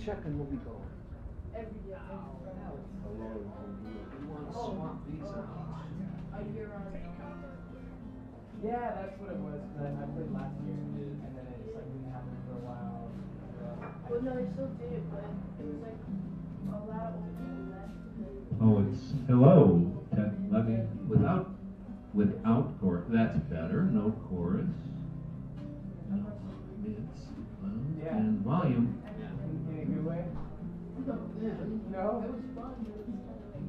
checking we'll be going? Every day. You want to swap these out? A year on. Yeah, that's what it was. Cause I played last year, and then it just like didn't happen for a while. Well, no, they still did, but it was like a lot of old people left. Oh, it's hello. Let me without chorus. That's better. No chorus. No mids. Yeah. And volume. In a good way. No. It was fun, but it was kind of like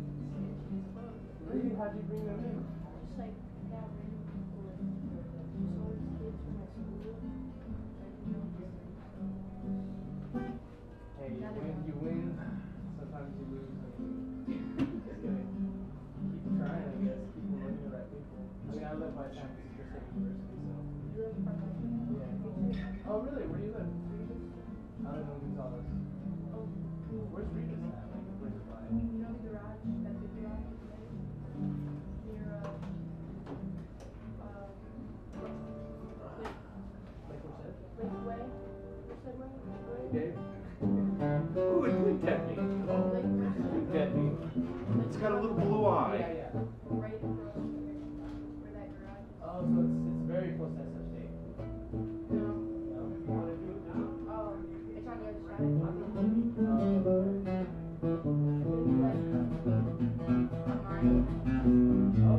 Really? How'd you bring them in? just like got random people and just all these kids from my school. Hey, you win. Sometimes you lose. Just gotta keep trying, I guess. Keep learning the right people. I mean, I live by San Francisco State University, so. You live from my Yeah. Oh, really? Where do you live? I don't know Gonzales. Oh, Where's Regis at? Like, where's it by? you know the garage, that big garage near Like what's that? Lakeway? What's that way? Dave? Who would that be? Who'd that be? It's got a little blue eye. Yeah. Right across where that garage is. Oh, so it's very close to SF State. No. No? You want to do it now? Oh, it's on the other side.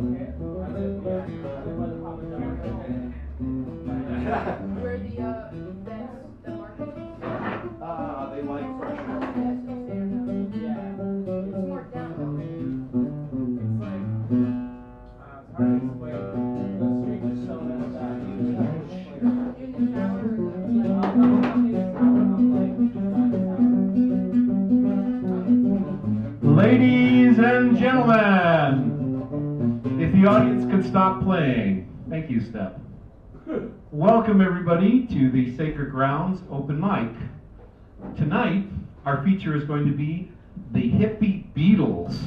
Okay. I live by the Papa John's. Where the market is. They like fresh. Yeah. It's more down. It's like, it's hard to explain. The street just selling out of that. In the shower. Ladies and gentlemen, if the audience could stop playing. Thank you, Steph. Welcome everybody to the Sacred Grounds Open Mic. Tonight, our feature is going to be the Hippie Beatles.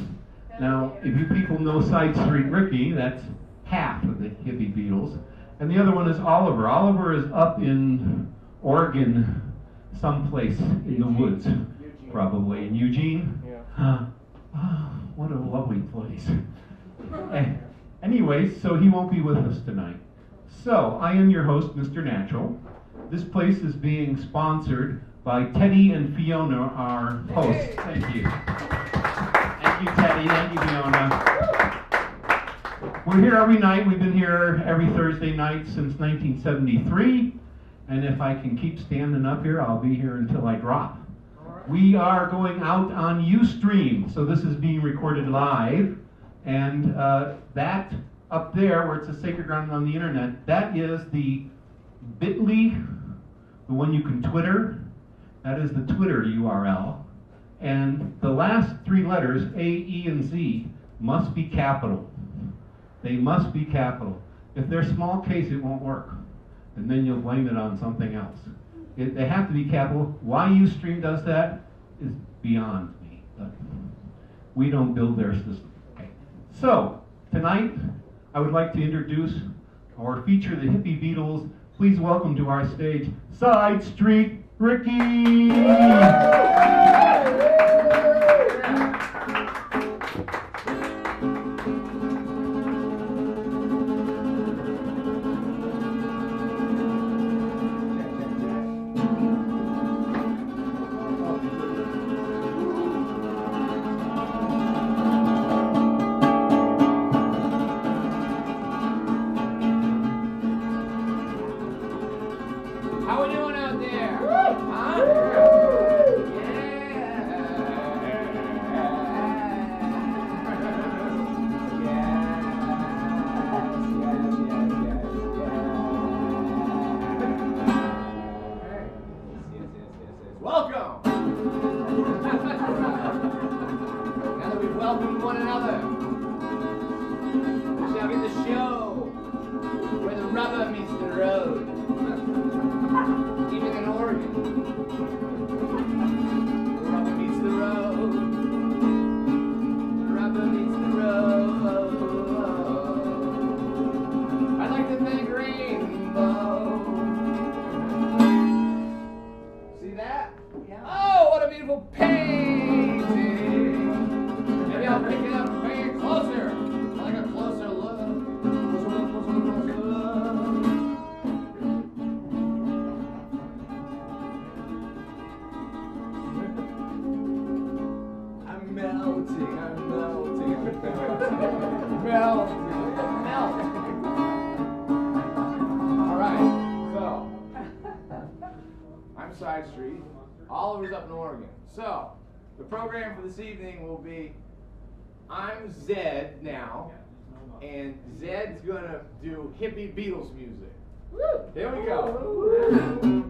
Now, if you people know Side Street Ricky, that's half of the Hippie Beatles. And the other one is Oliver. Oliver is up in Oregon, someplace in the woods, probably. In Eugene? Yeah. What a lovely place. Anyways, so he won't be with us tonight. So, I am your host, Mr. Natural. This place is being sponsored by Teddy and Fiona, our hosts. Thank you. Thank you, Teddy. Thank you, Fiona. We're here every night. We've been here every Thursday night since 1973. And if I can keep standing up here, I'll be here until I drop. We are going out on Ustream, so this is being recorded live, and that up there, where it's a sacred ground on the internet, that is the bit.ly, the one you can Twitter. That is the Twitter URL, and the last three letters, A, E, and Z, must be capital. They must be capital. If they're small case, it won't work, and then you'll blame it on something else. They have to be capital. Why Ustream does that is beyond me. But we don't build their system. Okay. So, tonight, I would like to introduce or feature the Hippie Beatles. Please welcome to our stage, Side Street Ricky! How we doing out there? Huh? Welcome. Now that we've welcomed one another, we shall get the show where the rubber meets the road. Even in Oregon. I'm Side Street. Oliver's up in Oregon. So, the program for this evening will be, I'm Zed now, and Zed's gonna do hippie Beatles music. Woo! Here we go.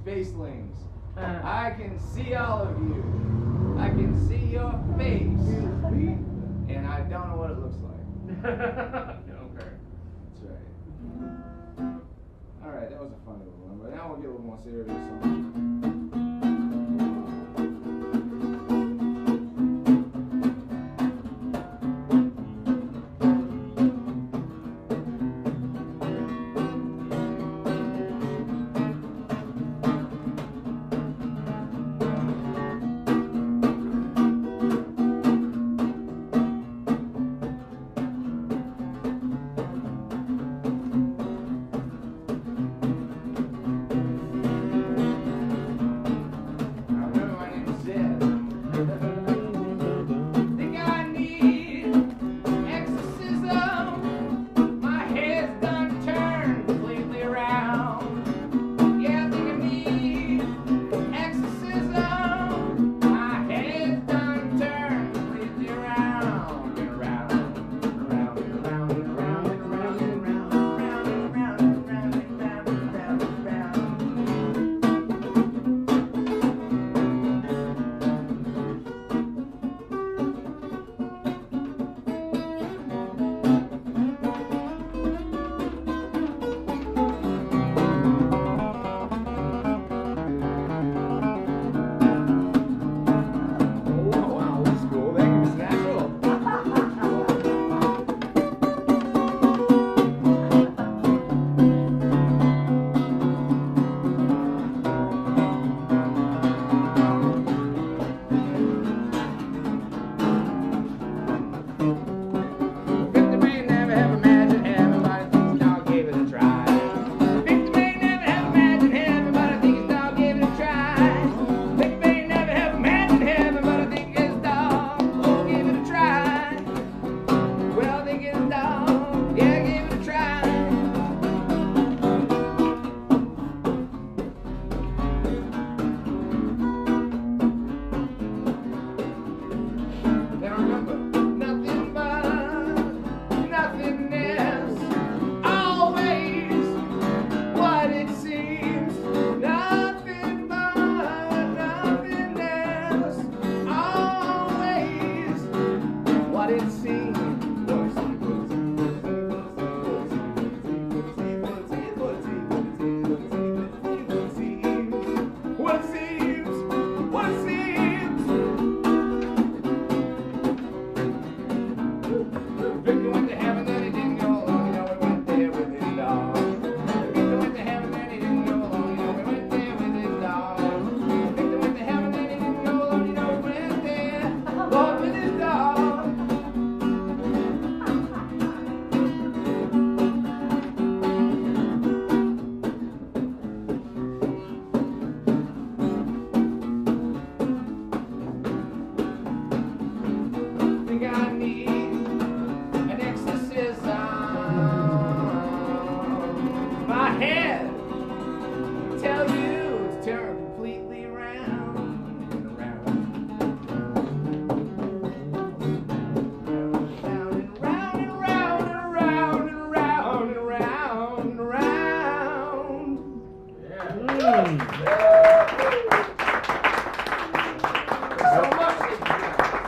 Spacelings. I can see all of you. I can see your face. And I don't don't know what it looks like. Okay. That's right. All right, that was a funny little one, but now we'll get a little more serious.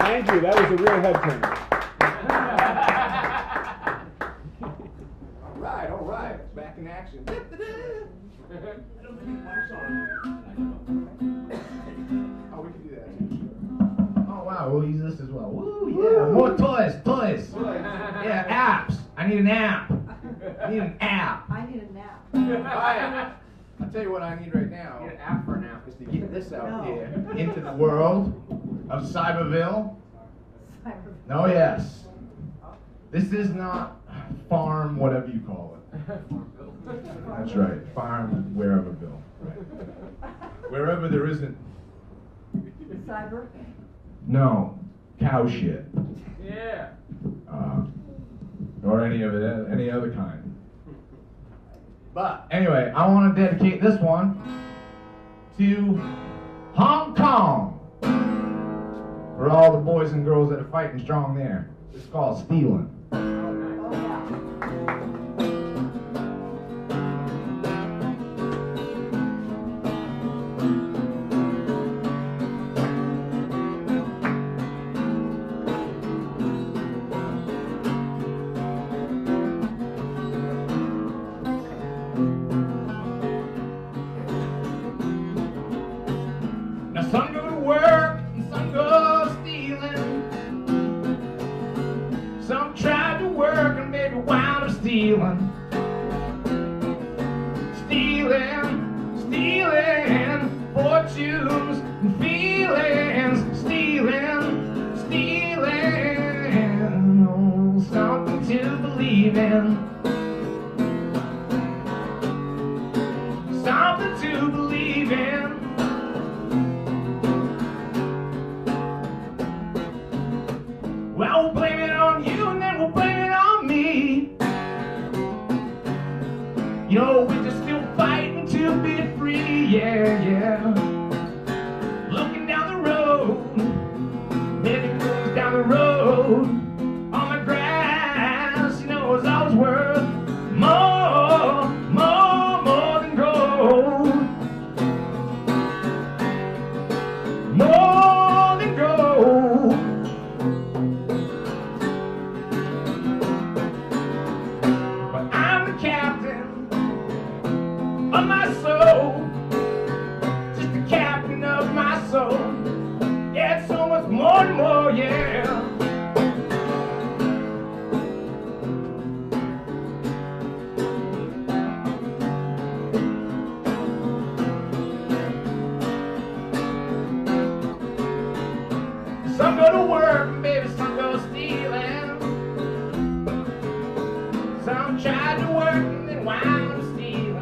Thank you. That was a real head turner. All right. Back in action. Oh, we can do that too. Oh wow, we'll use this as well. Woo, yeah. More toys. Yeah, apps. I need an app. I need an app. I need a nap. Alright, I'll tell you what I need right now. Get an app for now. Is to get this out No. here. Into the world of Cyberville. No, yes. This is not farm, whatever you call it. That's right. Farm, wherever, Bill. Right. Wherever there isn't. Cyber? No, cow shit. Yeah. Or any of it, any other kind. But anyway, I want to dedicate this one to Hong Kong. For all the boys and girls that are fighting strong there. It's called stealing. Oh, yeah. stealing. Stealing fortunes and feelings. Stealing, oh, something to believe in. Something to believe in. Well, we'll blame it on you and then we'll blame it on me. You know, we're just still fighting to be free, yeah. Looking down the road, many moves down the road, on the grass, you know, it's always worth more than gold. More than gold. But I'm the captain of my soul, just the captain of my soul. Yeah, it's so much more and more, yeah. Some go to work, and baby, some go stealing. Some try to work and then wind up stealing.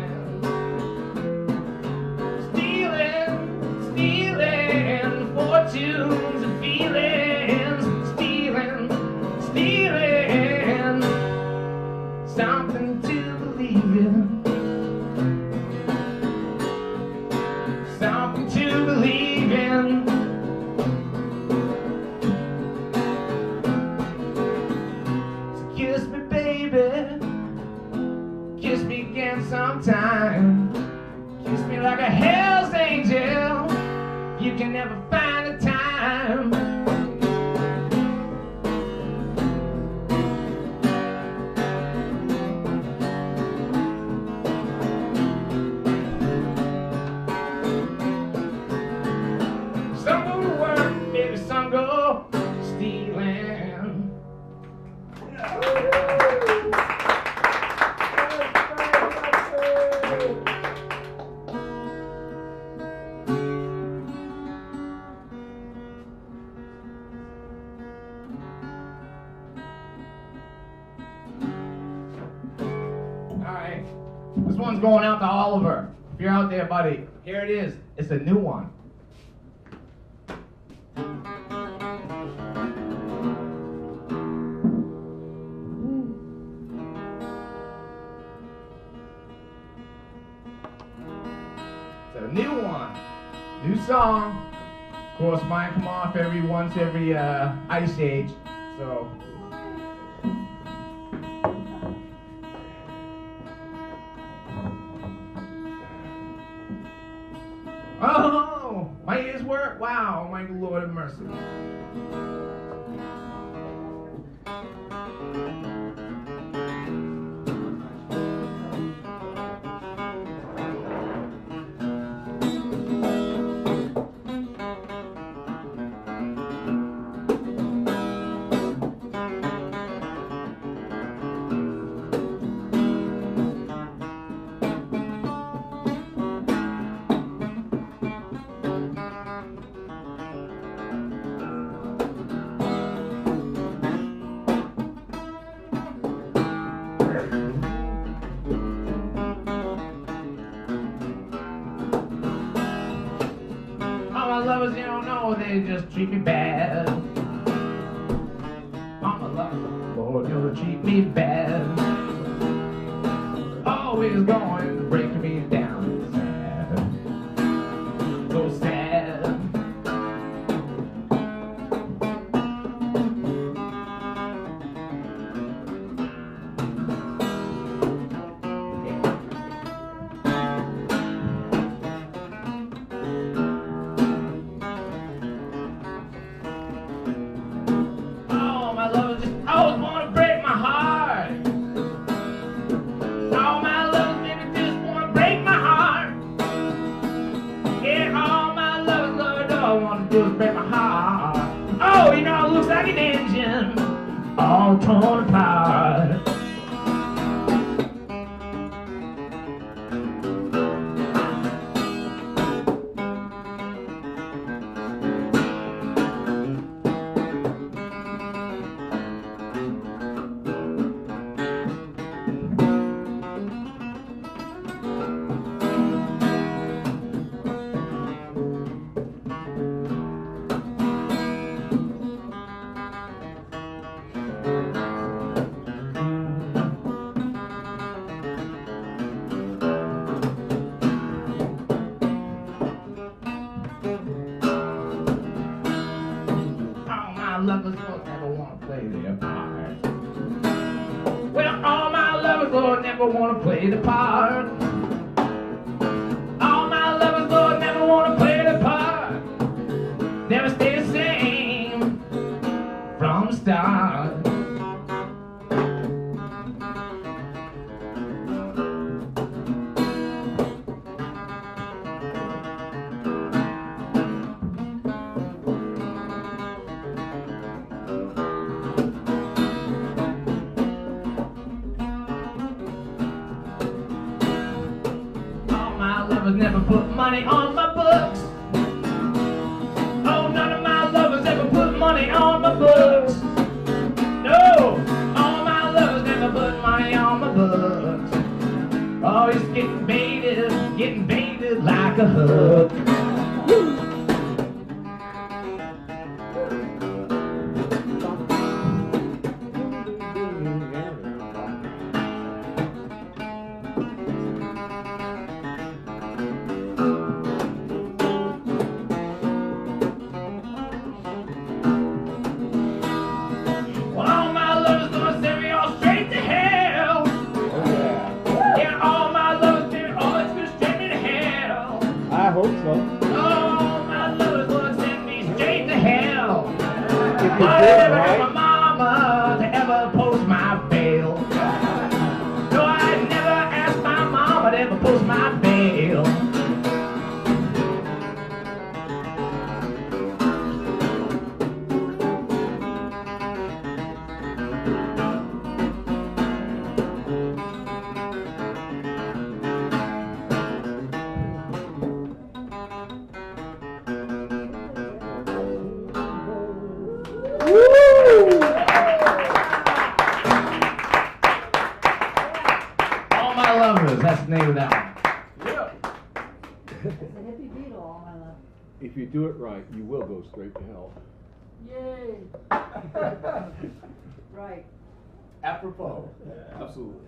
Stealing fortunes and feelings. Stealing something to believe in. Something to believe in. So kiss me, baby. Kiss me again sometime. Kiss me like a hell's angel. You can never find a time. Some go to work, maybe some go stealing. Alright, this one's going out to Oliver. If you're out there, buddy, here it is. It's a new one. It's a new one. New song. Of course, mine come off every ice age. So. Oh, my ears work? Wow, my Lord have mercy. Lovers, you don't know, they just treat me bad. All my lovers, Lord, you treat me bad. Always going, breaking me down. Sad, so sad. Oh, you know, it looks like an engine all torn apart. my lovers will never want to play their part. Well, all my lovers will never want to play the part. All my lovers will never want to play the part. Never stay the same from the start. Never put money on my books. Oh, none of my lovers ever put money on my books. No, all my lovers never put money on my books. Always getting baited like a hook. My mama to ever post my bail. No, I never asked my mama to ever post my bail. That's the name of that one. Yeah. It's a hippie Beatle, all my love. If you do it right, you will go straight to hell. Yay! Right. Apropos. Absolutely.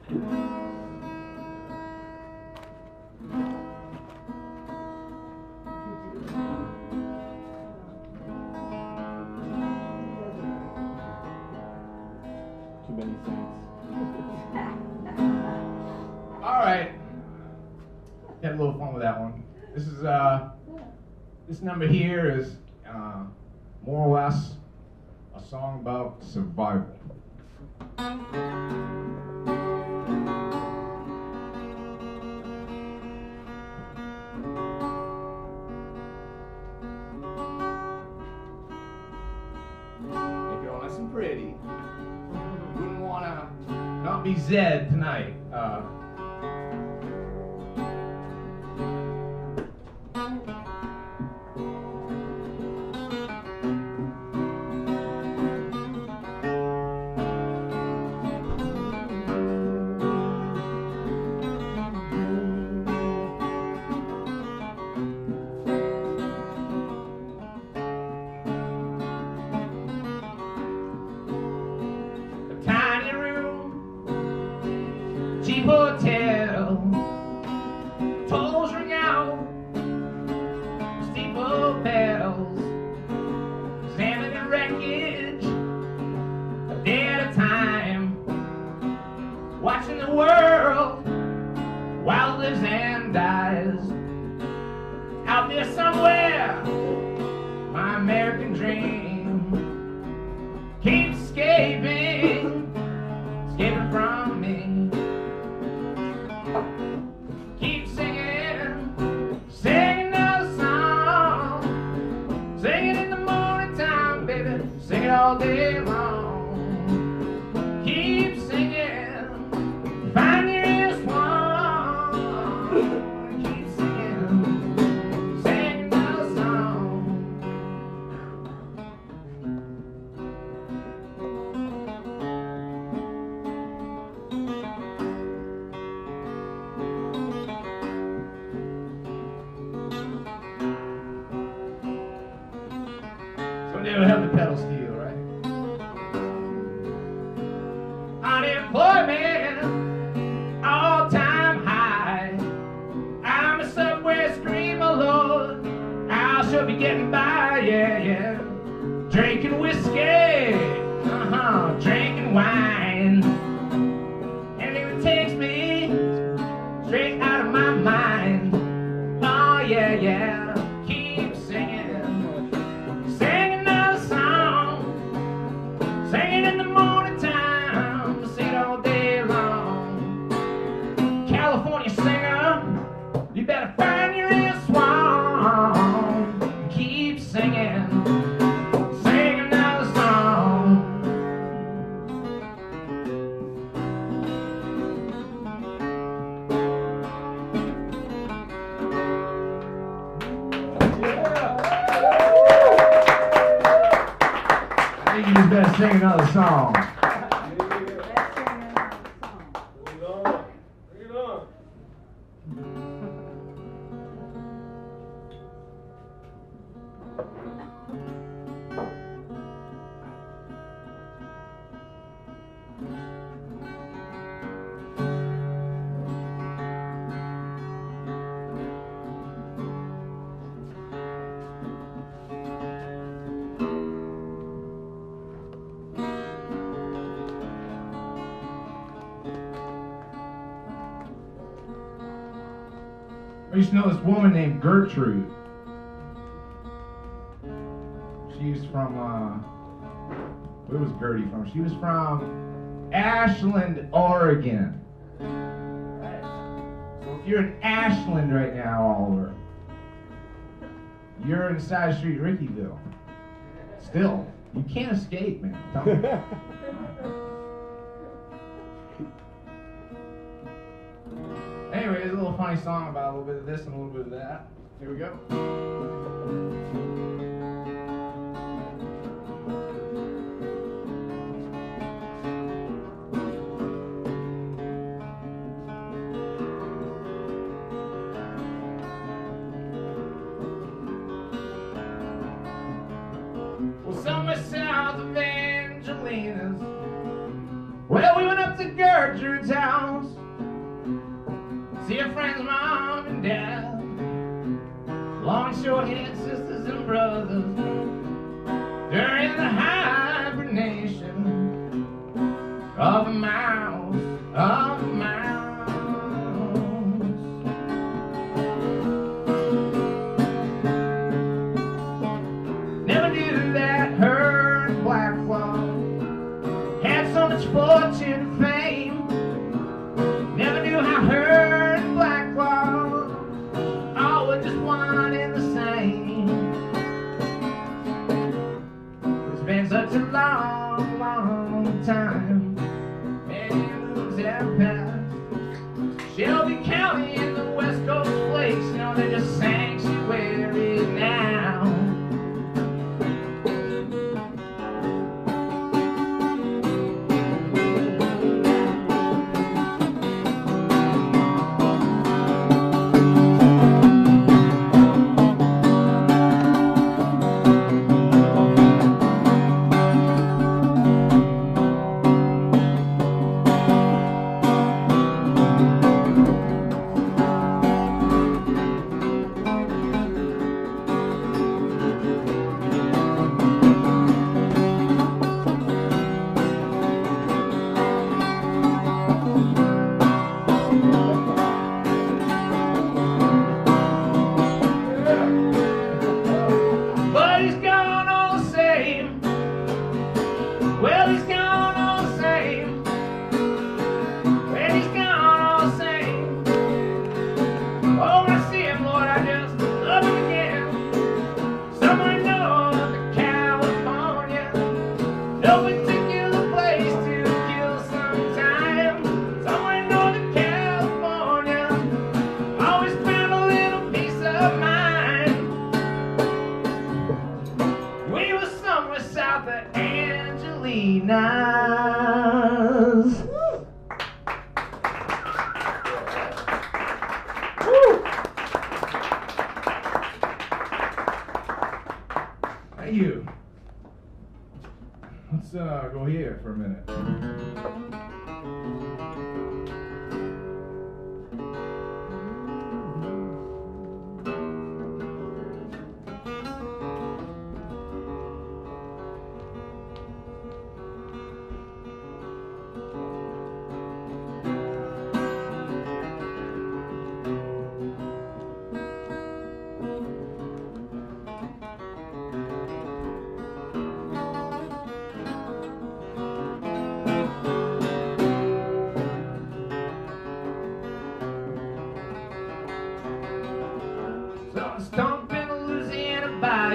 Too many saints. All right. Had a little fun with that one. This is this number here is more or less a song about survival. If you're nice and pretty, wouldn't wanna Not be Zed tonight. Cheap hotel, tolls ring out, steeple bells, examine the wreckage, a day at a time, watching the world while it lives and dies. Out there somewhere, my American dream keeps escaping from me. Keep singing another song, sing it in the morning time, baby, sing it all day long. Keep singing, find your inner swan. Keep singing, sing another song. Never have the pedal steel, right? whiskey, drinking wine. And it takes me straight out of my mind. Oh yeah, yeah, keep singing, singing another song, singing in the morning time, sing it all day long. California singer, you better find your real swan, keep singing, sing another song. I think you just better sing another song. Let's sing another song. Bring it on. Bring it on. I used to know this woman named Gertrude. She was from, where was Gertie from? She was from Ashland, Oregon. So if you're in Ashland right now, Oliver, you're in Side Street Rickyville. Still, you can't escape, man. Tell me. Anyway, there's a little funny song about a little bit of this and a little bit of that. Here we go. Well, somewhere south of Angelina's, well, we went up to Gertrude's house. See her friends, mom and dad, long and short-haired sisters and brothers. They're in the hibernation of a mouse, of a mouse. Never knew that her and Blackwell had so much fortune and fame. Never knew how her and Blackwell all were just one and the same. It's been such a long, long time, many moons have passed. Shelby County and the West Coast Flakes, you know, they're just sanctuary now. But he's gone all the same. Well, he's gone all the same. Well, he's gone all the same. Oh, when I see him, Lord, I just love him again. Somewhere north of California, no particular place to kill some time. Somewhere north of California, always found a little peace of mind. We were somewhere south of Angelina's. Woo! Thank you. Let's go here for a minute.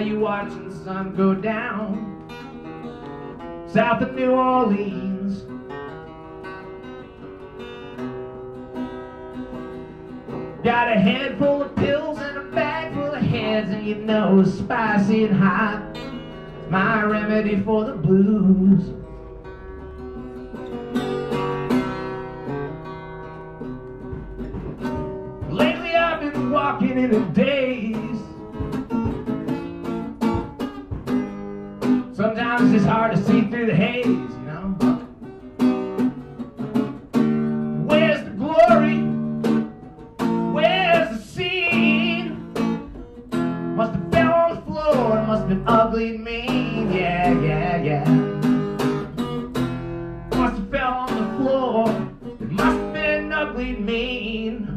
bayou watching the sun go down. South of New Orleans. Got a head full of pills and a bag full of heads, and you know spicy and hot. My remedy for the blues. Lately I've been walking in a daze. Sometimes it's hard to see through the haze, you know. Where's the glory? Where's the scene? Must have fell on the floor, must have been ugly and mean, yeah, yeah, yeah. Must have fell on the floor, it must have been ugly and mean.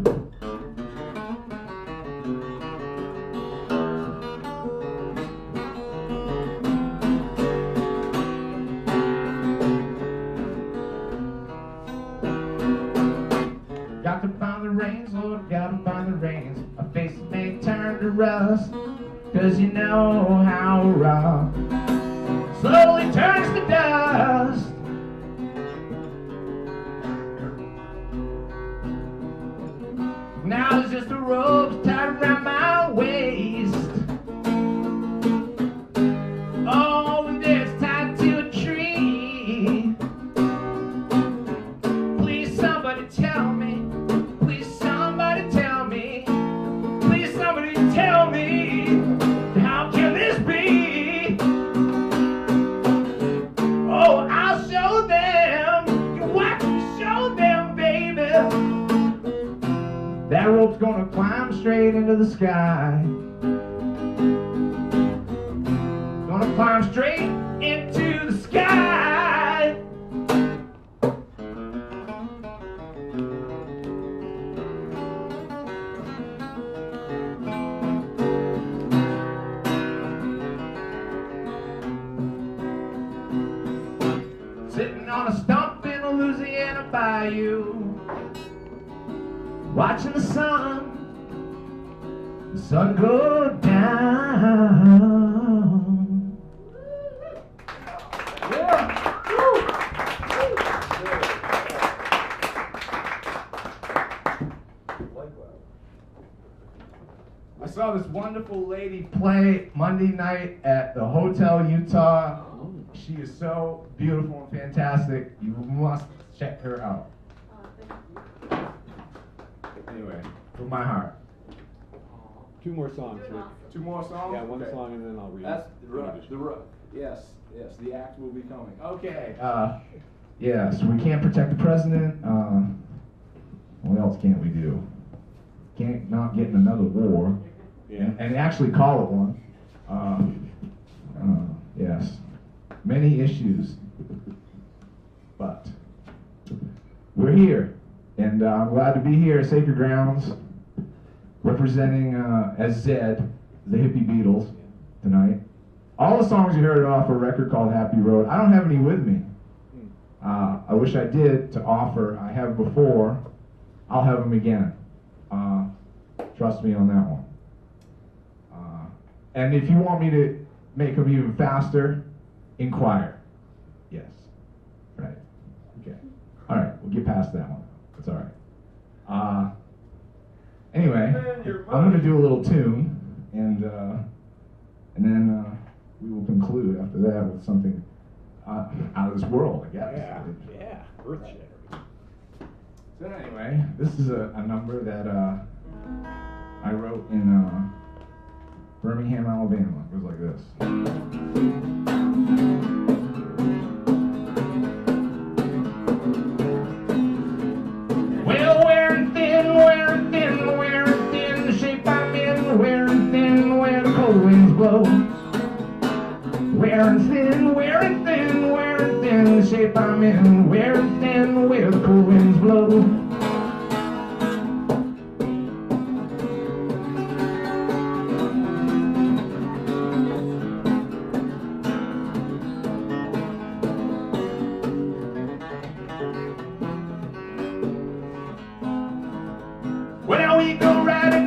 Got to find the reins, Lord, gotta find the reins. My face may turn to rust, 'cause you know how rock slowly turns to dust. Now there's just a rope tied around my waist. Oh, and it's tied to a tree. Please somebody tell me, please somebody tell me, please somebody tell me, how can this be? Oh, I'll show them, you watch me show them, baby. That rope's gonna climb straight into the sky. Gonna climb straight into the sky. Sitting on a stump in a Louisiana bayou, watching the sun go down. Yeah. I saw this wonderful lady play Monday night at the Hotel Utah. She is so beautiful and fantastic. You must check her out. Anyway, from my heart. 2 more songs, Rick. 2 more songs? Yeah, one Okay. song and then I'll read. That's yes, the act will be coming. Okay. Yeah, so we can't protect the president. What else can't we do? Can't not get in another war. Yeah. And actually call it one. Yes. Many issues. But we're here. And I'm glad to be here at Sacred Grounds, representing as Zed, the Hippie Beatles, tonight. All the songs you heard are off a record called Happy Road. I don't have any with me. I wish I did to offer. I have before. I'll have them again. Trust me on that one. And if you want me to make them even faster, inquire. Yes. Right. Okay. All right. We'll get past that one. It's all right. Anyway, I'm going to do a little tune, and then we will conclude after that with something out of this world, I guess. Yeah. Earth-shattering. So anyway, this is a number that I wrote in Birmingham, Alabama. It goes like this. Well, wearing thin, wearing thin, wearing thin, the shape I'm in, wearing thin, where the cold winds blow. Wearing thin, wearing thin, wearing thin, the shape I'm in, wearing thin, where the cold winds blow. Well, we go riding,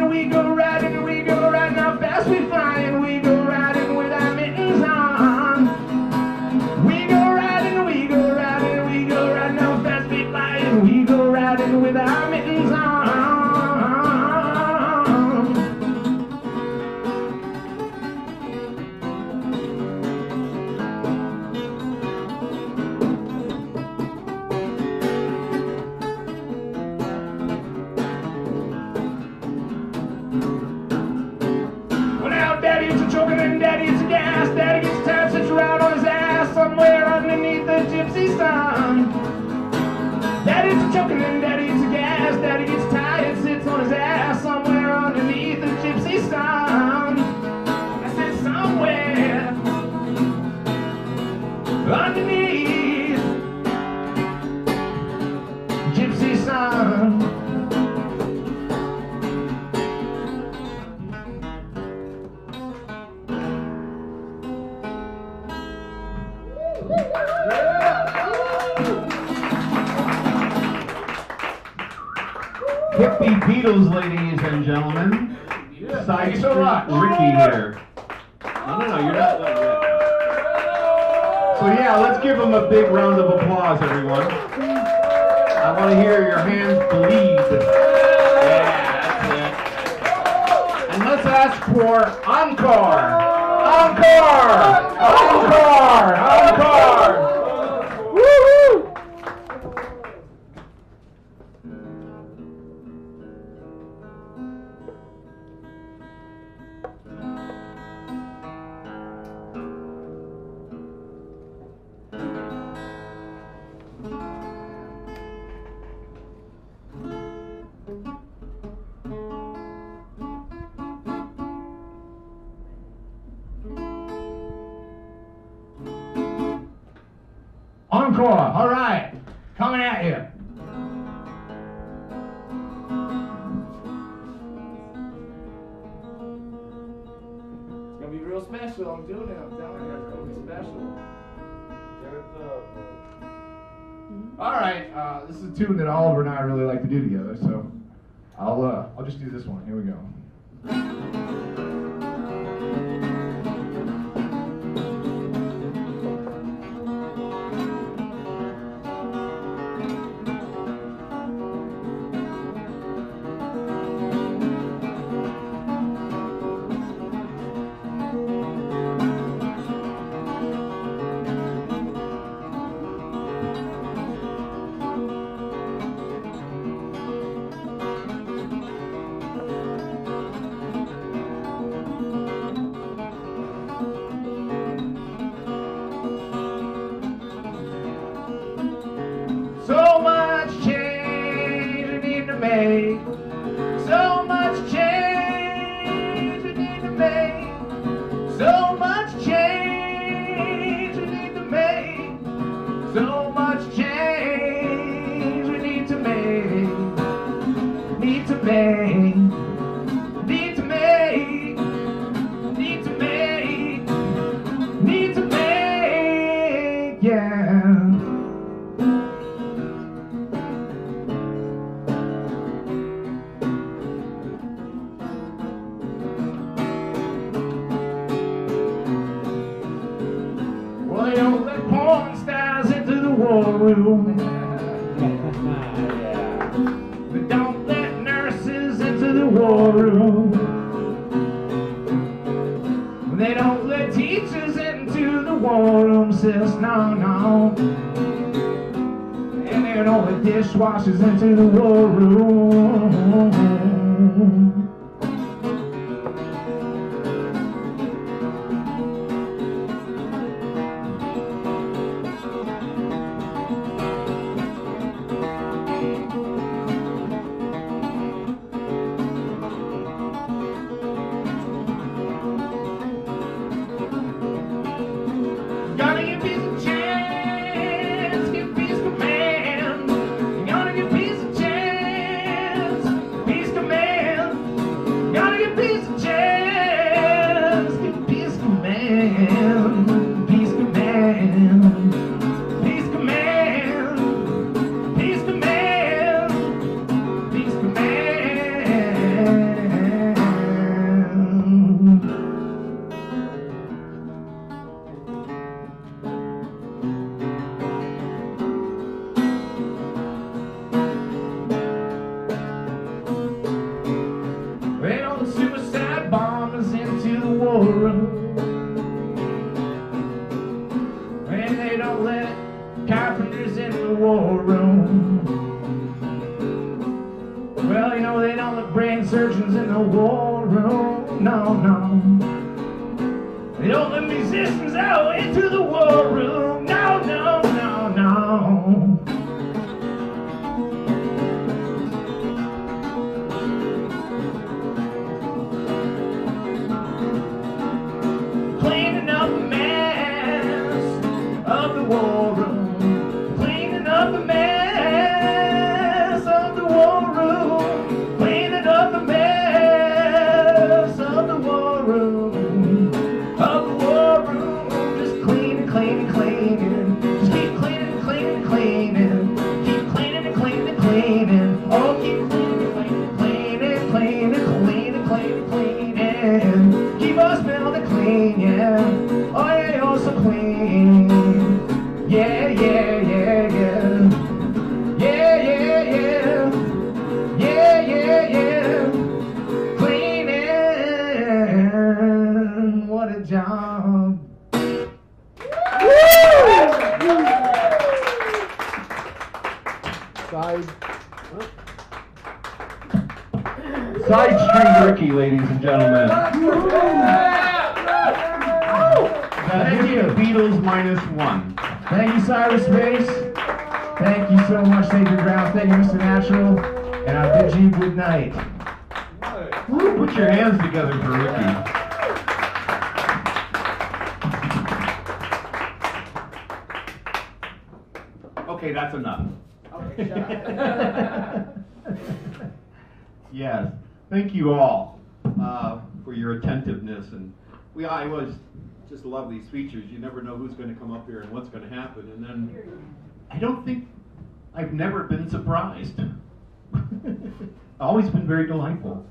how fast we flying. We go riding, gypsy son. Daddy's a choking and daddy's a gas. Daddy gets tired, sits on his ass somewhere underneath the gypsy sun. I said somewhere underneath gypsy sun. Hippie Beatles, ladies and gentlemen. Side Thanks a lot. Street Ricky here. No, you're not done yet. So yeah, let's give him a big round of applause, everyone. I want to hear your hands bleed. Yeah, that's it. And let's ask for encore. Encore! Encore! Encore! Woo-hoo! Encore, all right, coming at you. It's gonna be real special. I'm doing it. I'm telling you, it's gonna be special. All right, this is a tune that Oliver and I really like to do together, so I'll just do this one. Here we go. So much change we need to make. So much change we need to make. So much change we need to make. So much change we need to make. Need to make. Need to make. Need to make. Need to make. Yeah. They don't let porn stars into the war room. They don't let nurses into the war room. They don't let teachers into the war room, sis, no, no. And they don't let dishwashers into the war room. Gotta give peace a chance, give peace command. Gotta give peace a chance, peace command. Gotta give peace a chance, give peace command, peace command, peace command, peace command, peace command. They don't let suicide bombers into the war room. And they don't let carpenters in the war room. Well, you know, they don't let brain surgeons in the war room. No, no. They don't let musicians out into the war room. No, no, no, no. Side Street Ricky, ladies and gentlemen. That is the Beatles -1. Thank you, Cyberspace. Thank you so much, Sacred Ground. Thank you, Mr. Natural. And I bid you good night. Woo, put your hands together for Ricky. Okay, that's enough. Okay, shut up. Yes, thank you all for your attentiveness, and I always just love these features. You never know who's going to come up here and what's going to happen, and then I've never been surprised. Always been very delightful.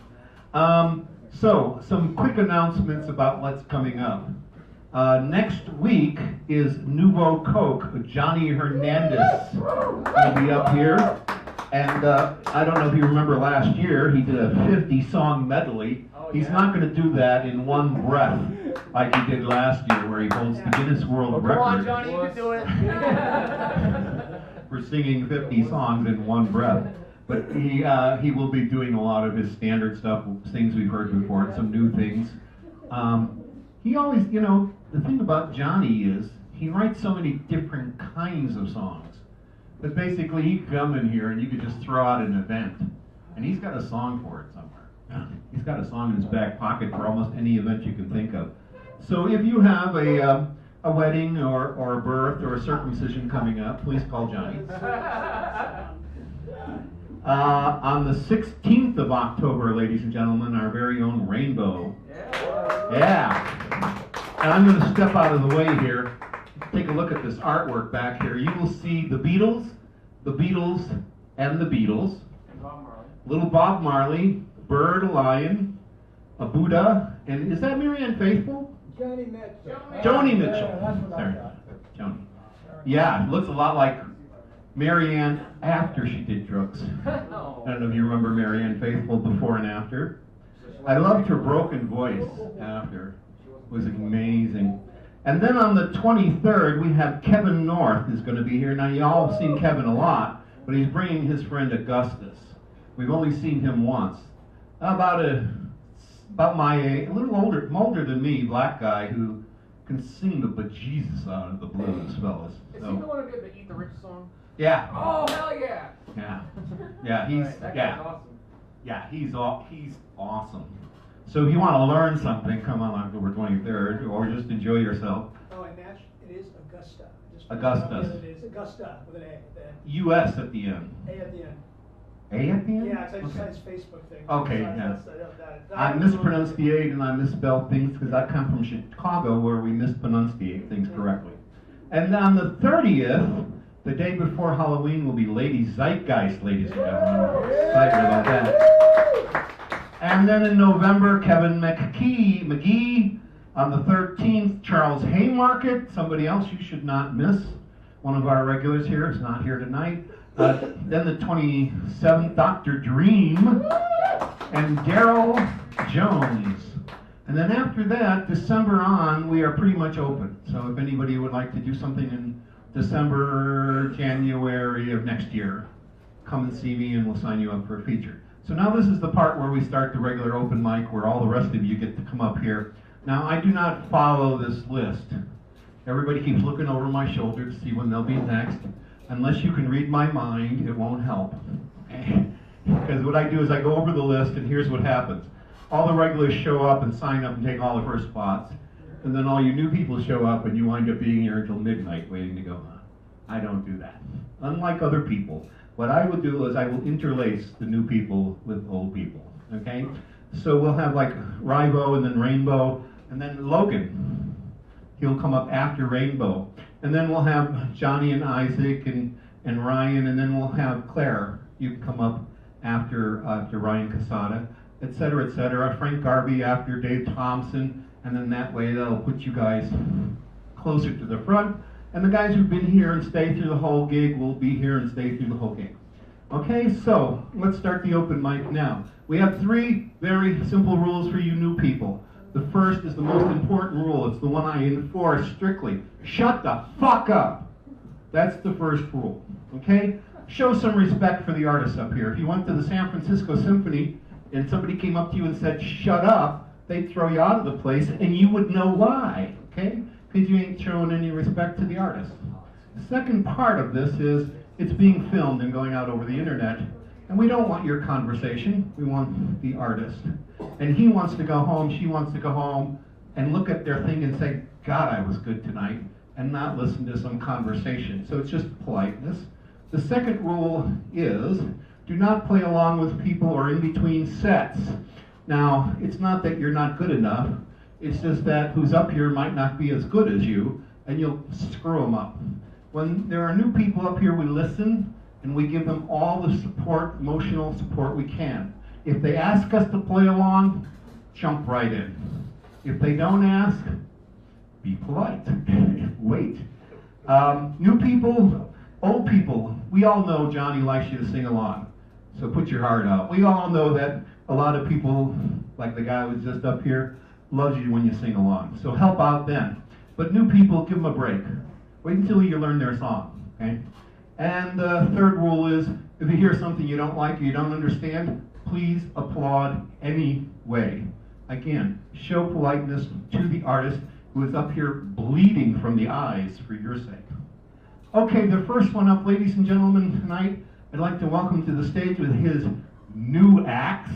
So some quick announcements about what's coming up. Next week is Nouveau Coke. Johnny Hernandez will be up here. And I don't know if you remember last year, he did a 50-song medley. Oh, He's yeah? not going to do that in one breath like he did last year, where he holds the Guinness World Well, Record come on, Johnny, you can do it. for singing 50 songs in one breath. But he will be doing a lot of his standard stuff, things we've heard before, and some new things. He always, the thing about Johnny is he writes so many different kinds of songs. But basically, he'd come in here and you could just throw out an event, and he's got a song for it somewhere. He's got a song in his back pocket for almost any event you can think of. So if you have a wedding or a birth or a circumcision coming up, please call Johnny. On the 16th of October, ladies and gentlemen, our very own Rainbow. Yeah. And I'm going to step out of the way here. Take a look at this artwork back here. You will see the Beatles, and the Beatles. Little Bob Marley, bird, a lion, a Buddha, and is that Marianne Faithfull? Joni Mitchell. Joni Mitchell. Yeah, that's what I Sorry, thought. Joni. Yeah, it looks a lot like Marianne after she did drugs. I don't know if you remember Marianne Faithfull before and after. I loved her broken voice after. It was amazing. And then on the 23rd, we have Kevin North is going to be here. Now, you all have seen Kevin a lot, but he's bringing his friend Augustus. We've only seen him once. About my age, a little older than me, black guy who can sing the bejesus out of the blues, fellas. Is he the one who did the Eat the Rich song? Yeah. Oh, hell yeah! Yeah, he's That guy's awesome. Yeah, he's awesome. So if you want to learn something, come on October 23rd, or just enjoy yourself. Oh, and it is Augusta. Augustus. It is Augusta with an A at the end. U.S. at the end. A at the end. A at the end? Yeah, it's Okay. his Facebook thing. Okay, So yeah. that- I mispronounced the A and I misspelled things because I come from Chicago where we mispronunciate things correctly. And on the 30th, the day before Halloween, will be Lady Zeitgeist, ladies and gentlemen. Excited about that. And then in November, Kevin McGee. On the 13th, Charles Haymarket, somebody else you should not miss. One of our regulars here is not here tonight. Then the 27th, Dr. Dream and Daryl Jones. And then after that, December on, we are pretty much open. So if anybody would like to do something in December, January of next year, come and see me and we'll sign you up for a feature. So now this is the part where we start the regular open mic where all the rest of you get to come up here. Now I do not follow this list. Everybody keeps looking over my shoulder to see when they'll be next. Unless you can read my mind, it won't help. Because what I do is I go over the list and here's what happens. All the regulars show up and sign up and take all the first spots. And then all you new people show up and you wind up being here until midnight waiting to go on. I don't do that. Unlike other people. What I will do is I will interlace the new people with old people, okay? So we'll have like Rivo and then Rainbow, and then Logan. He'll come up after Rainbow. And then we'll have Johnny and Isaac and Ryan, and then we'll have Claire. You can come up after Ryan Casada, et cetera, Frank Garvey after Dave Thompson, and then that way that'll put you guys closer to the front. And the guys who've been here and stayed through the whole gig will be here and stay through the whole gig. Okay, so let's start the open mic now. We have 3 very simple rules for you new people. The first is the most important rule. It's the one I enforce strictly. Shut the fuck up. That's the first rule. Okay? Show some respect for the artists up here. If you went to the San Francisco Symphony and somebody came up to you and said, shut up, they'd throw you out of the place, and you would know why, okay? Because you ain't showing any respect to the artist. The second part of this is it's being filmed and going out over the internet, and we don't want your conversation, we want the artist. And he wants to go home, she wants to go home, and look at their thing and say, God, I was good tonight, and not listen to some conversation. So it's just politeness. The second rule is, do not play along with people or in between sets. Now, it's not that you're not good enough, it's just that who's up here might not be as good as you, and you'll screw them up. When there are new people up here, we listen, and we give them all the support, emotional support we can. If they ask us to play along, jump right in. If they don't ask, be polite. Wait. New people, old people, we all know Johnny likes you to sing along. So put your heart out. We all know that a lot of people, like the guy who was just up here, loves you when you sing along. So help out then. But new people, give them a break. Wait until you learn their song, okay? And the third rule is, if you hear something you don't like or you don't understand, please applaud anyway. Again, show politeness to the artist who is up here bleeding from the eyes for your sake. Okay, the first one up, ladies and gentlemen, tonight, I'd like to welcome to the stage with his new acts,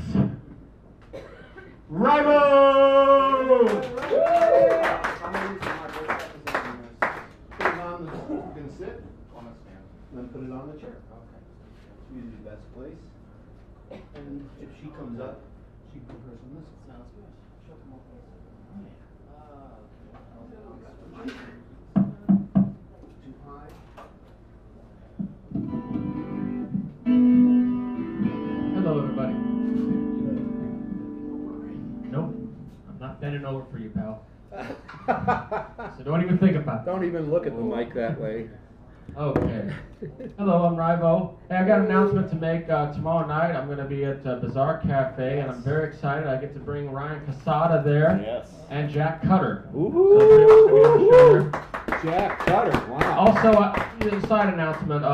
Rival! Put it on the, you can sit on a stand, and then put it on the chair. Okay. It's usually the best place. And if she comes up, she can put hers on this. Sounds good. She'll come up with too high. Hello, everybody. Nope, I'm not bending over for you, pal. So don't even think about it. Don't even look at the mic that way. Okay. Hello, I'm Rivo. Hey, I got an announcement to make. Tomorrow night I'm going to be at Bazaar Cafe, and I'm very excited. I get to bring Ryan Casada there. Yes. And Jack Cutter. Ooh. So pretty much gonna be on the show there. Jack Cutter, wow. Also, a side announcement,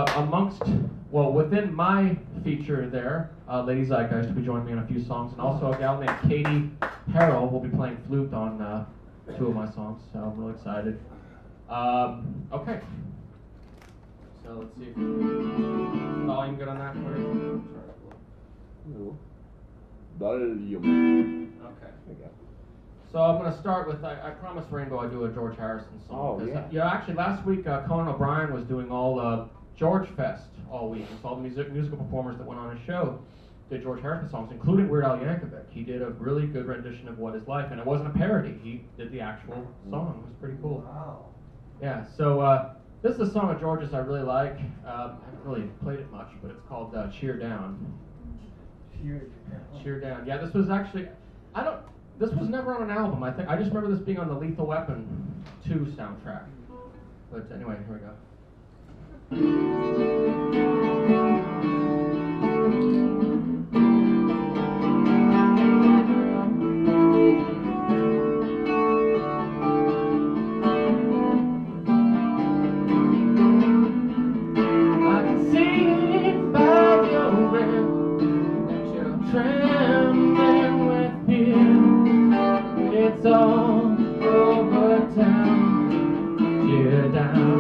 within my feature there, Lady Zeitgeist will be joining me on a few songs, and also a gal named Katie Harrell will be playing flute on 2 of my songs, so I'm really excited. Okay. So let's see if volume good on that for you? Volume. Okay. There you go. So I'm going to start with, I promised Rainbow I'd do a George Harrison song. Oh, yeah. Actually, last week Conan O'Brien was doing all George Fest all week. So all the musical performers that went on his show did George Harrison songs, including Weird Al Yankovic. He did a really good rendition of What Is Life, and it wasn't a parody. He did the actual song. It was pretty cool. Wow. Yeah, so this is a song of George's I really like. I haven't really played it much, but it's called Cheer Down. Cheer Down. Yeah, this was actually, this was never on an album. I just remember this being on the Lethal Weapon 2 soundtrack. But anyway, here we go. I can see it by your breath that you're trembling with fear. It's all over town. Cheer down.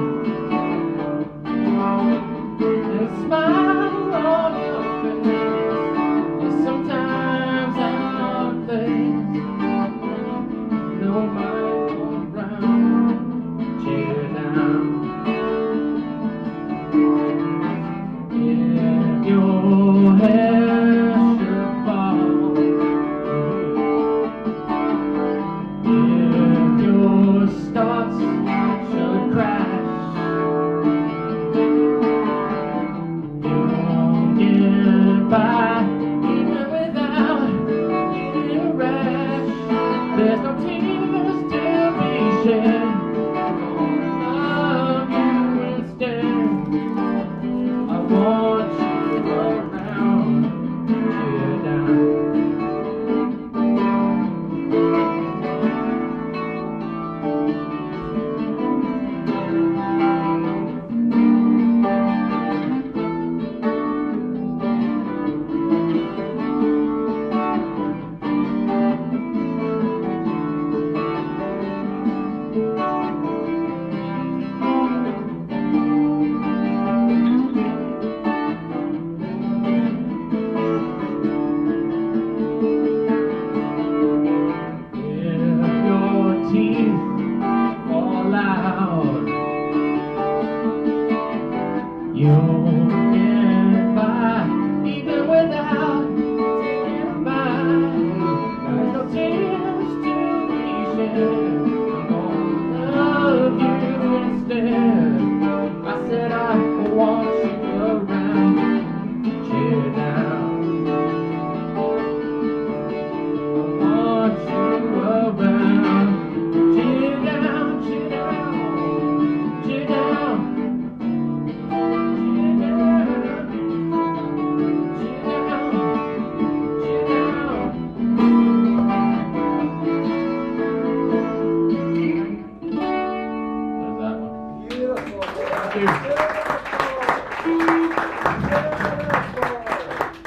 You'll get by even without taking a bite. There's no tears to be shed. I'm gonna love you instead. I said I want you around, cheer down. I want you around, cheer down, cheer down, cheer down.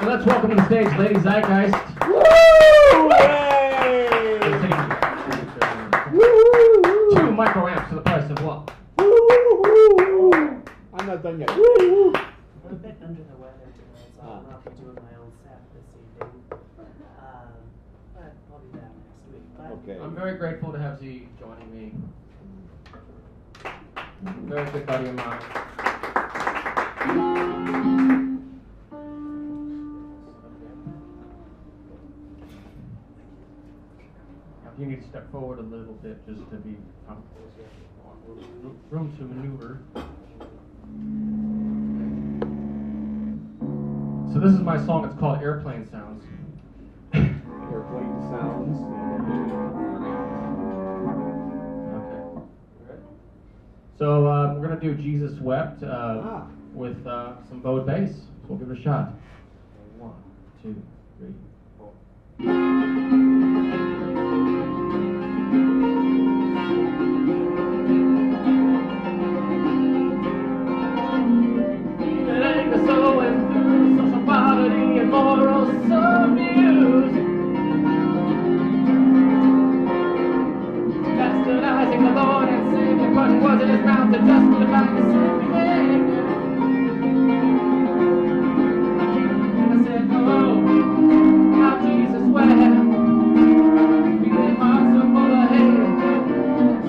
Let's welcome to the stage Lady Zeitgeist. Two micro amps for the price of one. I'm not done yet. I'm a bit under the weather today, so I'll not be doing my own set this evening. But I'll be back next week. But Okay. I'm very grateful to have Z joining me. Very good buddy of mine. Now, if you need to step forward a little bit just to be room to maneuver. So this is my song. It's called Airplane Sounds. Airplane sounds. Okay. So we're gonna do Jesus Wept with some bowed bass. So we'll give it a shot. 1, 2, 3, 4. It ain't so and through social poverty and moral abuse. Bastardizing the Lord and Savior, putting words in his mouth to justify his sin behavior. I said, oh, how Jesus wept, feeling hearts so full of hate,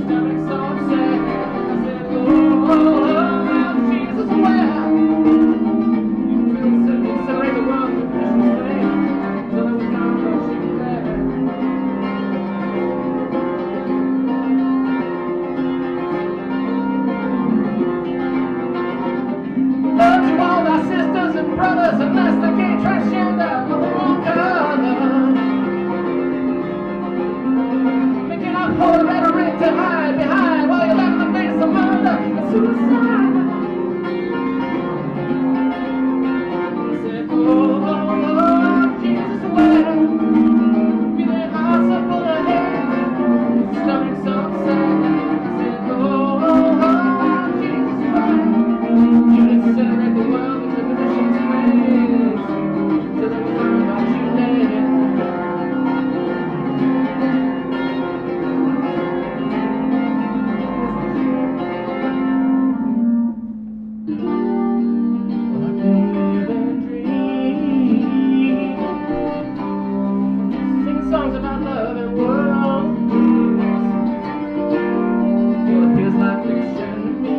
stomach so upset. I said, oh, how Jesus wept. Incinerate the world with Christian flame, so that we can't worship there. Love to all our sisters and brothers, unless they're gay, transgender, or the wrong color. Making up holy rhetoric to hide behind while you're left in the face of murder and suicide. Oh, Jesus wept, feeling hearts so full of hate, stomach so sad. I said, oh, Jesus wept, you incinerate the world with the Christian's praise, so that we learn about you later. Well, I can live and dream, sing songs about love and world peace. Well, it feels like fiction to me.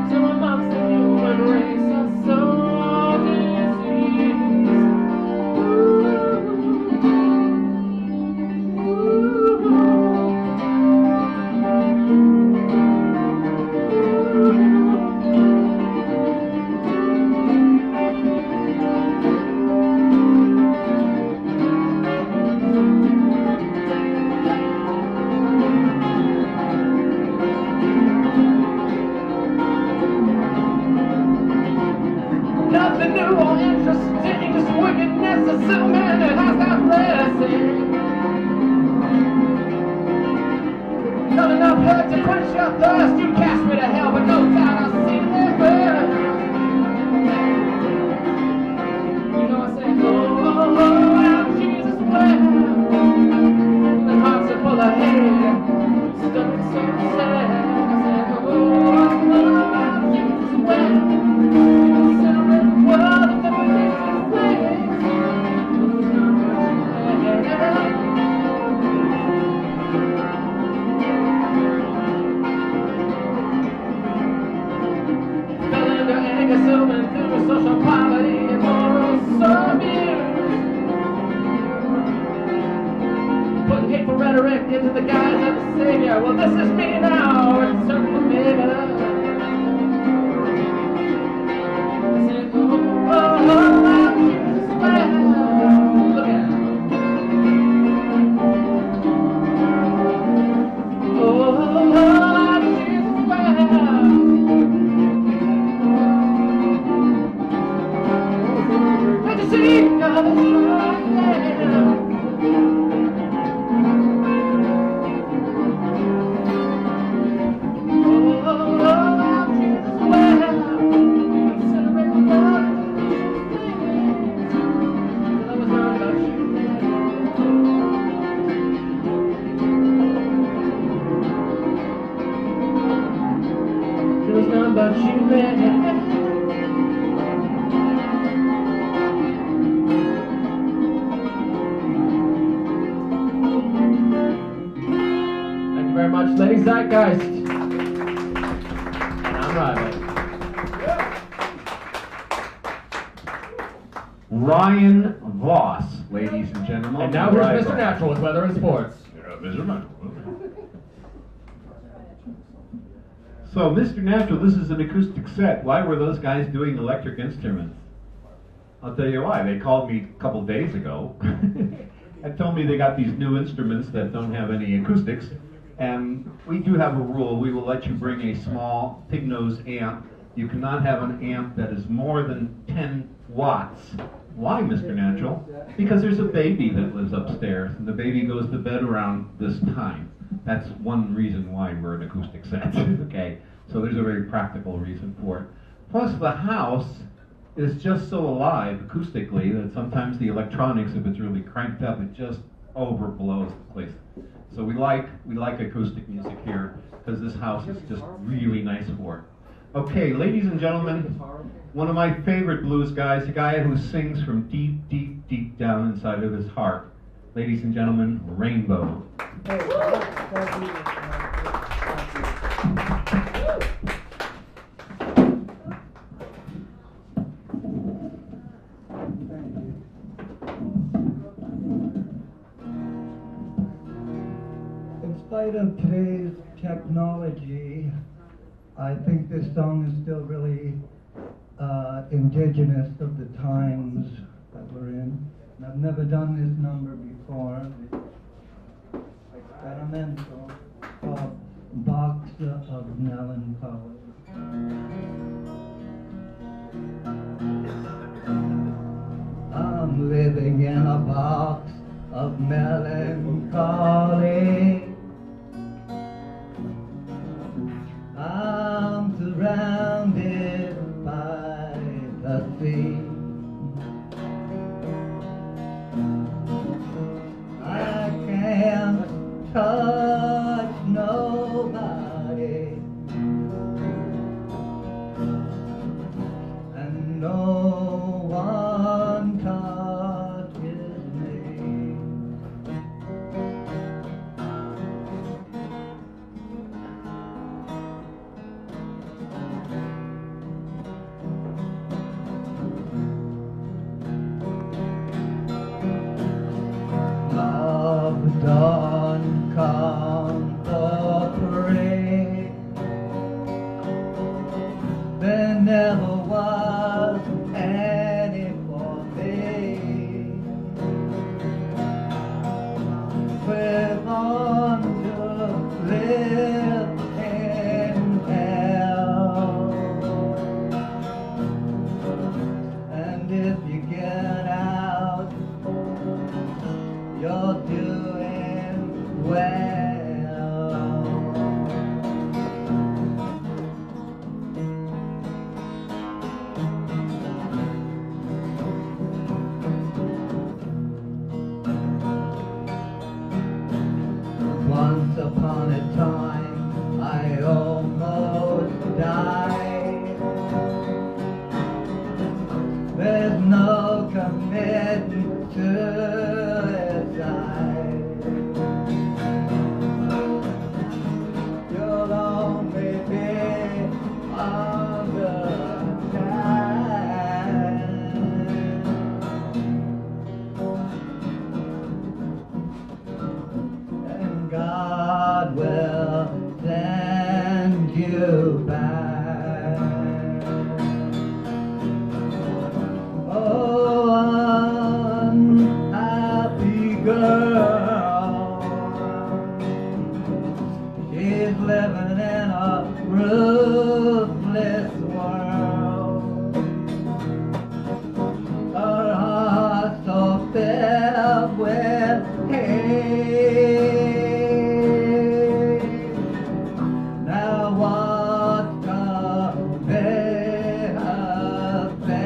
Some amongst the human race are so diseased. Nothing new or interesting, just wickedness of some man that has that blessing. Not enough hurt to quench your thirst. You cast me to hell, but no doubt I'll see it burn. You know I say, oh, how Jesus wept. The hearts are full of hate, stomach so sad. I said, oh, how Jesus wept. Incinerate the world with the Christian's praise. into the guise of a savior. Well, this is me now, it's something later. I said, oh, oh, oh, Jesus, well, look at it. Oh, oh, Jesus, well. Can't you see, God is right there. But you man. Thank you very much, Lady Zeitgeist. And I'm Riley. Ryan Voss, ladies and gentlemen. And now here's Ryan Mr. Voss. Natural with weather and sports. Mr. Natural. So, Mr. Natural, this is an acoustic set. Why were those guys doing electric instruments? I'll tell you why. They called me a couple days ago and told me they got these new instruments that don't have any acoustics. And we do have a rule. We will let you bring a small pig nose amp. You cannot have an amp that is more than 10 watts. Why, Mr. Natural? Because there's a baby that lives upstairs, and the baby goes to bed around this time. That's one reason why we're an acoustic set. Okay, so there's a very practical reason for it. Plus, the house is just so alive acoustically that sometimes the electronics, if it's really cranked up, it just overblows the place. So we like acoustic music here because this house is just really nice for it. Okay, ladies and gentlemen, one of my favorite blues guys, a guy who sings from deep, deep, deep down inside of his heart. Ladies and gentlemen, Rainbow. In spite of today's technology, I think this song is still really indigenous of the times that we're in. And I've never done this number before. It's experimental, called Box of Melancholy. I'm living in a box of melancholy. I'm surrounded by the sea. I can't touch nobody, and no one touches me. Love don't come for free. There never was any for me. We're born to live in hell, and if you get out, you're doing well. endless world. Our hearts so filled with hate. Now what can they have made?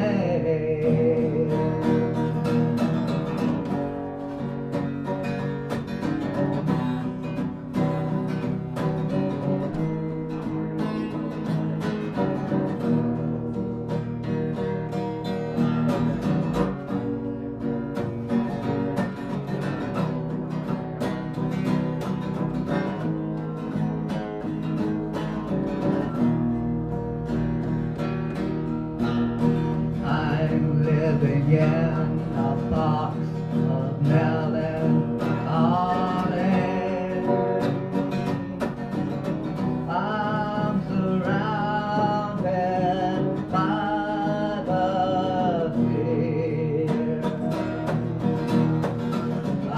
I'm living in a box of melancholy. I'm surrounded by the fear. I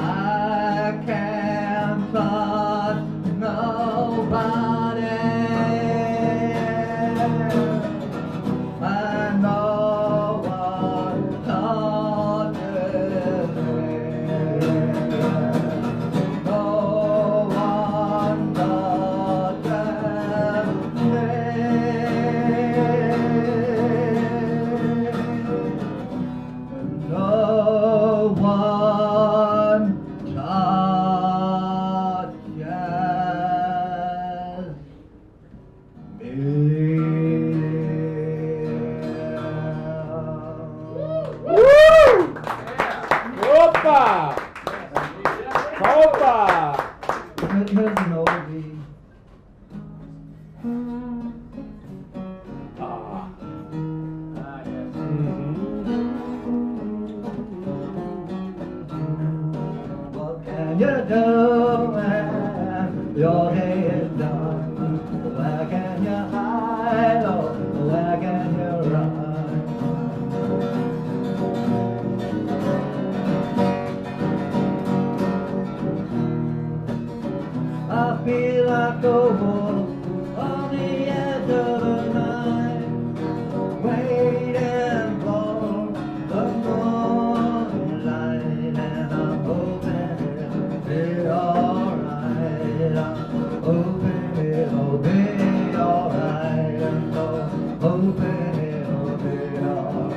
can't touch nobody. And no one touches me. No one touches me. No one touches Opa! Opa! Here's an oldie. What can you do when your day is done? Where can you hide or where can you run? I feel like a wolf on the edge of the night, waiting for the moonlight, and I'm hoping it'll be alright. I'm hoping it'll be alright, and so hoping it'll be alright.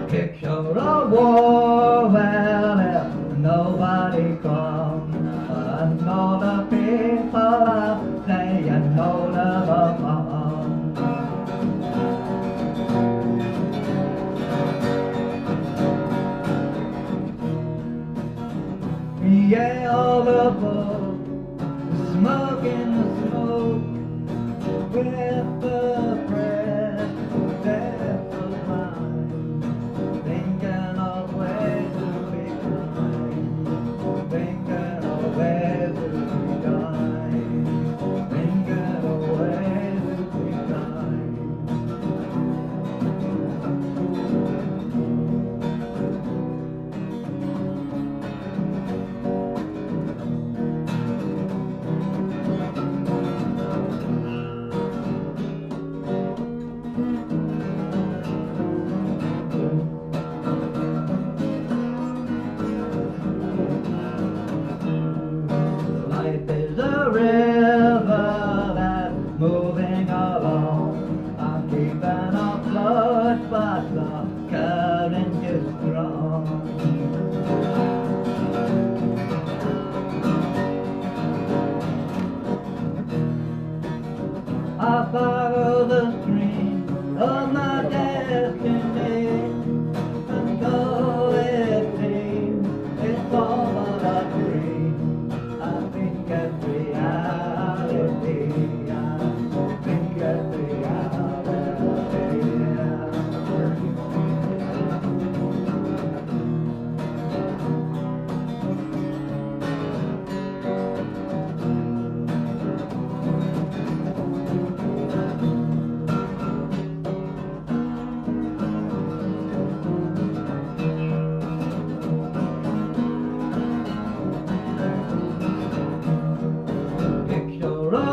Picture a war where if nobody comes, but I know the people are saying no to the bomb. Yeah, all the boat, smoke in the smoke, with the breath of death of mine, thinking of ways to be kind, thinking of ways to be kind, thinking of ways to be kind.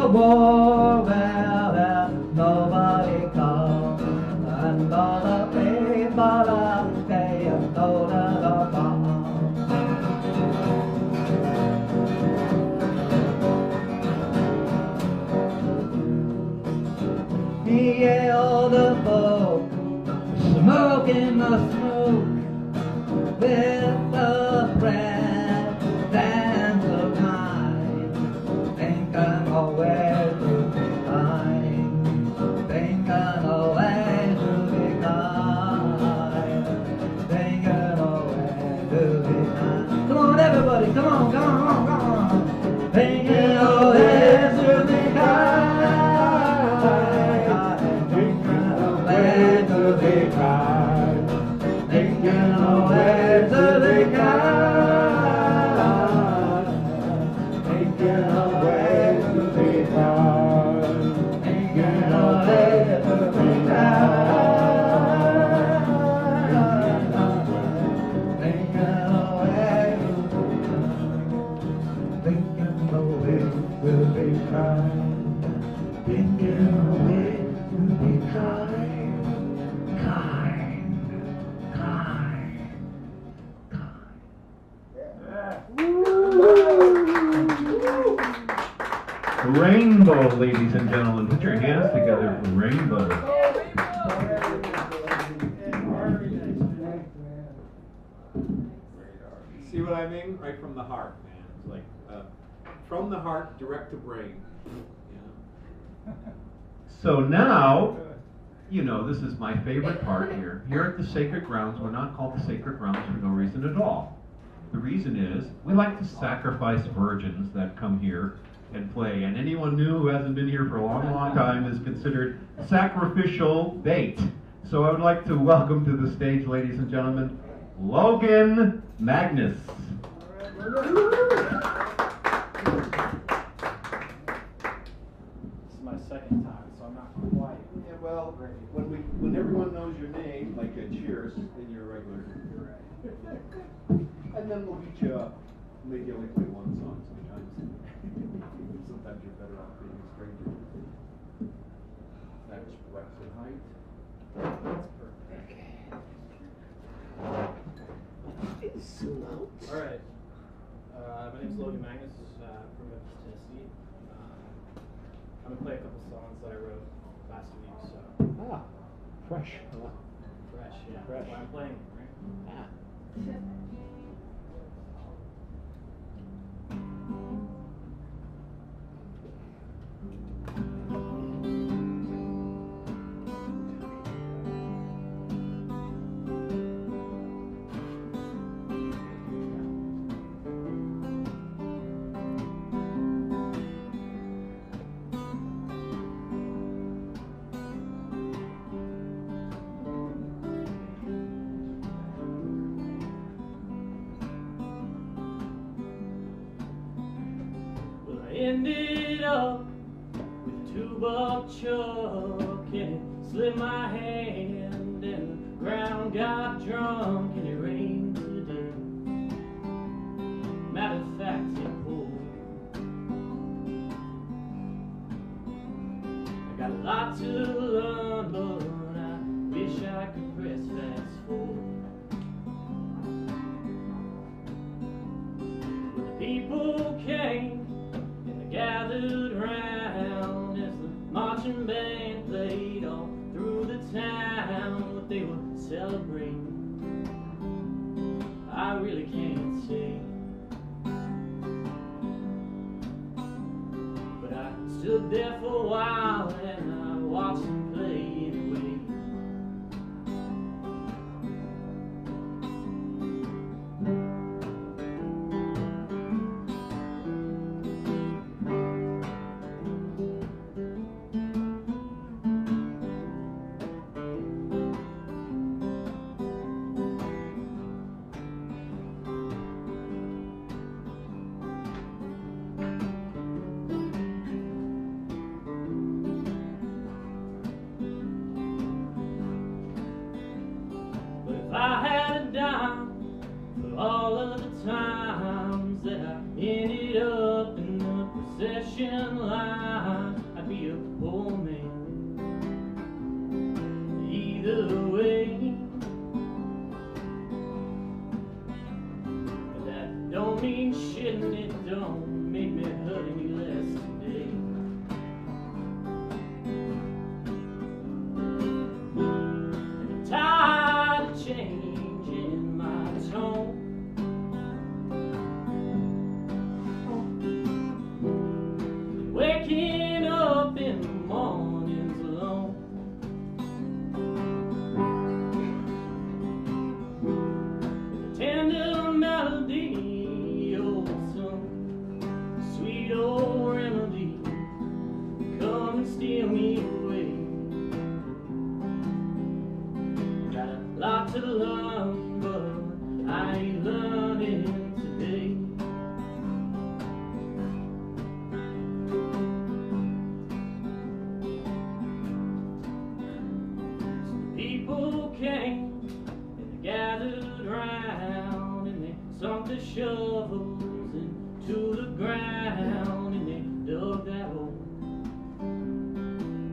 the war where there's nobody calls, and all the people are saying no to the bomb. Yeah, all the folk smoking the smoke with the breath and the time, thinking of where to be kind, thinking of where to be kind, thinking of where to be kind. Come on, everybody, come on, come on, come on, thinking of where to be kind. Where to be kind, thinking of where to be kind, thinking of where to be kind, thinking of where to be kind, thinking of where to be kind, thinking of where to be kind. Rainbow, ladies and gentlemen. Put your hands together for Rainbow. See what I mean? Right from the heart, man. It's like from the heart, direct to brain. You know? So now, you know, this is my favorite part here. Here at the Sacred Grounds, we're not called the Sacred Grounds for no reason at all. The reason is we like to sacrifice virgins that come here and play. And anyone new who hasn't been here for a long, long time is considered sacrificial bait. So I would like to welcome to the stage, ladies and gentlemen, Logan Magnus. This is my second time, so I'm not quite. Yeah, well, when everyone knows your name, like Cheers, then you're a regular. You're right. And then we'll beat you up. Maybe only play one song sometimes. Sometimes you're better off being a stranger. That's breadth and height. That's perfect. All right. My name's Logan Magnus from Memphis, Tennessee. I'm gonna play a couple songs that I wrote last week. So. Fresh. Fresh, yeah. Fresh. That's why I'm playing, right? Yeah. Ended up with $2 chuck and it slipped my hand and the ground got drunk and it rained today. Matter of fact, it poured. I got a lot to learn, but I wish I could press fast forward. But the people came, gathered round as the marching band played all through the town. What they were celebrating, I really can't say. But I stood there for a while and I watched them play anyway. I had a dime for all of the times that I ended up in the procession line. mean shit and it don't make me hurt any less today. And I'm tired of changing my tone. Waking up in the mornings alone. Tender melody, oh some sweet old remedy, come and steal me away. Got a lot to learn, but I ain't learning today. Some people came and they gathered round and they sunk their shovels into the ground and they dug that hole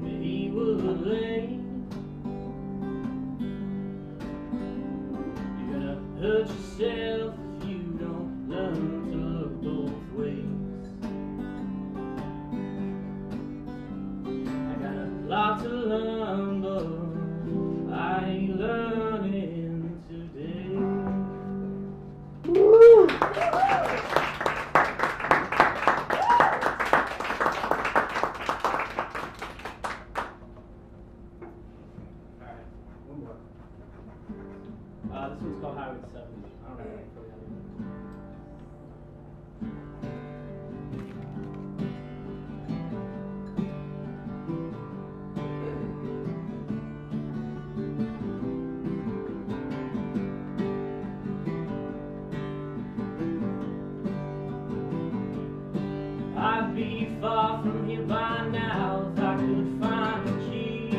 where he would lay. You're gonna hurt yourself if you don't learn to look both ways. I got a lot to learn, but I ain't learning today. This one's called Highway 7. I don't have anything for the other one. I'd be far from here by now if I could find the keys.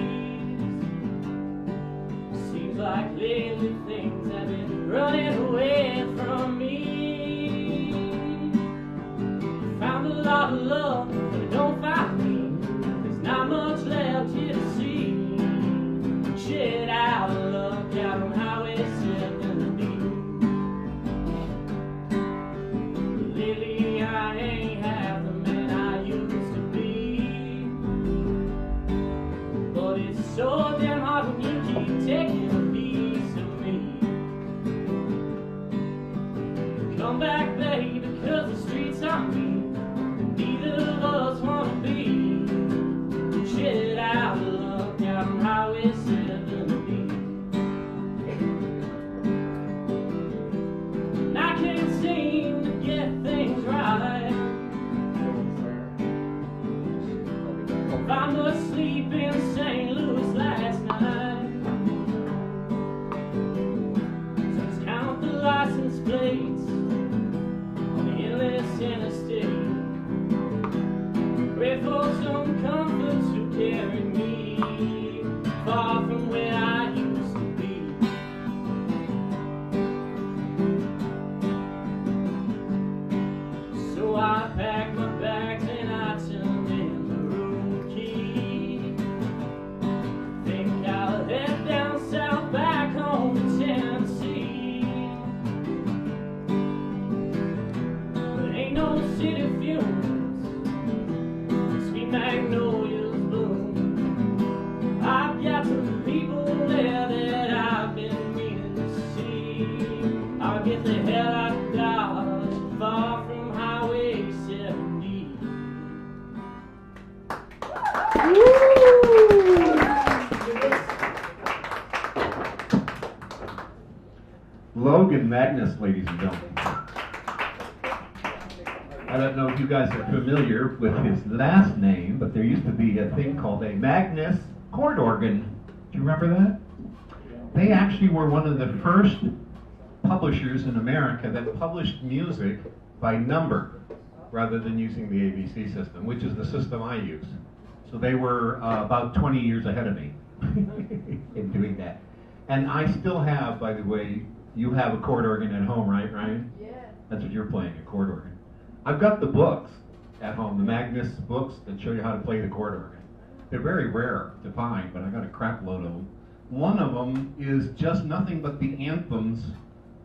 Seems like lately things have been running away from me. Found a lot of love, but it don't find me. There's not much left here to see. Shit out of luck out on Highway 70. Lately I ain't half the man I used to be. But it's so damn hard when you keep taking a piece of me. Come back, baby, because the streets are mean. Neither of us wanna be. Shit out of luck out on Highway 70. And I can't seem to get things right. Found us sleep in St. Louis last night. So let's count the license plates on the endless interstate. Pray for some comforts who carry me far from where I used to be. So I packed my bags and I turned in the room key. Think I'll head down south back home to Tennessee. But ain't no city fumes, sweet magnolias bloom. I've got some people there that I've been meaning to see. I'll get the hell out of Dodge, far from Highway 70. Logan Magnus, ladies and gentlemen. I don't know if you guys are familiar with his last name, but there used to be a thing called a Magnus chord organ. Do you remember that? They actually were one of the first publishers in America that published music by number rather than using the ABC system, which is the system I use. So they were about 20 years ahead of me in doing that. And I still have, by the way, you have a chord organ at home, right, Ryan? Yeah. That's what you're playing, a chord organ. I've got the books at home, the Magnus books that show you how to play the chord organ. They're very rare to find, but I got a crap load of them. One of them is just nothing but the anthems,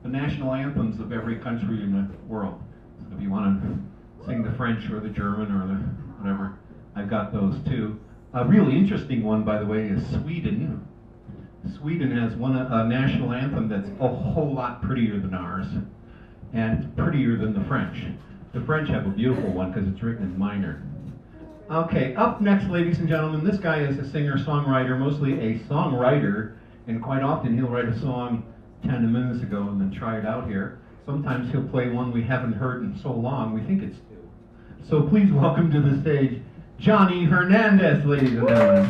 the national anthems of every country in the world. So if you want to sing the French or the German or the whatever, I've got those too. A really interesting one, by the way, is Sweden. Sweden has a national anthem that's a whole lot prettier than ours, and prettier than the French. The French have a beautiful one because it's written in minor. Okay, up next, ladies and gentlemen, this guy is a singer-songwriter, mostly a songwriter, and quite often he'll write a song 10 minutes ago and then try it out here. Sometimes he'll play one we haven't heard in so long, we think it's new. So please welcome to the stage, Johnny Hernandez, ladies and gentlemen.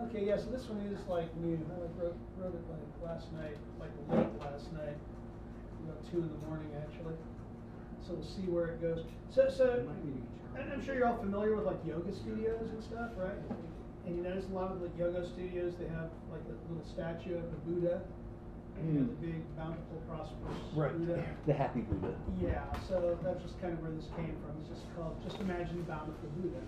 Okay, yeah, so this one is like new. I wrote it like last night, like late last night, about 2 in the morning actually. So we'll see where it goes. So and I'm sure you're all familiar with like yoga studios and stuff, right? And you notice a lot of the yoga studios, they have like a little statue of the Buddha, and the big, bountiful, prosperous Buddha. The happy Buddha. Yeah, so that's just kind of where this came from. It's just called Just Imagine the Bountiful Buddha.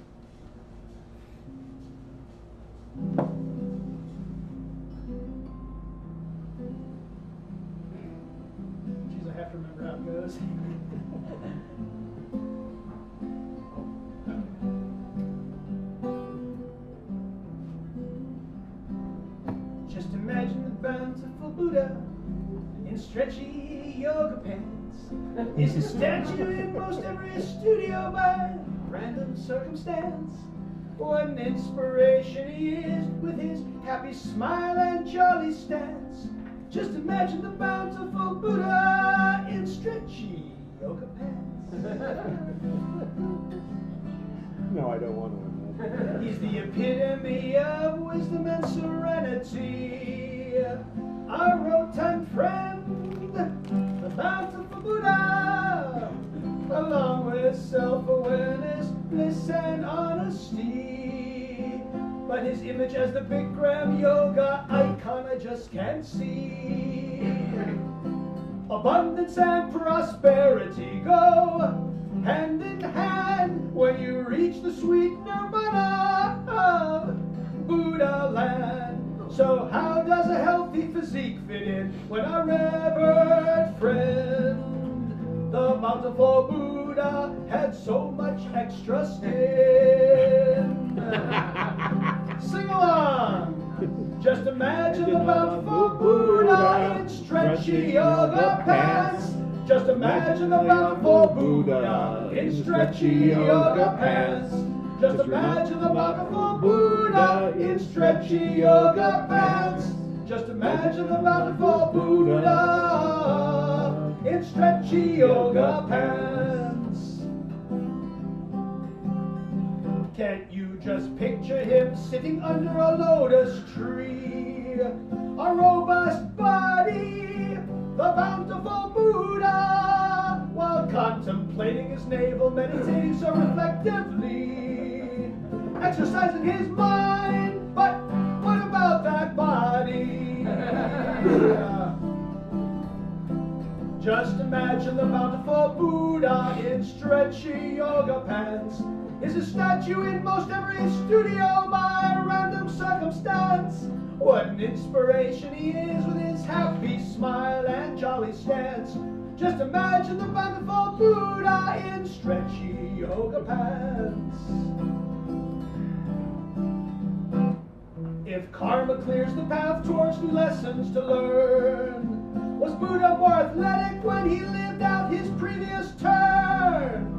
Geez, I have to remember how it goes. Just imagine the bountiful Buddha in stretchy yoga pants. Is a statue in most every studio by random circumstance. What an inspiration he is with his happy smile and jolly stance. Just imagine the bountiful Buddha in stretchy yoga pants. No, I don't want to. He's the epitome of wisdom and serenity. Our rotund friend, the bountiful Buddha, along with self-awareness, bliss and honesty. But his image as the Bikram yoga icon I just can't see. Abundance and prosperity go hand in hand when you reach the sweet nirvana of Buddha land. So how does a healthy physique fit in when our revered friend, the bountiful Buddha, had so much extra skin? Sing along! Just imagine the bountiful Buddha in stretchy yoga pants. Just imagine the bountiful Buddha in stretchy yoga pants. Just imagine the bountiful Buddha in stretchy yoga pants. Just imagine the bountiful Buddha in stretchy yoga pants. Can't you just picture him sitting under a lotus tree? A robust body, the bountiful Buddha, while contemplating his navel, meditating so reflectively, exercising his mind. But what about that body? Just imagine the bountiful Buddha in stretchy yoga pants. Is a statue in most every studio by random circumstance. What an inspiration he is with his happy smile and jolly stance. Just imagine the bountiful Buddha in stretchy yoga pants. If karma clears the path towards new lessons to learn, was Buddha more athletic when he lived out his previous turn?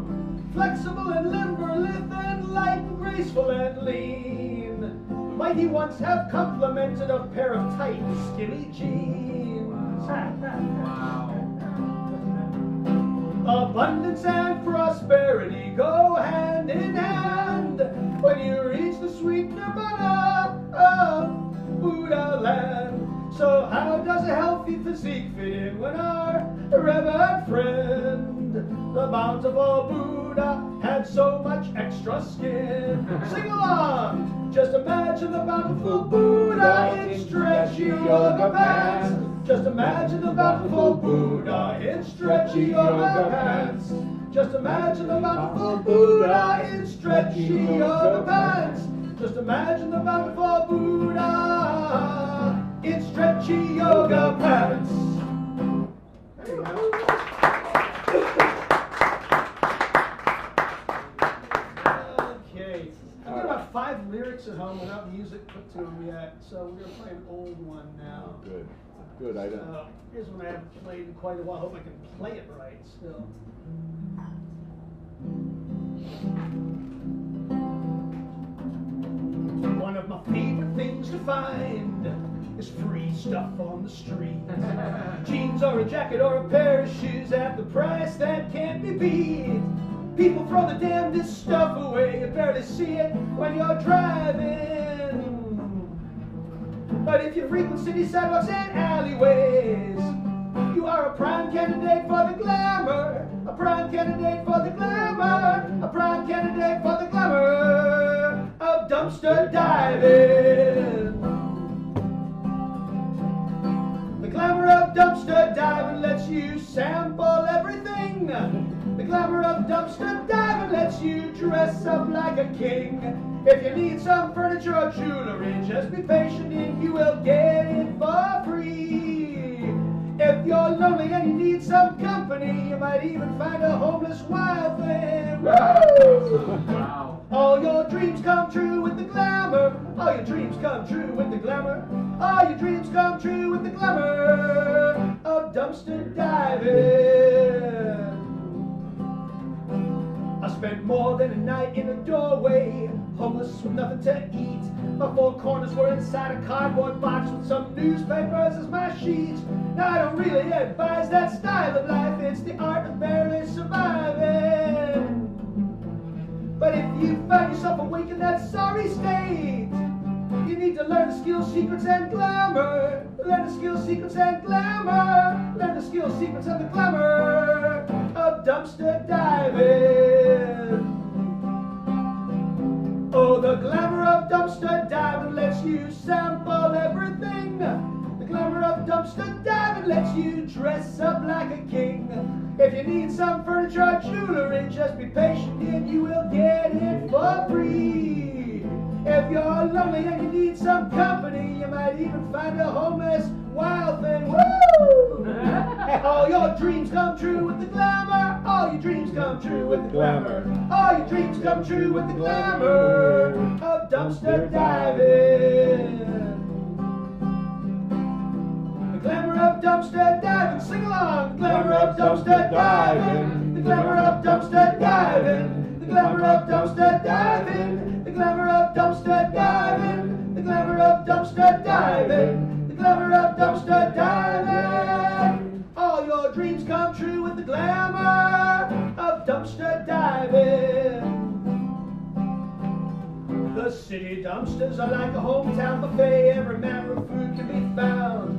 Flexible and limber, lithe and light and graceful and lean, might he once have complimented a pair of tight, skinny jeans? Wow. Abundance and prosperity go hand in hand when you reach the sweet nirvana of Buddha land. So how does a healthy physique fit in when our revered friend, the bountiful Buddha, Buddha had so much extra skin. Sing along! Just imagine the bountiful Buddha in stretchy yoga pants. Just imagine the bountiful Buddha in stretchy yoga pants. Just imagine the bountiful Buddha in stretchy yoga pants. Just imagine the bountiful Buddha in stretchy yoga pants. There you go. Okay. I've got about 5 lyrics at home without music put to them yet, so we're going to play an old one now. Good. Good. I don't. So here's one I haven't played in quite a while. I hope I can play it right still. One of my favorite things to find is free stuff on the street. Jeans or a jacket or a pair of shoes at the price that can't be beat. People throw the damnedest stuff away, you barely see it when you're driving. But if you frequent city sidewalks and alleyways, you are a prime candidate for the glamour. A prime candidate for the glamour. A prime candidate for the glamour of dumpster diving. The glamour of dumpster diving lets you sample everything. The glamour of dumpster diving lets you dress up like a king. If you need some furniture or jewelry, just be patient and you will get it for free. If you're lonely and you need some company, you might even find a homeless wild thing. Wow. All your dreams come true with the glamour. All your dreams come true with the glamour. All your dreams come true with the glamour of dumpster diving. I spent more than a night in a doorway, homeless with nothing to eat. My 4 corners were inside a cardboard box with some newspapers as my sheets. Now I don't really advise that style of life, it's the art of barely surviving. But if you find yourself awake in that sorry state, you need to learn the skills, secrets, and glamour. Learn the skills, secrets, and glamour. Learn the skills, secrets, and the glamour of dumpster diving. Oh, the glamour of dumpster diving lets you sample everything. The glamour of dumpster diving lets you dress up like a king. If you need some furniture or jewelry, just be patient and you will get it for free. If you're lonely and you need some company, you might even find a homeless wild thing. Woo! All your dreams come true with the glamour. All your dreams come true with the glamour. All your dreams come true with the glamour of dumpster diving. The glamour of dumpster diving. Sing along. The glamour of dumpster diving. The glamour of dumpster diving. The glamour of dumpster diving. The glamour of dumpster diving. The glamour of dumpster diving. The glamour of dumpster diving. All your dreams come true with the glamour of dumpster diving. The city dumpsters are like a hometown buffet. Every manner of food can be found.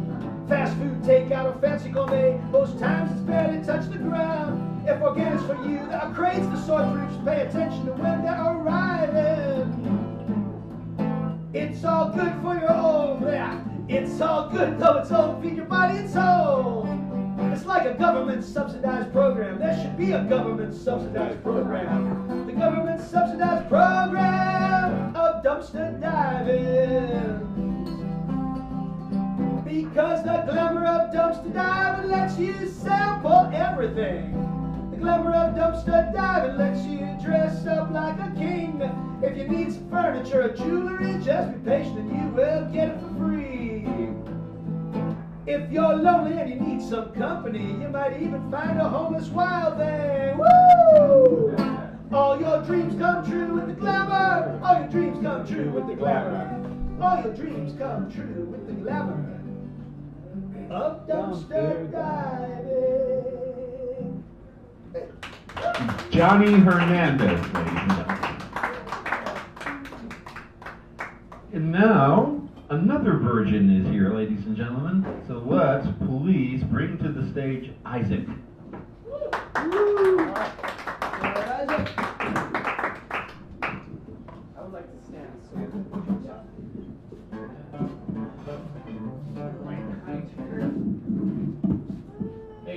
Fast food, takeout, or fancy gourmet. Most times it's barely touched the ground. If organic's for you, there are crates to sort through. Just pay attention to when they're arriving. It's all good for your own. It's all good, though it's all to feed your body and soul. It's like a government subsidized program. There should be a government subsidized program. The government subsidized program of dumpster diving. Because the glamour of dumpster diving lets you sample everything. The glamour of dumpster diving lets you dress up like a king. If you need some furniture or jewelry, just be patient and you will get it for free. If you're lonely and you need some company, you might even find a homeless wild thing. Woo! All your dreams come true with the glamour. All your dreams come true with the glamour. All your dreams come true with the glamour of dumpster diving. Johnny Hernandez, ladies and gentlemen. And now, another virgin is here, ladies and gentlemen. So let's please bring to the stage Isaac. Woo! Isaac.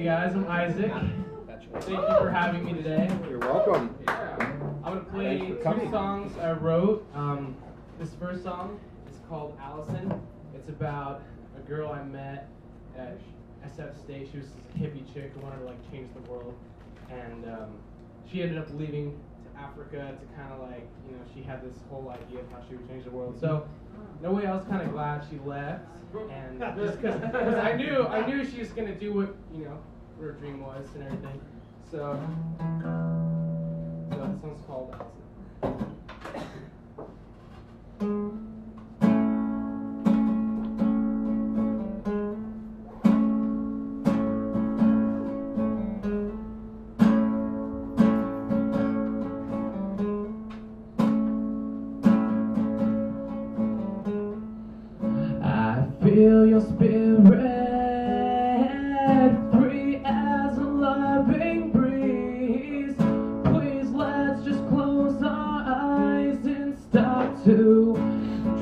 Hey guys, I'm Isaac. Thank you for having me today. You're welcome. I'm gonna play Thanks for two coming. songs I wrote. This first song is called Allison. It's about a girl I met at SF State. She was this hippie chick who wanted to like change the world, and she ended up leaving to Africa to kind of like, you know, she had this whole idea of how she would change the world. So, in a way, I was kind of glad she left, and just because I knew she was gonna do what, you know, what her dream was and everything. So that song's called Allison. Feel your spirit, free as a loving breeze. Please let's just close our eyes and start to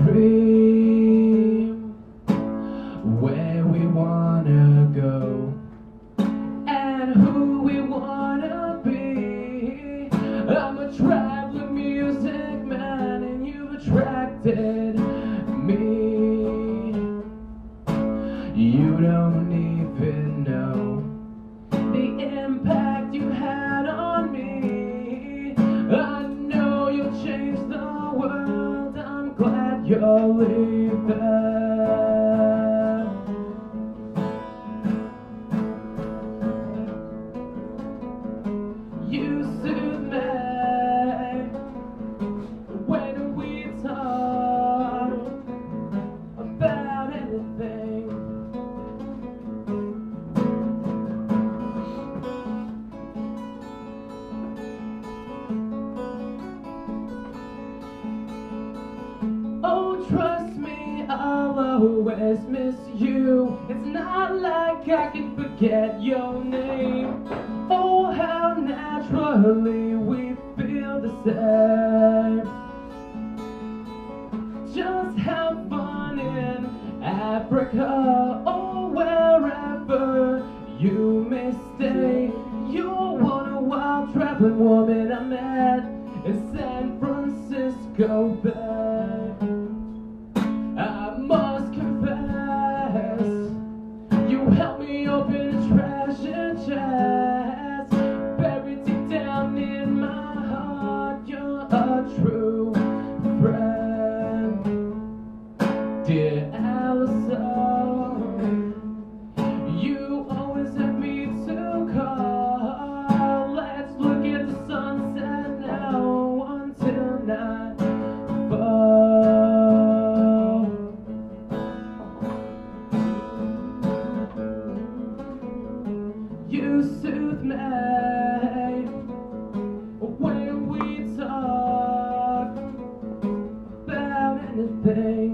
dream where we wanna go and who we wanna be. I'm a traveling music man and you've attracted me. You don't even know the impact you had on me. I know you'll change the world. I'm glad you're leaving. You soothe me when we talk about anything. Oh, trust me, I'll always miss you. It's not like I can forget your name. Oh, how naturally we feel the same. Just have fun in Africa or wherever you may stay. You're one wild traveling woman I met in San Francisco Bay. I must confess, you helped me open a treasure chest. Buried deep down in my heart, you're a true friend. Dear Allison, you always have me to call. Let's look at the sunset now until nightfall. You soothe me when we talk about anything.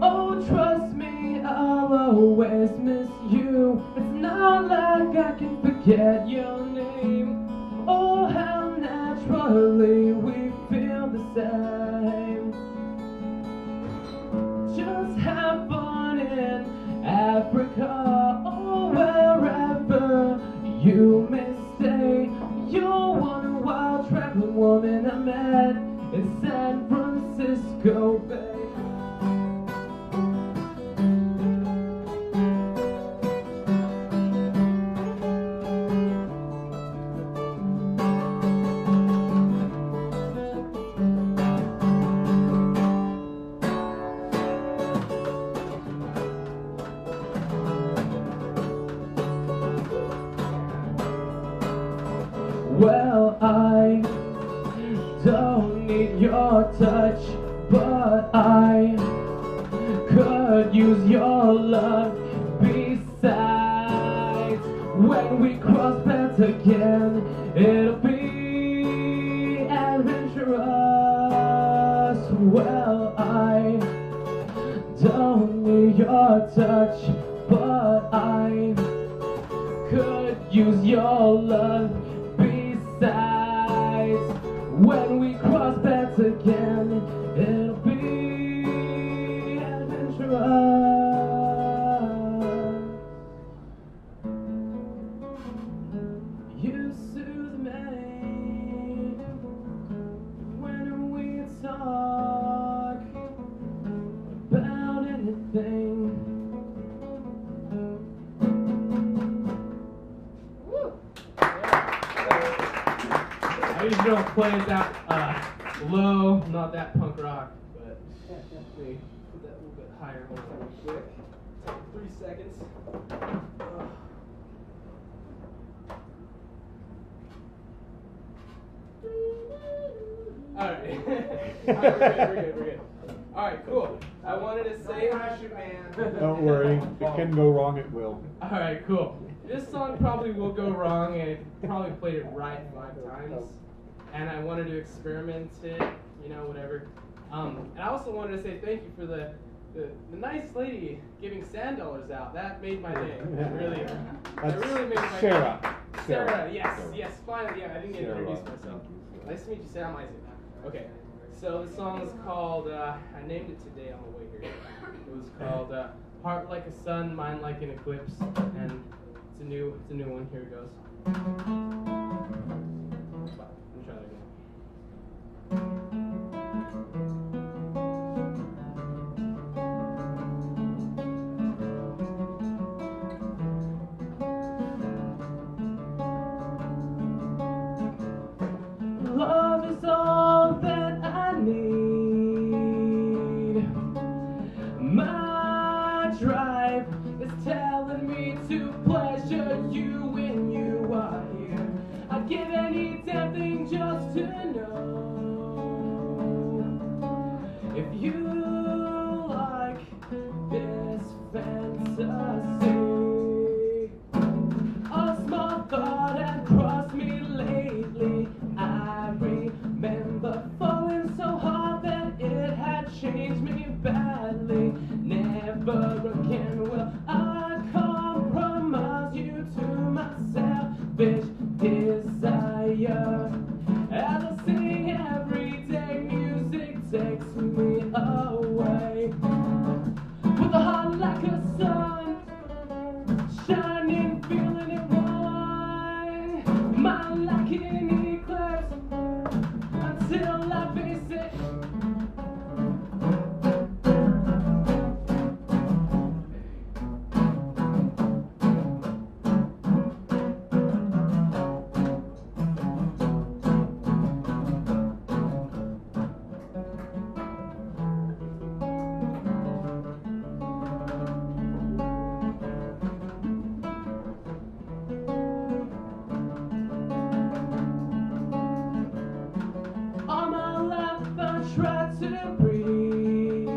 Oh, trust me, I'll always miss you. It's not like I can forget your name. Oh, how naturally we feel the same. Just have fun in Africa or wherever you may stay. You're one wild traveling woman I met in San Francisco Bay. Well, I don't need your touch, but I could use your love. Besides, when we cross paths again, it'll be adventurous. Well, I don't need your touch, but I could use your love. Besides, When we cross paths again, it'll be adventurous. You soothe me when we talk about anything. I usually don't play it that low, not that punk rock, but let me put that a little bit higher real quick. 3 seconds. Alright. We're good. Alright, cool. I wanted to say Don't worry, if it can go wrong, it will. Alright, cool. This song probably will go wrong, and I probably played it right 5 times. And I wanted to experiment it, you know, whatever. And I also wanted to say thank you for the nice lady giving sand dollars out. That made my day. That really made my day. Sarah, yes, finally, yeah, I didn't get to introduce myself. Nice to meet you, Sarah. I'm Isaac. Okay, so the song is called, I named it today on the way here. It was called Heart Like a Sun, Mind Like an Eclipse, and it's a new one. Here it goes. Let me try that again. Love is all that I need. My drive is telling me to pleasure you when you are here. I'd give any damn thing just to know if you like this fantasy. A small thought had crossed me lately. I remember falling so hard that it had changed me badly. Never again will I compromise you to my selfish desire. As I sing everyday music takes me away. With a heart like a sun, shining, feeling it one. Mind like an eclipse until I face it. All my life I tried to breathe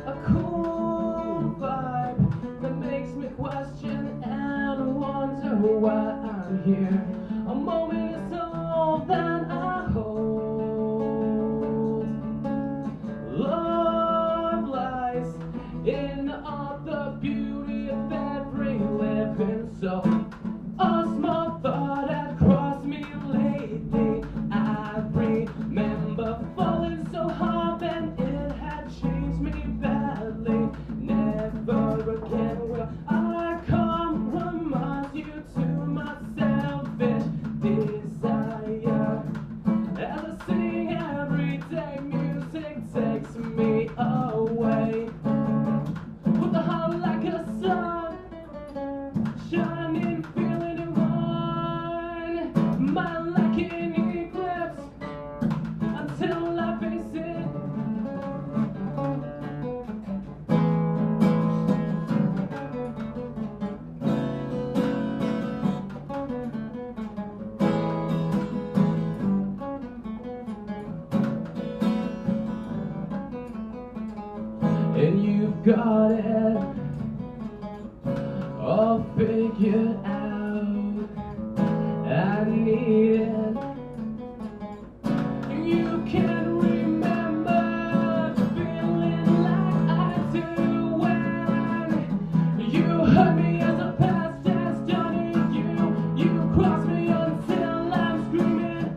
a cool vibe that makes me question and wonder why I'm here. A moment is all that I hold. Love lies in all the beauty of every living soul. A small thought had crossed me lately. I remember falling so hard that it had changed me badly. Never again will I compromise you to my selfish desire. As I sing everyday music takes me away. With a heart like a sun, shining, feeling it one. Mind like an eclipse until I face it. And you've got it all figured out. I need it. You can remember the feeling like I do when you hurt me as a past has done to you. You cross me until I'm screaming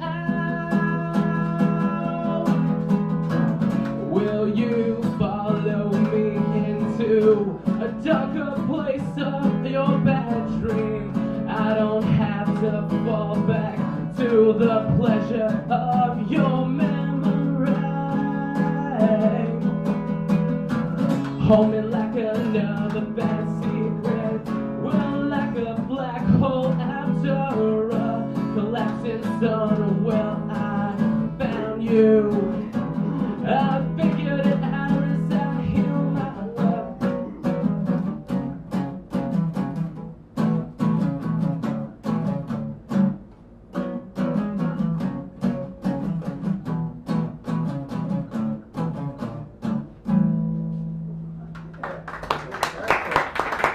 darker place of your bad dream. I don't have to fall back to the pleasure of your memory. Hold me like another bad secret. Well, like a black hole after a collapsing sun. Well, I found you. I figured it out as I heal my love.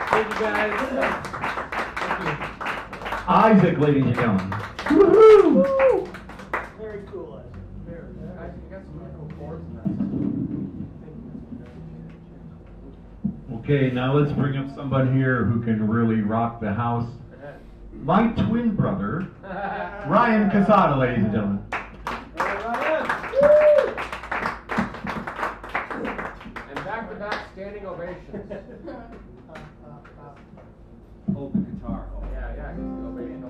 Thank you guys. Isaac, ladies and gentlemen. Woohoo! Very cool. Very. Okay, now let's bring up someone here who can really rock the house. My twin brother, Ryan Casada, ladies and gentlemen. And back-to-back standing ovations. Oh, the guitar. Oh. Yeah, he's ovation.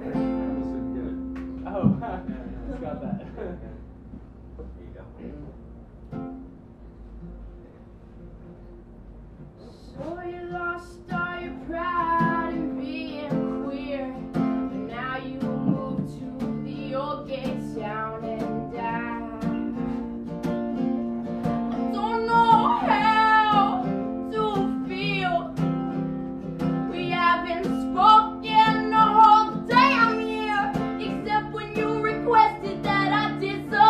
Oh, he's got that. So you lost all your pride in being queer, but now you moved to the old gay town and I don't know how to feel. We haven't spoken the whole damn year, except when you requested that I disappear.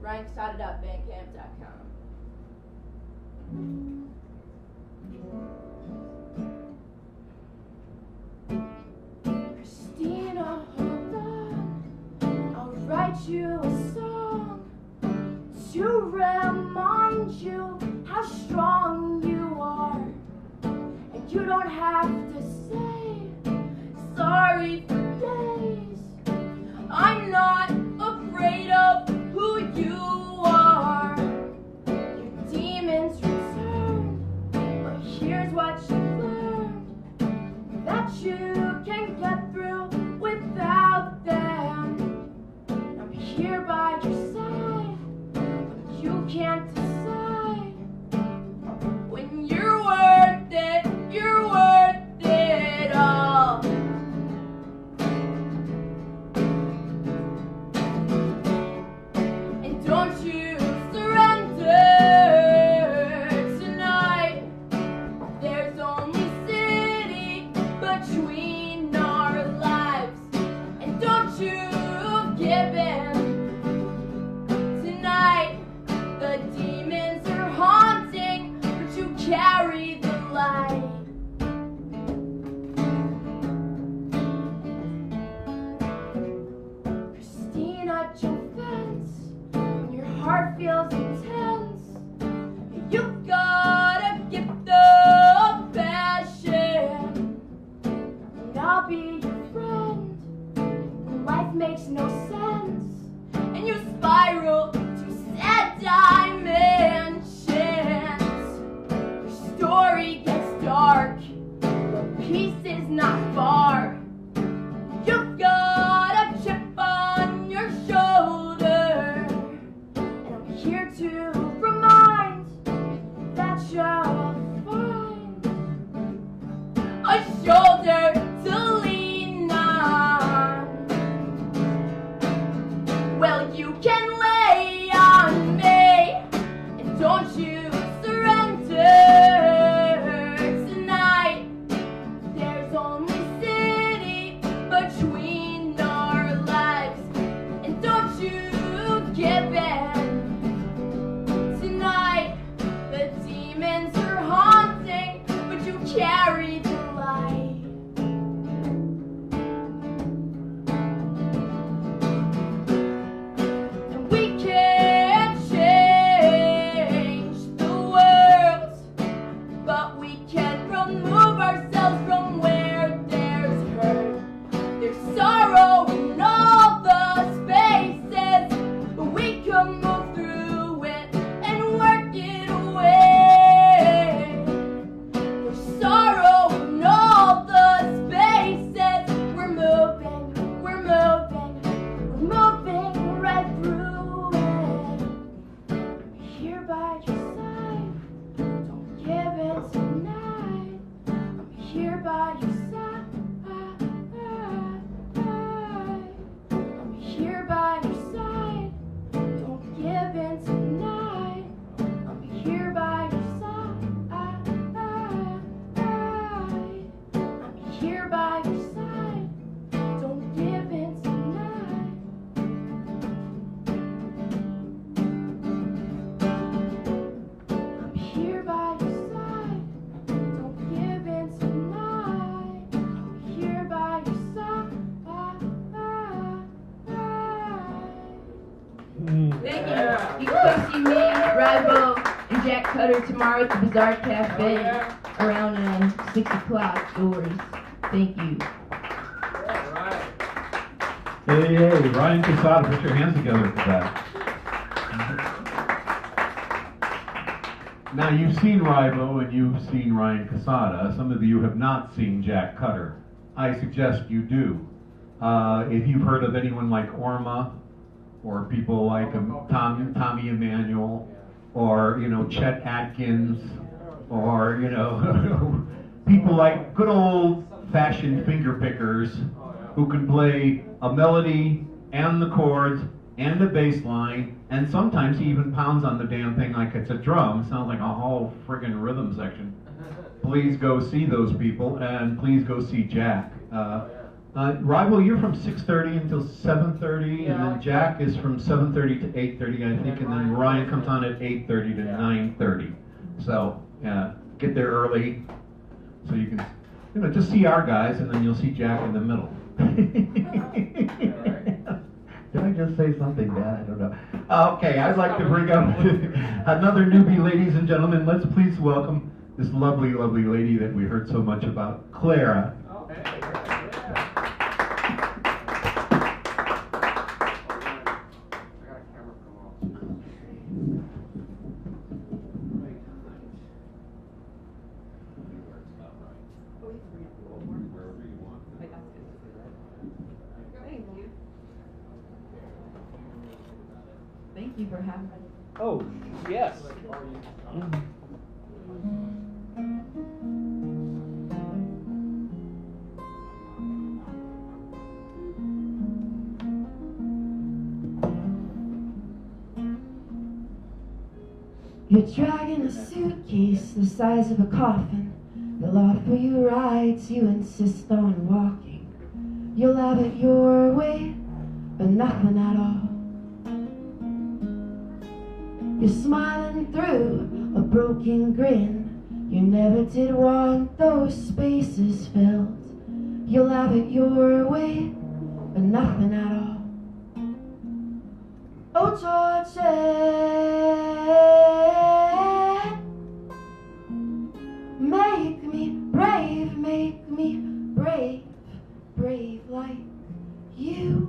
RyanCasada.bandcamp.com. Christina, hold on, I'll write you a song to remind you how strong you are. And you don't have to say sorry for days. I'm not afraid of who you are. Your demons return, but here's what you've learned, that you can get through without them. I'm here by your side when you can't decide. When you're worth it all. And don't you surrender tonight. There's only city between our lives. And don't you give in tonight. The demons are haunting, but you carry the light. Christina, jump fence when your heart feels intense. You've got a gift of passion, and I'll be your friend when life makes no sense and you spiral to sad dimensions. Your story gets dark, but peace is not far. You've got a chip on your shoulder, and I'm here to remind that you'll find a shoulder to lean on. Well, you can lay on me, and don't you surrender tonight. There's only city between our lives, and don't you give in tonight. The demons are haunting, but you carry the light. And we can't change the world, but we can remove ourselves from where there's hurt. There's sorrow in all the spaces, but we can move through it and work it away. There's sorrow in all the spaces. We're moving, we're moving, we're moving right through it. Here by your side, don't give in tonight. I'm here by your side. I'm here by your side. Don't give in tonight. I'm here by your side. I'm here by your side. Don't give in tonight. I'm here by your side. Don't give in tonight. I'm here by your side. Thank you. You can come see me, Ribo, and Jack Cutter tomorrow at the Bazaar Cafe around 6 o'clock doors. Thank you. Hey, Ryan Casada, put your hands together for that. Now, you've seen Ribo and you've seen Ryan Casada. Some of you have not seen Jack Cutter. I suggest you do. If you've heard of anyone like Orma, or people like Tommy Emmanuel, or, Chet Atkins, or, people like good old-fashioned finger pickers who can play a melody and the chords and the bass line, and sometimes he even pounds on the damn thing like it's a drum. Sounds like a whole friggin' rhythm section. Please go see those people, and please go see Jack. Rival, you're from 6:30 until 7:30, Yeah, and then Jack is from 7:30 to 8:30, I think, and then Ryan comes on at 8:30 to 9:30. So get there early, so you can, just see our guys, and then you'll see Jack in the middle. Did I just say something bad? I don't know. Okay, I'd like to bring up another newbie, ladies and gentlemen. Let's please welcome this lovely, lovely lady that we heard so much about, Clara. Thank you for having me. Oh, yes. You're dragging a suitcase the size of a coffin. They'll offer you rides, you insist on walking. You'll have it your way, but nothing at all. You're smiling through a broken grin. You never did want those spaces filled. You'll have it your way, but nothing at all. Oh, Georgia, make me brave, brave like you.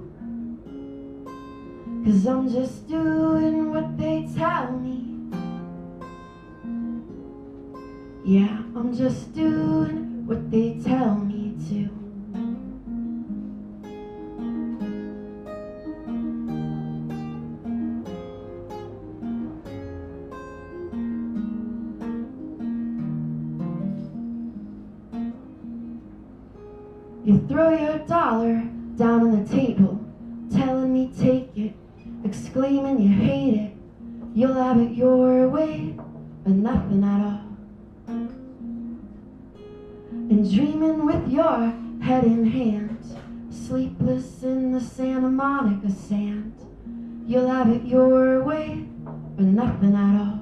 'Cause I'm just doing what they tell me. Yeah, I'm just doing what they tell me to. You throw your dollar down on the table, telling me take it, exclaiming you hate it. You'll have it your way, but nothing at all. And dreaming with your head in hand, sleepless in the Santa Monica sand. You'll have it your way, but nothing at all.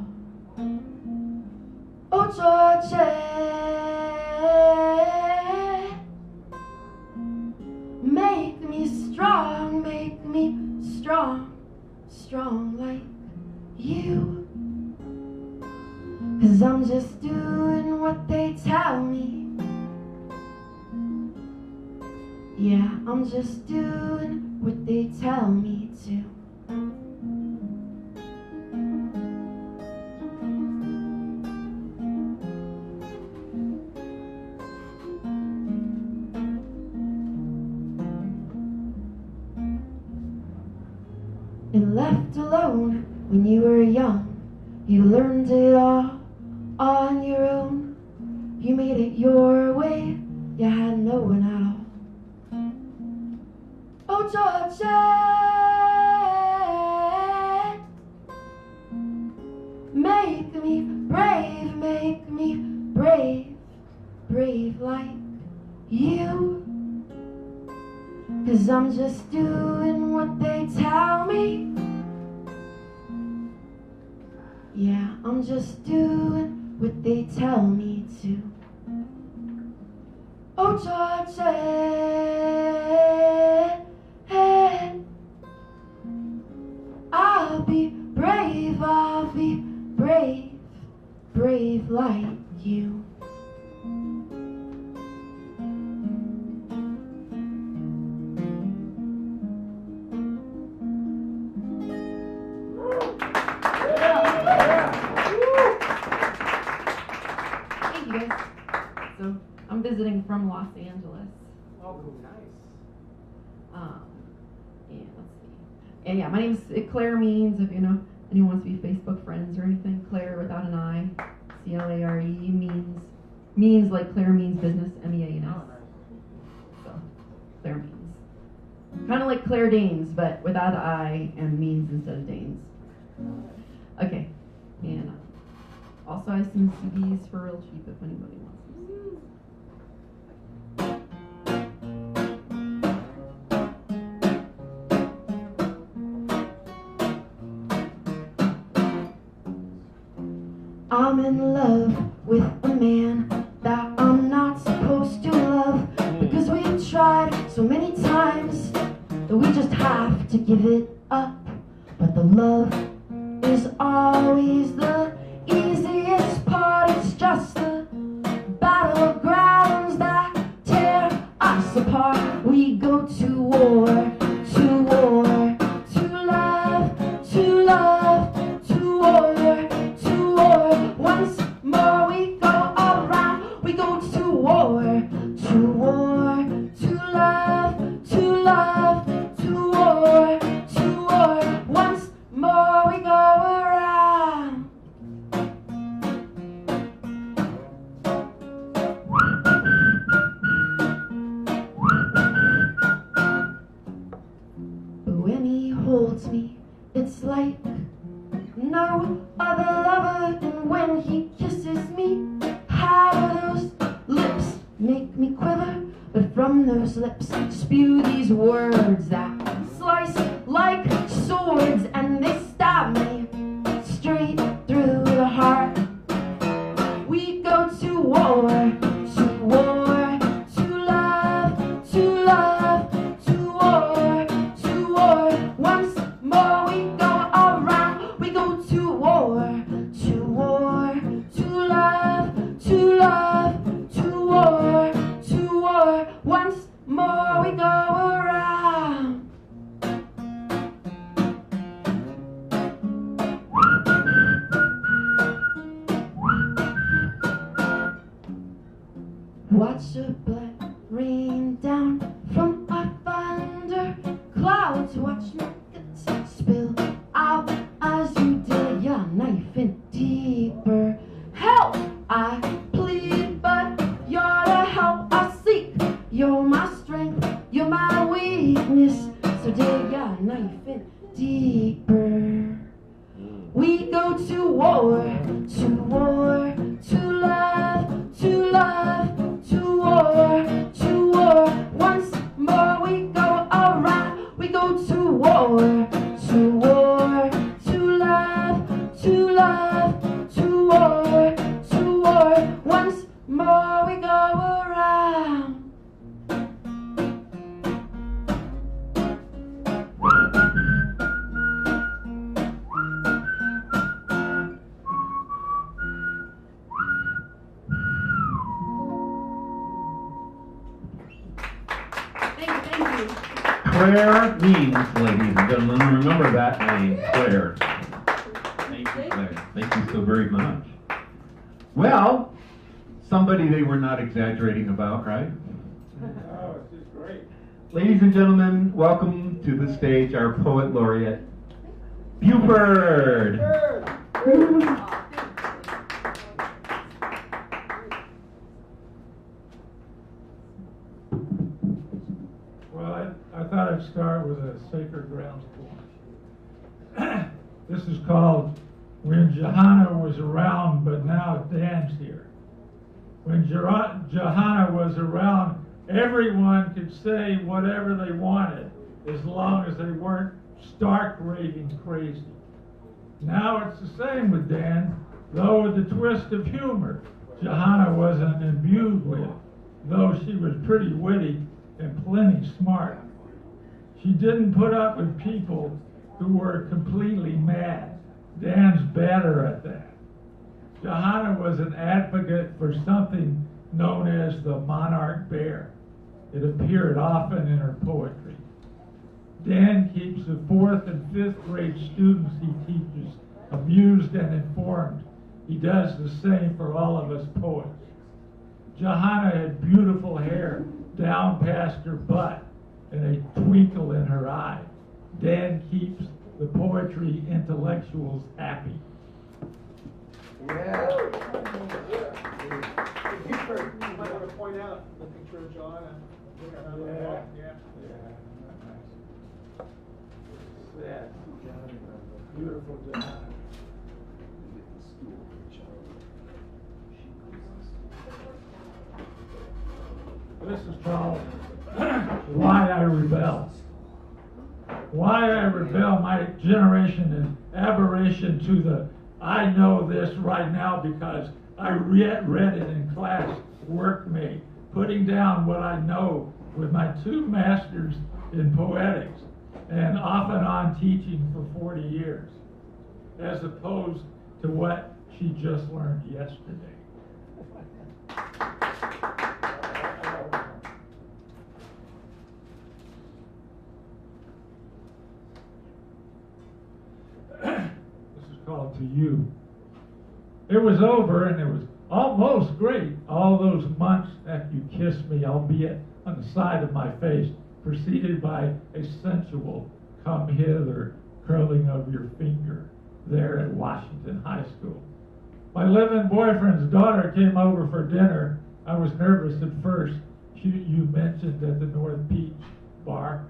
Oh, Georgia, make me strong, strong like you. 'Cause I'm just doing what they tell me. Yeah, I'm just doing what they tell me to. And left alone when you were young, you learned it all on your own. You made it your way, you had no one at all. Oh, Georgia, make me brave, brave like you. 'Cause I'm just doing what they tell me. Yeah, I'm just doing what they tell me to. Oh, Georgia, I'll be brave, brave like you. Thank you guys. So I'm visiting from Los Angeles. Oh, nice. And let's see. And yeah, my name's Claire Means. If anyone wants to be Facebook friends or anything, Claire without an I, Clare means like Claire Means Business, MEANS. Oh, nice. So Claire Means, kind of like Claire Danes, but without an I and Means instead of Danes. Okay, and also I have some CDs for real cheap if anybody wants them. I'm in love with a man that I'm not supposed to love, because we've tried so many times that we just have to give it up. But the love is always the easiest part. It's just the battlegrounds that tear us apart. We go to war, to war, to love, to love, to war, to war. Once more we go around. We go to war, to war, to love, to love, to war, to war. Once more we go around. But when he holds me, it's like no other lover. And when he kisses me, how do those lips make me quiver? But from those lips spew these words that slice like swords, and they stab me straight through the heart. We go to war, to war, to love, to love, to war, to war. Once more we go around. We go to war, to war, to love, to love, to war, to war. Once more we go around. Watch the blood rain down from a thunder clouds. Watch my guts spill out as you dig your knife in deeper. Help I plead, but you're the help I seek. You're my strength, you're my weakness, so dig your knife in deeper. We go to war, to war, to love, to love, to war, to war. Once more we go around. We go to war, to war, to love, to love, to war, to war. Once more we go around. Thank you. Claire Means, ladies and gentlemen. Remember that name, Claire. Thank you, Claire. Thank you so very much. Well, somebody they were not exaggerating about, right? Oh, it's just great. Ladies and gentlemen, welcome to the stage our poet laureate, Buford. Well, I thought I'd start with a Sacred Grounds poem. This is called When Johanna Was Around, but Now Dan's Here. When Johanna was around, everyone could say whatever they wanted as long as they weren't stark raving crazy. Now it's the same with Dan, though with the twist of humor Johanna wasn't imbued with, though she was pretty witty and plenty smart. She didn't put up with people who were completely mad. Dan's better at that. Johanna was an advocate for something known as the monarch bear. It appeared often in her poetry. Dan keeps the 4th and 5th grade students he teaches amused and informed. He does the same for all of us poets. Johanna had beautiful hair down past her butt and a twinkle in her eye. Dan keeps the poetry intellectuals happy. Yeah. You might want to point out the picture of John and look at how they walk. Yeah. Sad. Beautiful Johanna. This is called Why I Rebel. Why I rebel, my generation is aberration to the I know this right now because I read it in class, work me, putting down what I know with my 2 masters in poetics and off and on teaching for 40 years, as opposed to what she just learned yesterday. This is called To You. It was over and it was almost great. All those months after you kissed me, albeit on the side of my face, preceded by a sensual come hither curling of your finger there at Washington High School. My live-in boyfriend's daughter came over for dinner. I was nervous at first. You mentioned at the North Peach bar.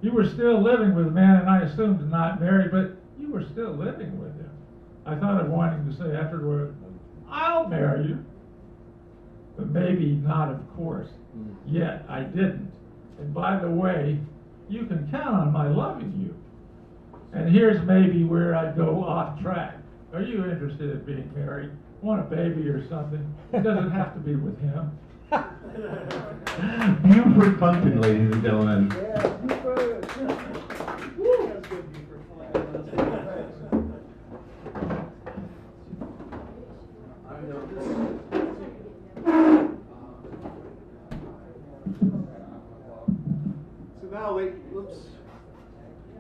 You were still living with a man, and I assumed not married, but you were still living with him. I thought of wanting to say afterward, I'll marry you. But maybe not, of course. Yet I didn't. And by the way, you can count on my loving you. And here's maybe where I go off track. Are you interested in being married? Want a baby or something? It doesn't have to be with him. Buford Bunton, ladies and gentlemen.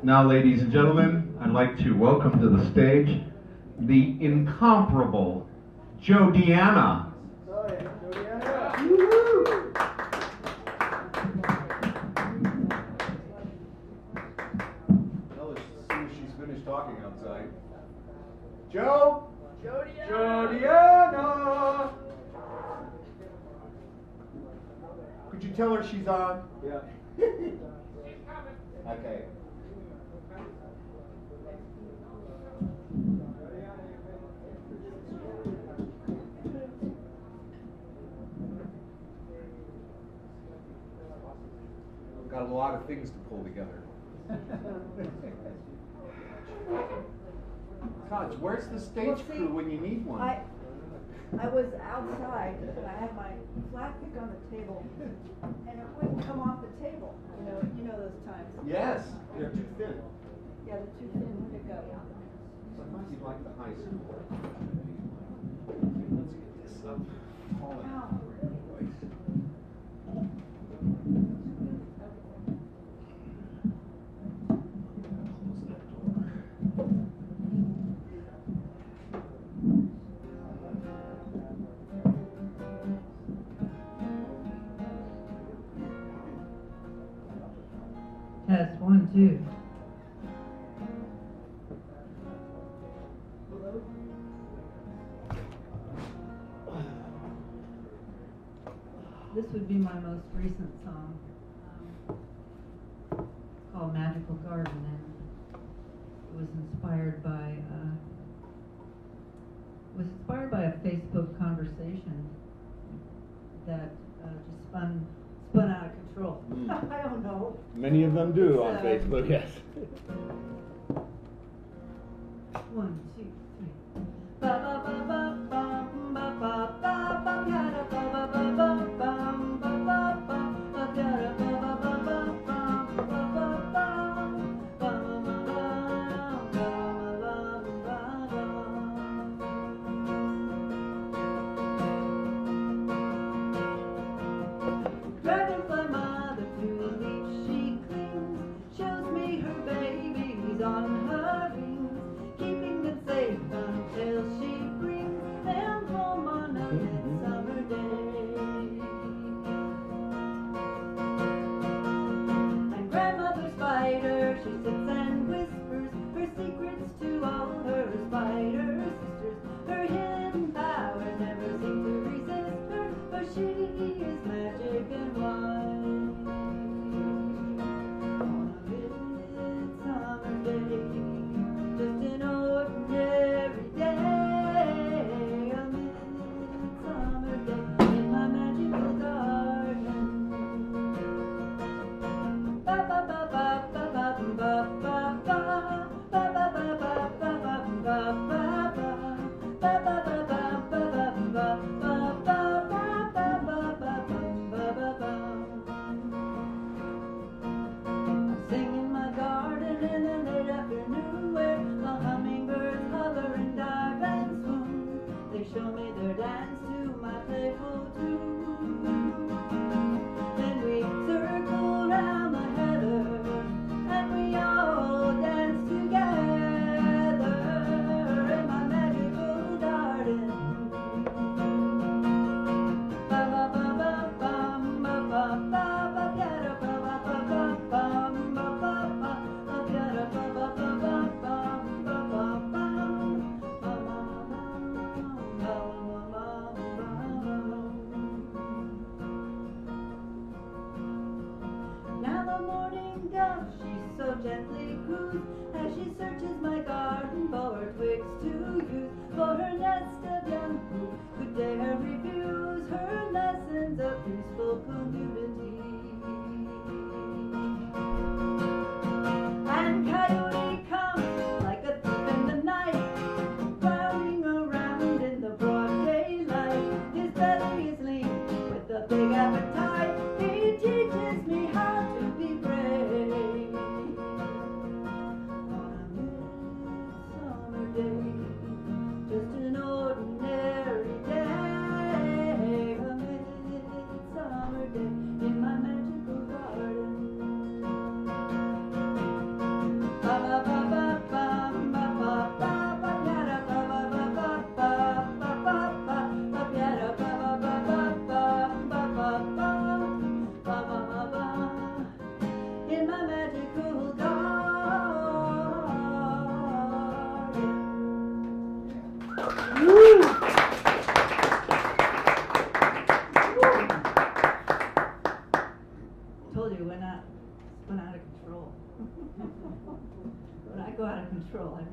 Now, ladies and gentlemen, I'd like to welcome to the stage the incomparable Joe Deanna. Well, as soon as she's finished talking outside. Joe! Jodiana! Could you tell her she's on? Yeah. Okay. Got a lot of things to pull together. Gosh, where's the stage crew when you need one? I was outside, and I had my flat pick on the table, and it wouldn't come off the table. You know those times. Yes, they're too thin. Yeah, they're too thin to pick up. I thought you'd like the high school. Let's get this up tall enough. Test 1, 2. This would be my most recent song. It's called Magical Garden, and it was inspired by a Facebook conversation that just spun out of control. I don't know. Many of them do on Facebook, yes. 1, 2, 3. Ba ba ba ba bum ba ba ba bum yada ba ba ba bum bum ba ba ba ba yada ba ba ba bum bum ba ba ba ba ba Dragonfly mother to a leaf she clings, shows me her babies on her rings, keeping them safe until she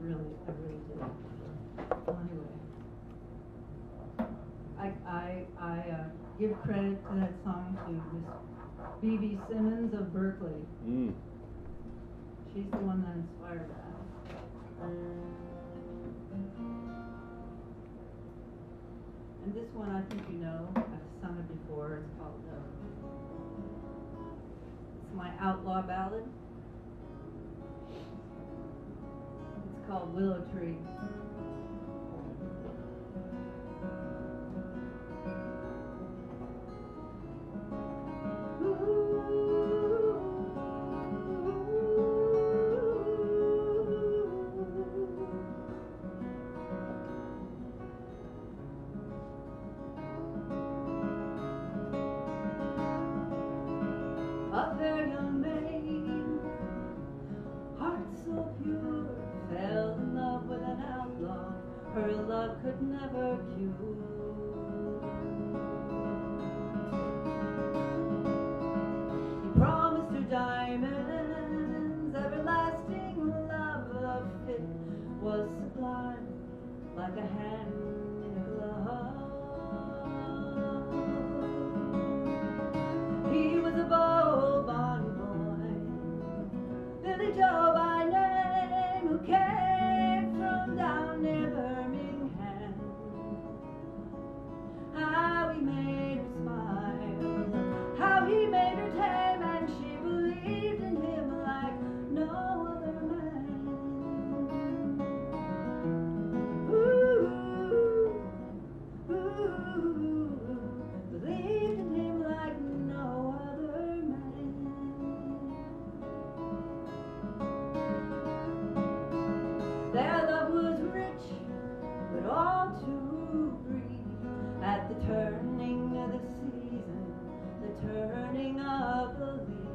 really did. Well, anyway, I give credit to that song to Miss B.B. Simmons of Berkeley. Mm. She's the one that inspired that. And this one I think you know. I've sung it before. It's called, it's my outlaw ballad. It's called Willow Tree. A fair young maid, heart so pure, fell in love with an outlaw her love could never cure. He promised her diamonds, everlasting love, of it was sublime, like a hand in a glove. He was a bold, bonny boy, Billy Joe by name, who came from down near Birmingham. How he made her smile, how he made her tame, and she believed in him like no other man. Ooh, believed in him like no other man. Their love was rich, but all too brief. At the turning of the season, the turning of the leaf,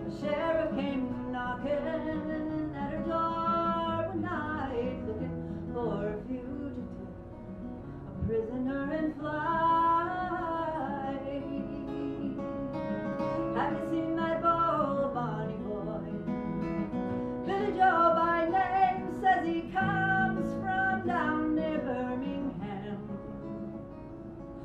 the sheriff came knocking at her door one night, looking for a fugitive, a prisoner in flight. Have you seen that bold, bonny boy? Billy Joe by name, says he comes from down near Birmingham.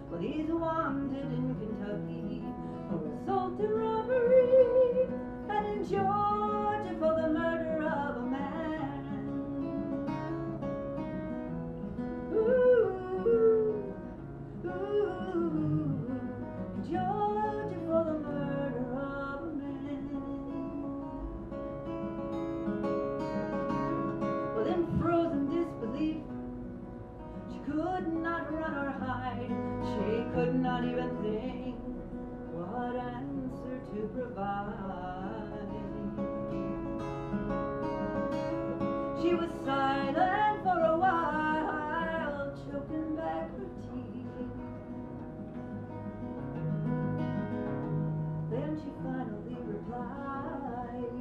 Well, he's wanted in Kentucky for assault and robbery, and in Georgia for the murder of a man. Ooh, Georgia for the murder of a man. Well, in frozen disbelief, she could not run or hide. She could not even think what answer to provide. She was silent for a while, choking back her teeth. Then she finally replied,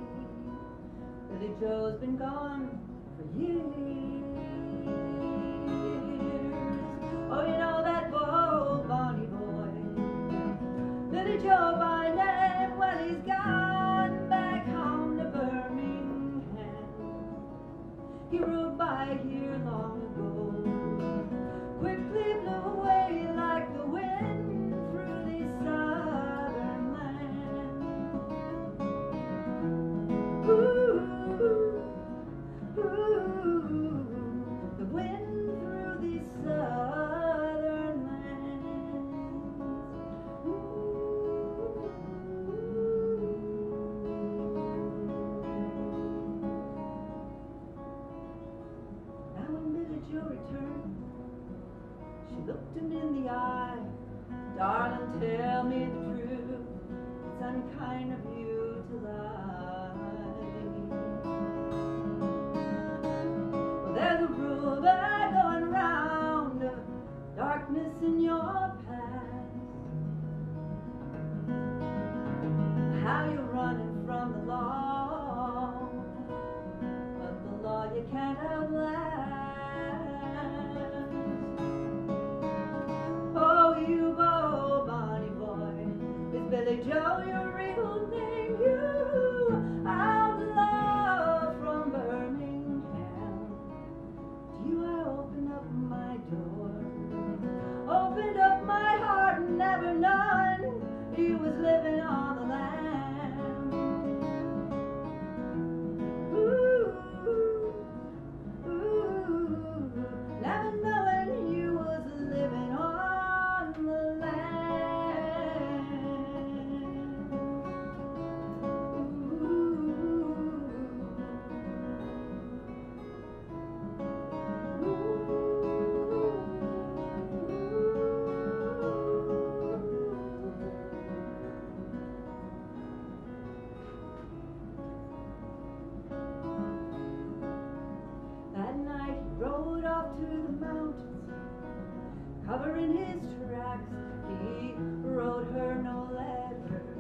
Billy Joe's been gone for years. Oh, you know that bold, bonny boy, Billy Joe by name, well, he's gone back home to Birmingham. He rode by here long ago, quickly blew away like the wind through these southern lands. Ooh, the wind through these southern lands. to the mountains, covering his tracks. He wrote her no letters,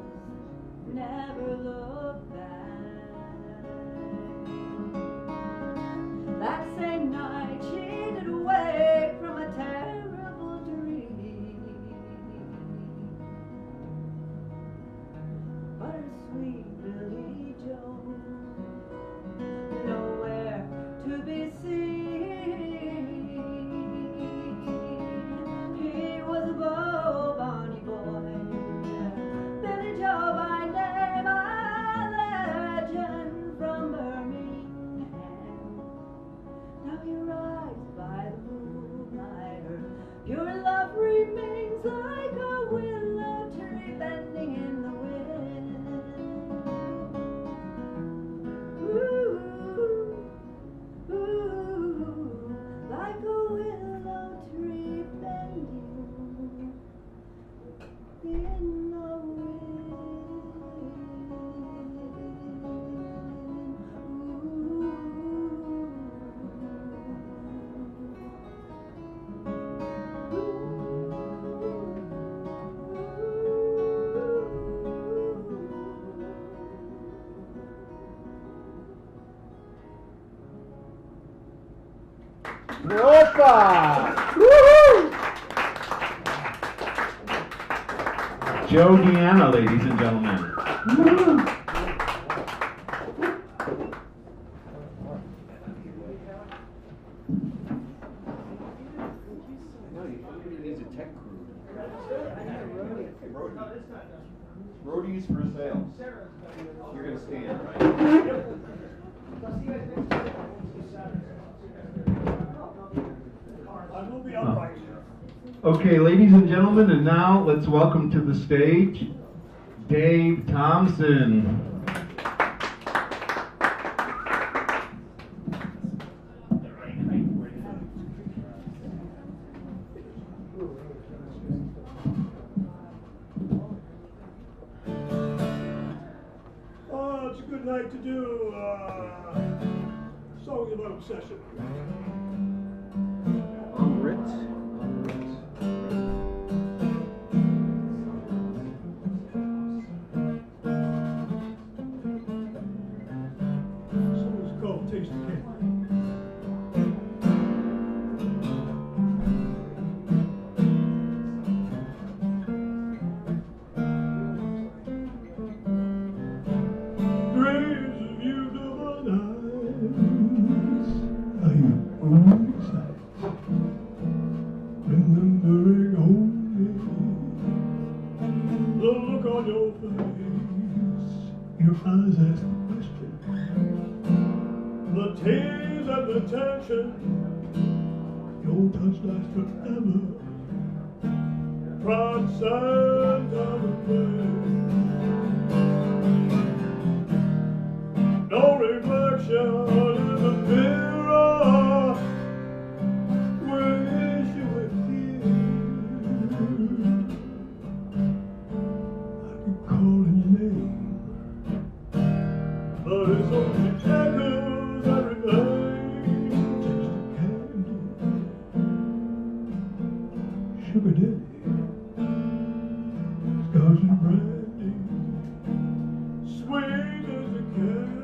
never looked back. That same night she did wake from a terrible dream, but her sweet Billy Joe nowhere to be seen. He was a bonny boy, Billy Joe by name, a legend from Birmingham. Now he rides by the moonlight, her pure love remains like a willow tree bending in the wind. Ooh, ooh, like a willow tree bending in the wind. Joe Deanna, ladies and gentlemen. Needs a tech crew. Roadies for sale. You're gonna stand, right? I will be upright. Okay, ladies and gentlemen, and now let's welcome to the stage Dave Thompson. Oh, it's a good night to do song about obsession. I'm Ritz. Song's called Taste of Candy. Remembering only the look on your face, your eyes ask the question, the tears and the tension, your touch lasts forever, transcend the pain. No reflection in the mirror. Wish you were here. I keep calling your name, but it's only echoes that remain. Taste of candy, sugar daddy, scotch and brandy, sweet as a candy.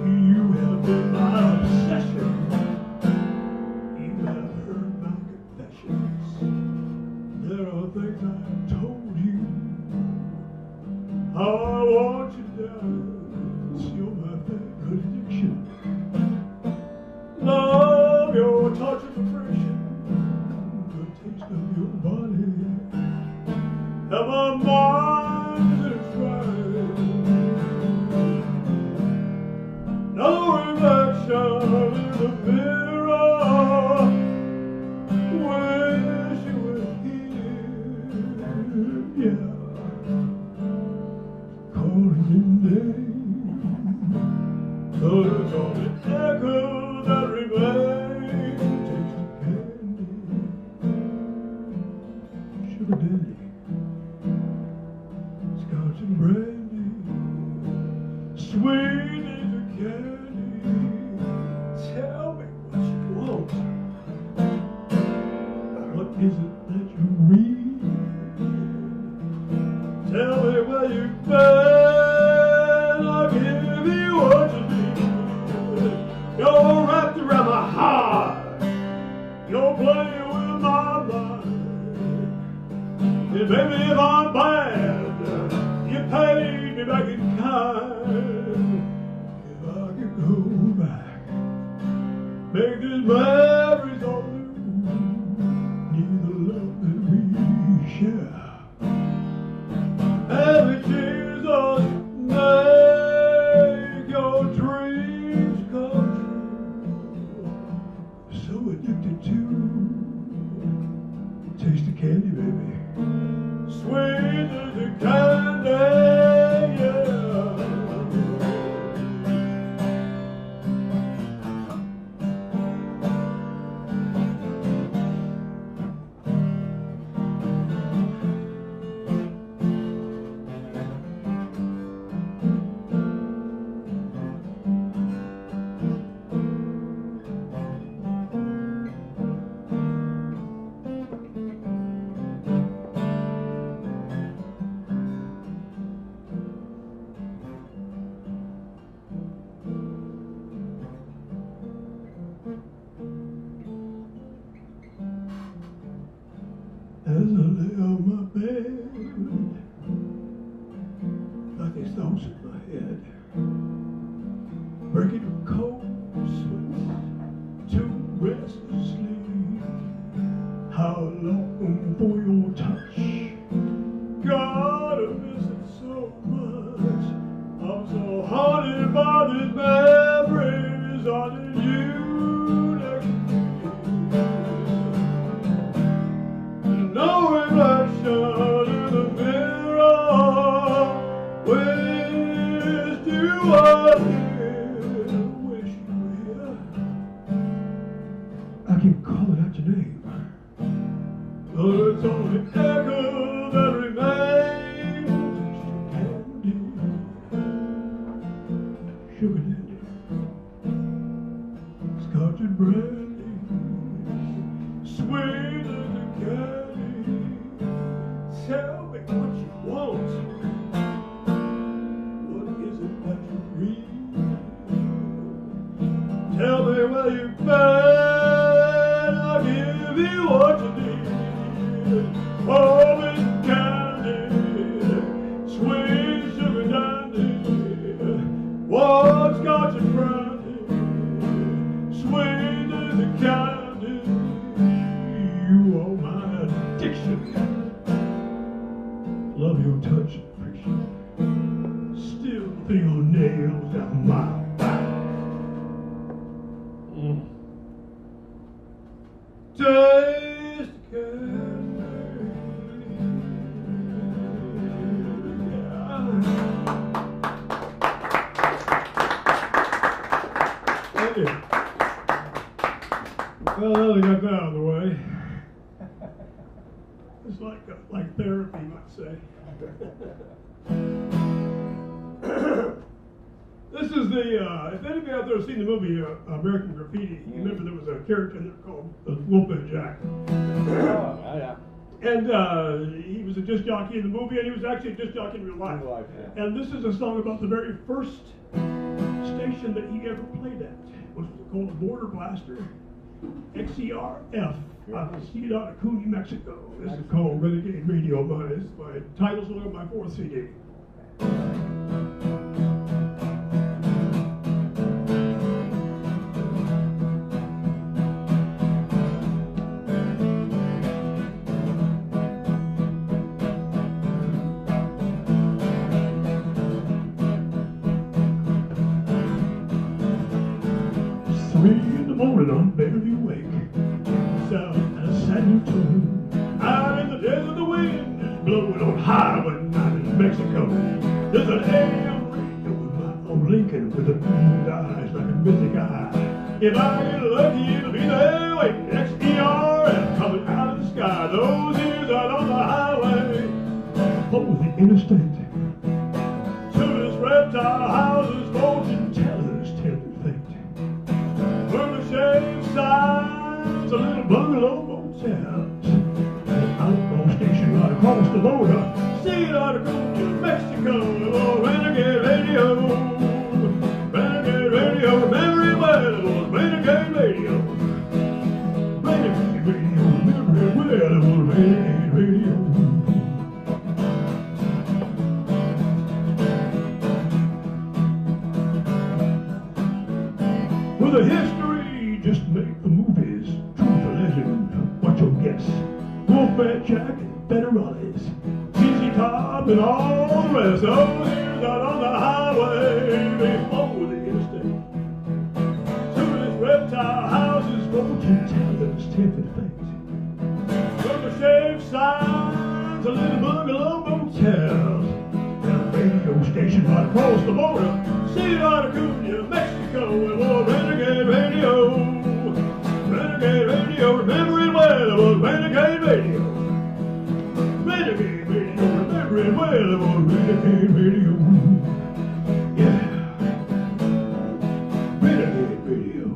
You have been my obsession. There are things I've told you. How I want you to dance. You're my favorite addiction. Love your touch of oppression, the taste of your body, and my mind is right. No reflection in the mirror. Wish you were here, yeah. Calling your name, but it's only echoes that remain. Taste of candy, sugar daddy, scotch and brandy, sweet as a candy. Tell me what you want. thoughts in my head, breaking a cold sweat to restlessly. How long for your touch? Gotta miss it so much. I'm so haunted by these memories on you next to me. No reflection in the mirror. Wish you were here. Wish you were here. I keep calling out your name. But it's only echo that remains. Candy, sugar daddy, scotch and brandy, sweet as a candy. Tell me what you want. What is it that you need? Tell me where you've been. I'll give you what you need. Oh, it's candy, sweet sugar dandy. What's got you brandy, sweet as a candy. You are my addiction. Love your touch and friction. Still feel nails down my back. Taste candy. Thank you. Well, now they got that out of the way. It's like therapy, you might say. This is the, if anybody out there has seen the movie American Graffiti, you remember there was a character in there called Wolfman Jack. Oh, yeah. And he was a disc jockey in the movie, and he was actually a disc jockey in real life. Yeah. And this is a song about the very first station that he ever played at, which was called a Border Blaster, XERF. Seed out of Cooney, Mexico. This is called Renegade Radio. My title's on my 4th CD. On Beverly Wake, south of San Antonio, out in the desert, the wind is blowing on high, but not in Mexico. There's an AM radio with my old Lincoln with the blue eyes like a mythic eye. If I get lucky, it'll be the airway, XERF coming out of the sky. Those ears out on the highway, over the interstate. Tourist reptile houses, fortune tellers, tender fate. Shave signs, a little bungalow motels, an outlaw station right across the border. See it out of Mexico, oh, Renegade Radio, Renegade Radio, remember it well, it was Renegade Radio, Renegade Radio, remember it well, it was Renegade Radio. With a history just make the movies, truth or legend, what you'll guess. Wolfman Jack and Federales, ZZ Top and all the rest. Those ears out on the highway, over the interstate. Tourist reptile houses, fortune tellers, tempted fate. Rubber shave signs, a little bungalow motels, and a radio station right across the border. See it out of Cunha, Mexico, and more Renegade Radio. Renegade Radio, remember it well, it was Renegade Radio. Renegade Radio, remember it well, it was Renegade Radio. Yeah. Renegade Radio.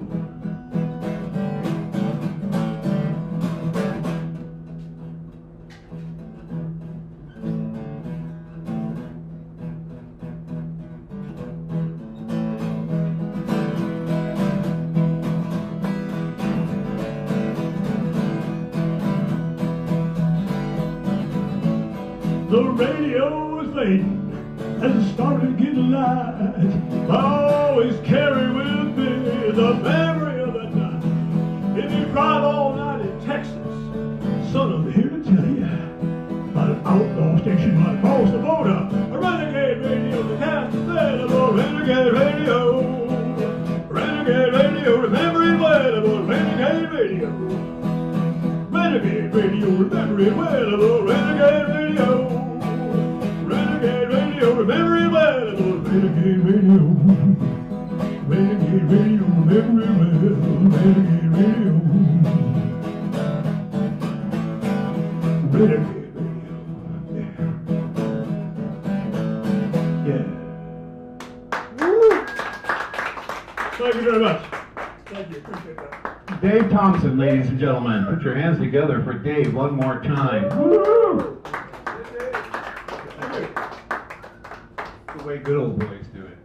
The radio is laden and started getting light. I always carry with me the memory of that night. If you drive all night in Texas, son, I'm here to tell you about an outlaw station right across the border. A renegade radio, the cast available. Renegade radio, renegade radio, remember it well about renegade radio. Renegade radio, remember it well about renegade radio. Renegade radio, remember it well about renegade radio. Renegade radio, remember it well, renegade radio. Renegade radio, yeah. Thank you very much. Thank you, appreciate that. Dave Thompson, ladies and gentlemen. Put your hands together for Dave one more time. Woo! The way good old boys do it.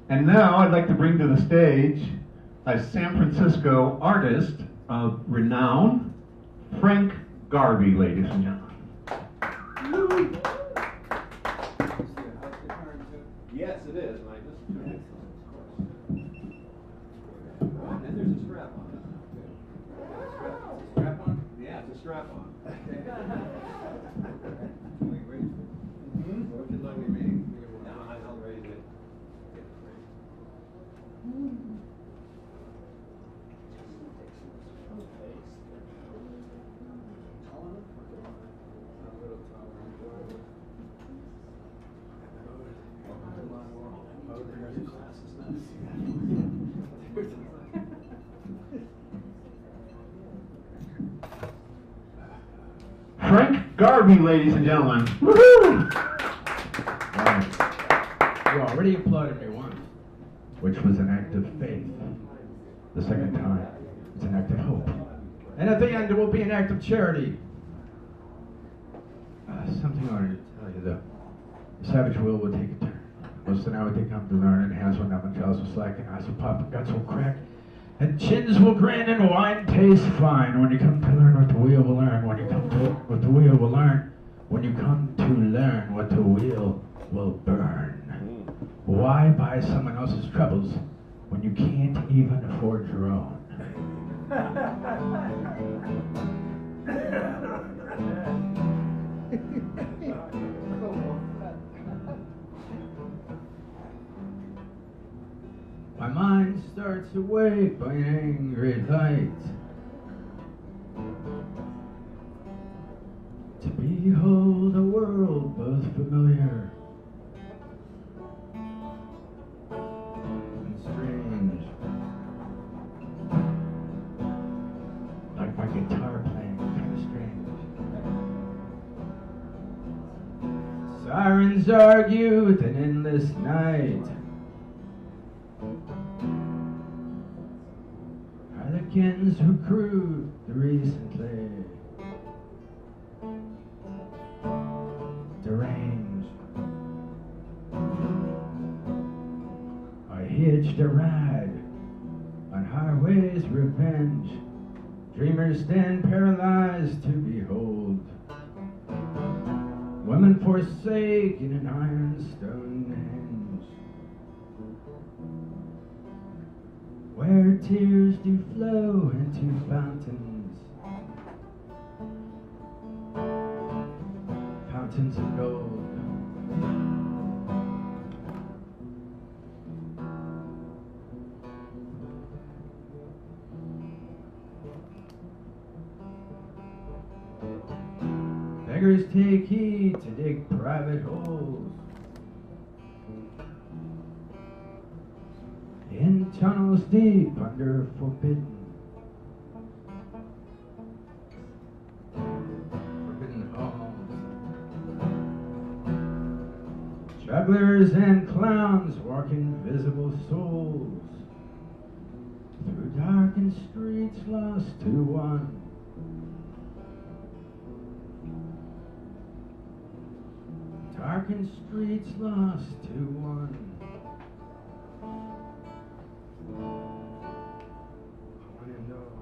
And now I'd like to bring to the stage a San Francisco artist of renown, Frank Garvey, ladies and gentlemen. Yes, it is, Mike. And there's a strap on it. Strap on? Yeah, it's a strap on. No, I'm ready to get ready. Frank Garvey, ladies and gentlemen. Woohoo! You already applauded me once, which was an act of faith. The second time, it's an act of hope. And at the end, it will be an act of charity. Something I wanted to tell you, the savage will would take a turn. Most of now what they come to learn, and hands will numb and jaws will slacken, eyes will pop and guts will crack, and chins will grin and wine tastes fine. When you come to learn what the wheel will learn, when you come to learn what the wheel will learn, when you come to learn what the wheel will burn. Why buy someone else's troubles when you can't even afford your own? My mind starts awake by an angry light, to behold a world both familiar and strange, like my guitar playing, kind of strange. Sirens argue with an endless night. Harlequins who crude recently, deranged. I hitched a ride on highways revenge. Dreamers stand paralyzed to behold. Women forsaken in ironstone henge, where tears do flow into fountains, fountains of gold. Beggars take heed to dig private holes in tunnels deep under forbidden halls. Jugglers and clowns walk invisible souls through darkened streets lost to one. Darkened streets lost to one. One and all.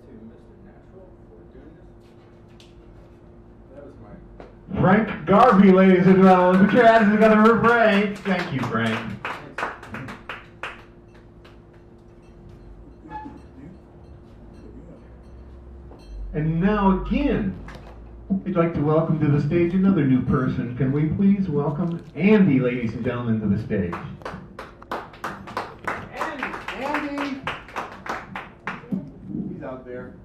to Mr. Natural for doing this. That was my... Frank Garvey, ladies and gentlemen. Put your hands together for Frank. Thank you, Frank. And now again, we'd like to welcome to the stage another new person. Can we please welcome Andy, ladies and gentlemen, to the stage? Andy! He's out there.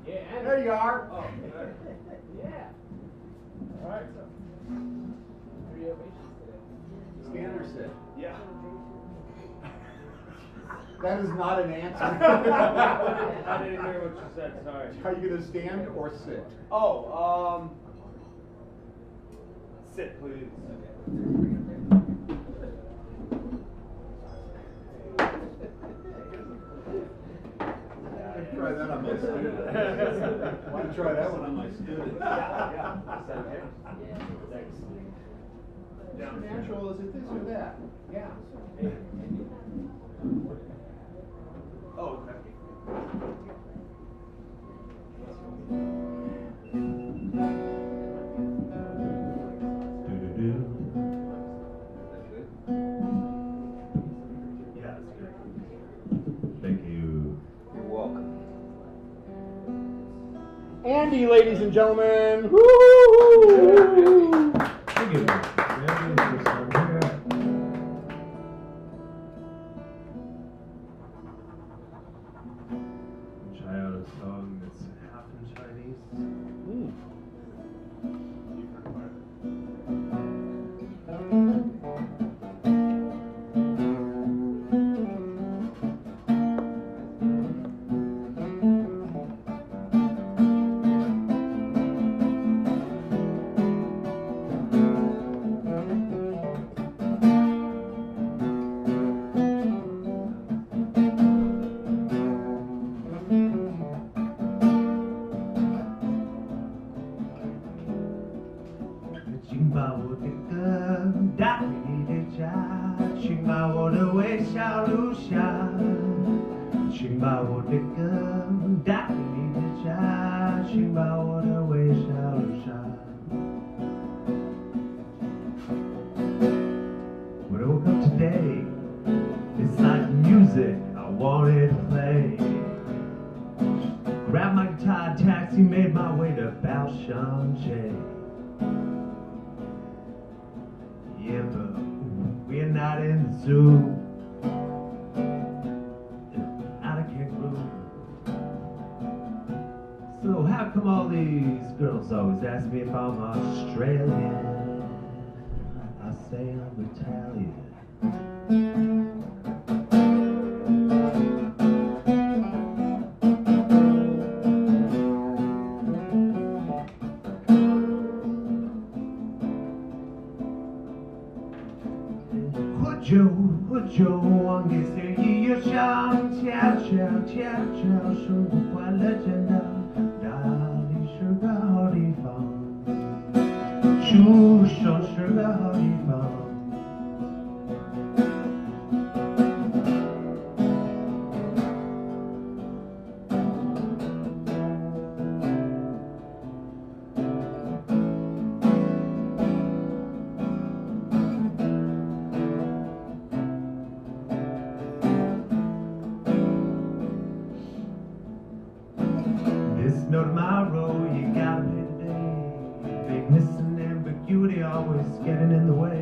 Yeah, and There you are. Oh, there. Yeah. All right, so. Three ovations today. Stand or sit? Yeah. That is not an answer. I didn't hear what you said, sorry. Are you going to stand or sit? Oh, sit, please. Try that on my student. Want to try that one on my student? Yeah. Is that okay? Thanks. Natural, is it this or that? Yeah. Oh, okay. Yeah, that's good. Thank you. You're welcome. Andy, ladies and gentlemen. Woo! Thank you. Try out a song that's half in Chinese. When I woke up today, it's like music I wanted to play. Grabbed my guitar, taxi, made my way to Balshanjay. Yeah, but we're not in the zoo. Out of kangaroo. So how come all these girls always ask me if I'm Australian? I say I'm Italian. Joe, 忘记谁也有想悄悄说不快乐真的，哪里是个好地方？出手是个好地方。No tomorrow, you gotta pay today. Vagueness and ambiguity always getting in the way.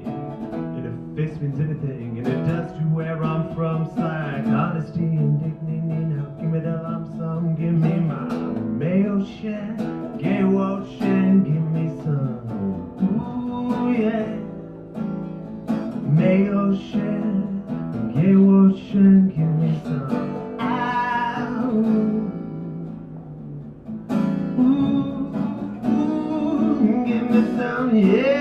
And if this means anything, and it does to where I'm from, it's like honesty and dignity. Now give me the lump sum, give me my mayo share, gay ocean, give me some. Ooh yeah, mayo share, gay ocean, give me some. Ow. Give me some, yeah.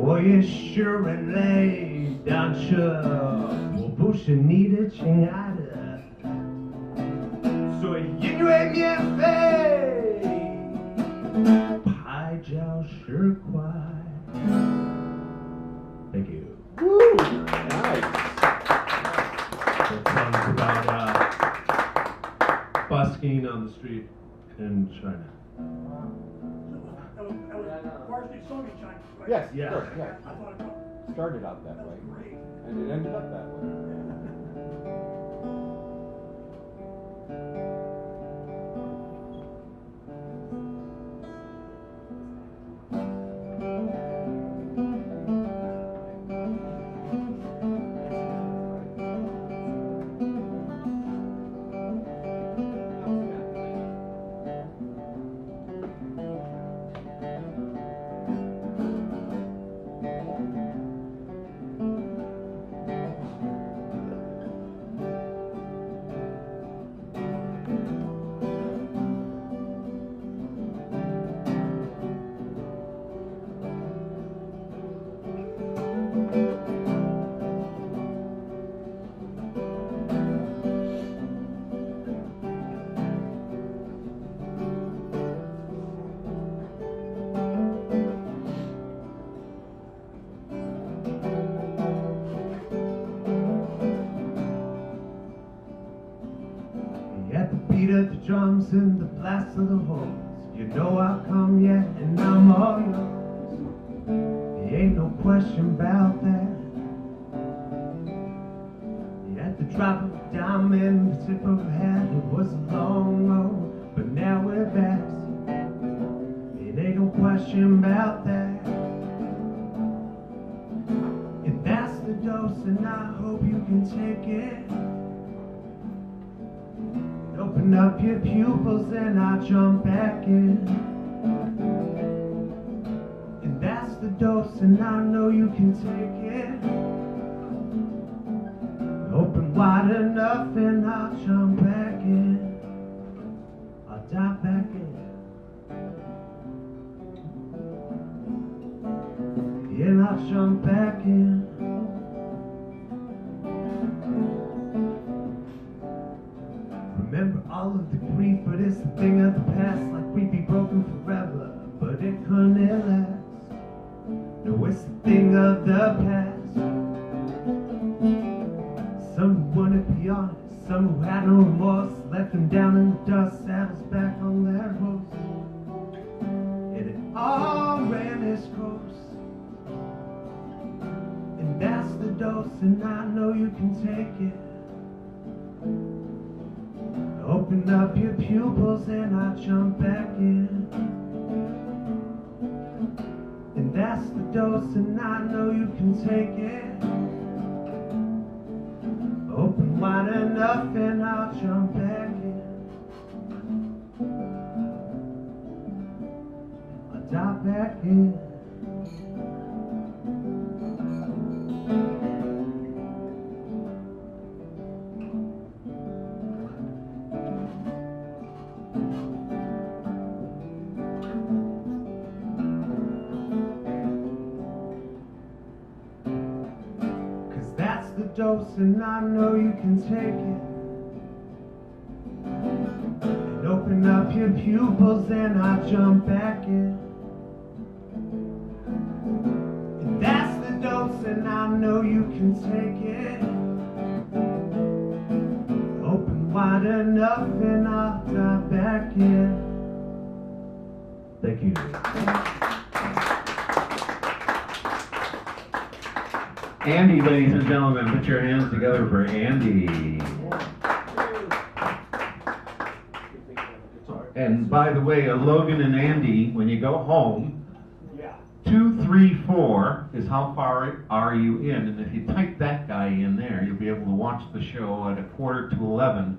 Oh, yeah, sure and lay down, sure. 我不是你你的亲爱的，所以音乐免费，拍照10块。Thank you. Woo! Nice. That song's about busking on the street in China. That was varsity swimming, John. Right? Yes, Yeah. sure, yeah. I thought it Started out that way, and it ended up that way. At the beat of the drums and the blast of the horns, you know I've come yet and I'm all yours. There ain't no question about that. At the drop of a dime and the tip of a hat, it was a long road, but now we're back. It ain't no question about that. And that's the dose, and I hope you can take it. Open up your pupils and I'll jump back in. And that's the dose, and I know you can take it. Open wide enough and I'll jump back in. I'll dive back in. And I'll jump back in. Remember all of the grief, but it's a thing of the past. Like we'd be broken forever, but it couldn't last. No, it's a thing of the past. Some who wouldn't be honest, some who had no remorse, left them down in the dust, saddles back on their horse. And it all ran its course. And that's the dose, and I know you can take it. Open up your pupils and I'll jump back in. And that's the dose, and I know you can take it. Open wide enough and I'll jump back in. I'll dive back in. Dose, and I know you can take it. And open up your pupils and I'll jump back in. And that's the dose, and I know you can take it. Open wide enough and I'll dive back in. Thank you. Andy, ladies and gentlemen, put your hands together for Andy. And by the way, Logan and Andy, when you go home, 234 is how far are you in, and if you type that guy in there, you'll be able to watch the show at 11:15.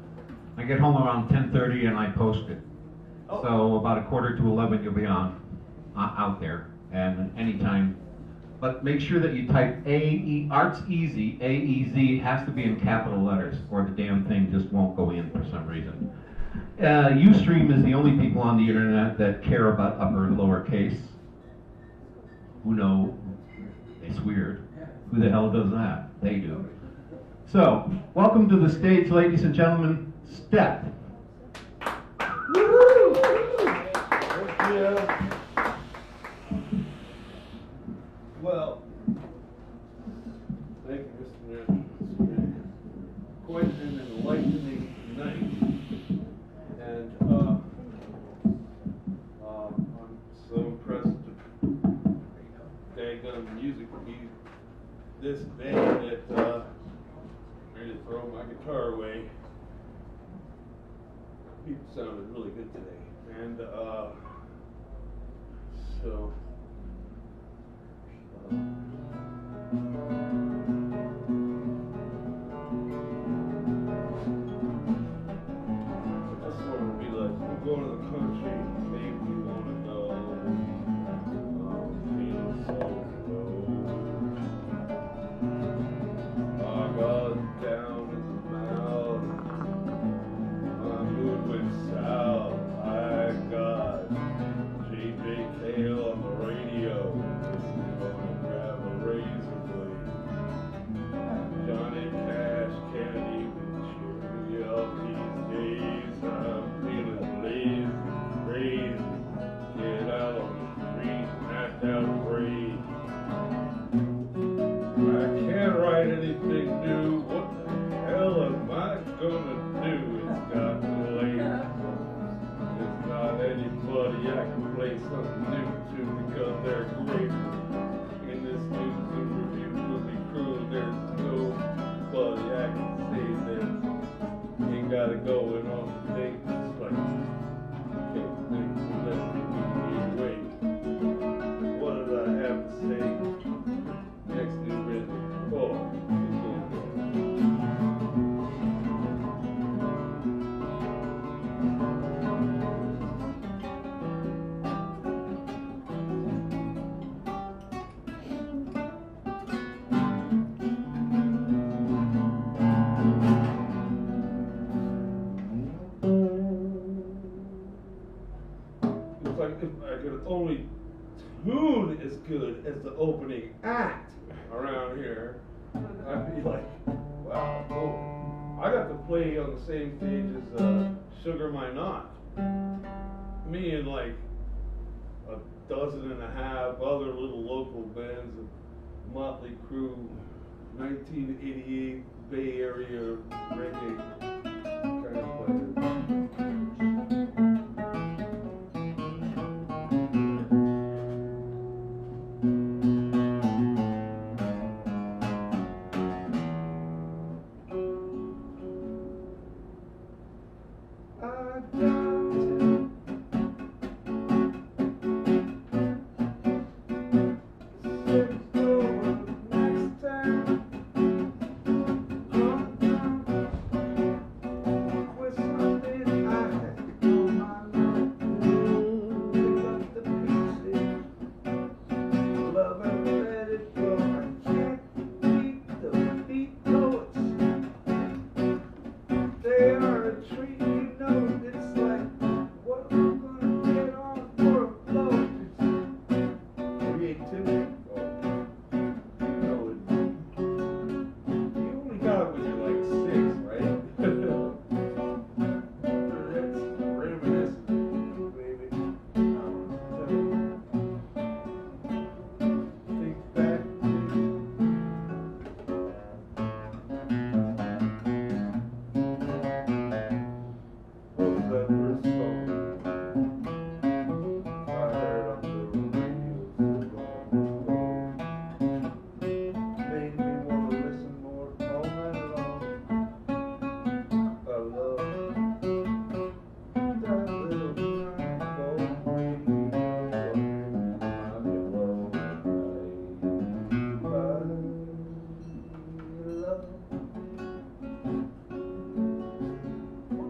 I get home around 10:30 and I post it. So about 11:15 you'll be on out there, and anytime. But make sure that you type A-E, Art's Easy, A-E-Z, has to be in capital letters, or the damn thing just won't go in for some reason. Ustream is the only people on the internet that care about upper and lower case. Who know? It's weird. Who the hell does that? They do. So, welcome to the stage, ladies and gentlemen, Step. Well, thank you, Mr. National. It's been quite an enlightening night. And I'm so impressed with the daggone music this band that I'm ready to throw my guitar away. People sounded really good today. And so that's what it would be like. We're going to the country, maybe we want to go. Feeling so low. I got down in the mouth. My mood went south. I got J.J. Cale on the radio. Gonna grab a razor blade. Johnny Cash can't even cheer me up these days. I'm feeling lazy, crazy. Get out on the street and act out brave. I can't write anything new. What the hell am I gonna do? It's gotten late. There's not anybody I can play something new to because they're great. In this news and review movie crew, there's nobody I can say that ain't got it going on today. It's like, okay, things let me wait. What did I have to say? Next new rhythm. Oh, it's like if I could only tune as good as the opening act around here, I'd be like, wow, cool. I got to play on the same stage as Sugar My Knot. Me and like a dozen and a half other little local bands of Motley Crue, 1988 Bay Area reggae kind of players.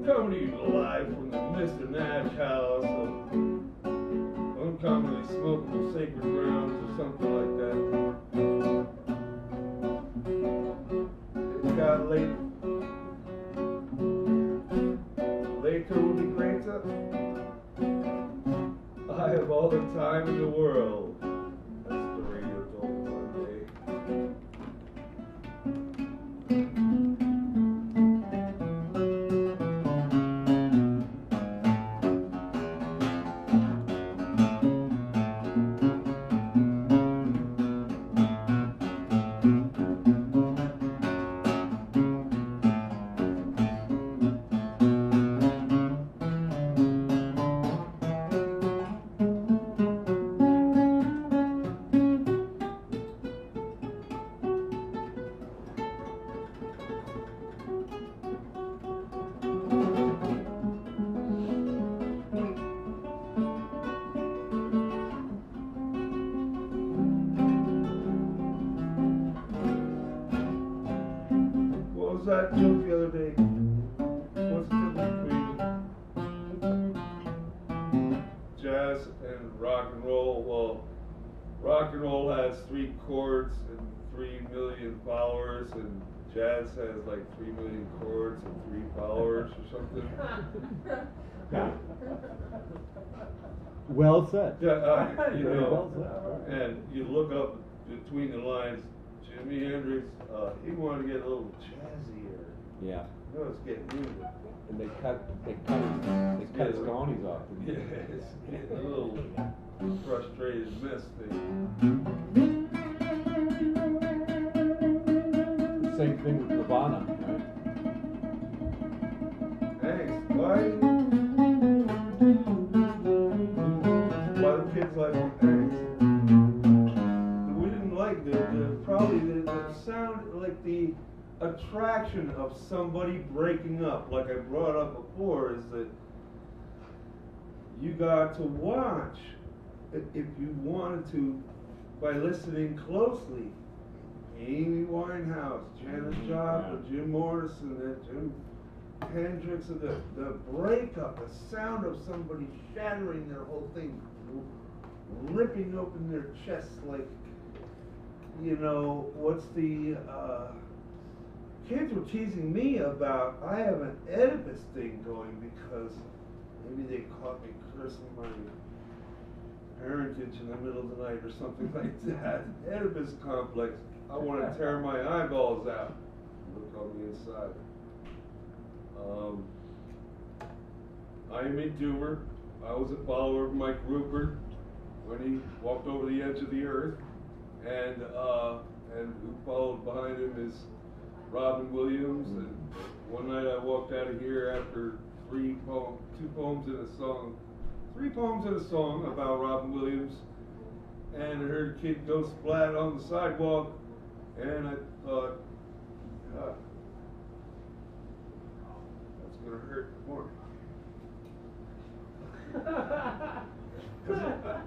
Coming to you live from the Mr. Nash house of uncommonly smokable sacred grounds or something like that. It got late. Later will be greater. I have all the time in the world. That's the radio told me one day. that joke the other day. What's the difference between jazz and rock and roll? Well, rock and roll has 3 chords and 3 million followers, and jazz has like 3 million chords and 3 followers or something. Well said. Yeah, you Very know, well said. and you look up between the lines. Jimi Hendrix, he wanted to get a little jazzier. Yeah. No, it's getting weird. And they cut his gonies off. Yeah, it's getting a little frustrated mess thing. Same thing with Nirvana, right? Thanks. Why the kids like thanks? We didn't like the sound, like the attraction of somebody breaking up, like I brought up before, is that you got to watch, if you wanted to, by listening closely. Amy Winehouse, Janis Joplin, Jim Morrison, Jim Hendrix, and the breakup, the sound of somebody shattering their whole thing, ripping open their chest like, you know, what's the, kids were teasing me about, I have an Oedipus thing going because maybe they caught me cursing my parentage in the middle of the night or something like that. Oedipus complex. I want to tear my eyeballs out. Look on the inside. I'm a doomer. I was a follower of Mike Rupert when he walked over the edge of the earth, and who followed behind him is Robin Williams. And one night I walked out of here after 3 poems and a song about Robin Williams, and I heard a kid go splat on the sidewalk, and I thought, that's gonna hurt more.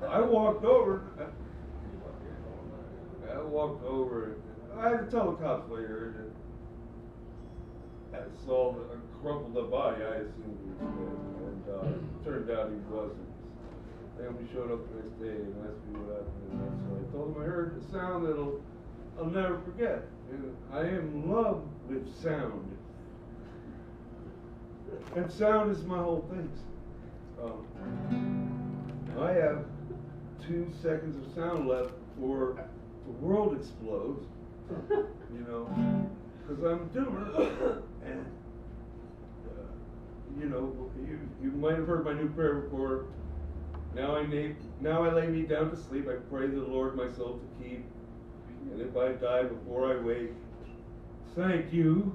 I walked over. I had to tell the cops later. I saw a crumpled up body. I assumed he was dead, and turned out he wasn't. Family showed up the next day and asked me what happened, and so I told them I heard a sound that I'll never forget. And I am in love with sound, and sound is my whole thing. I have 2 seconds of sound left before the world explodes, you know, because I'm a doomer, and you know, you might have heard my new prayer before. Now I lay me down to sleep. I pray the Lord my soul to keep, and if I die before I wake, thank you.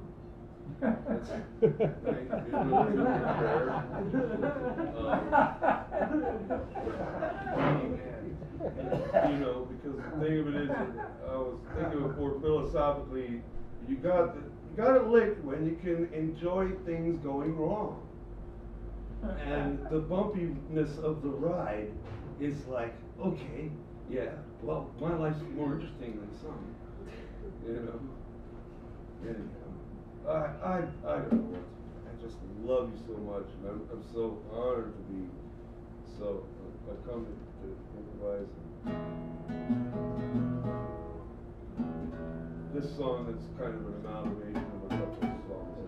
That's, thank you. You know, because the thing of it is, I was thinking before philosophically, you got it lit when you can enjoy things going wrong. And the bumpiness of the ride is like, okay, yeah, well, my life's more interesting than some, you know. Anyhow, I don't know what. I just love you so much, and I'm so honored to be. So I come to improvise. This song is kind of an amalgamation of a couple of songs.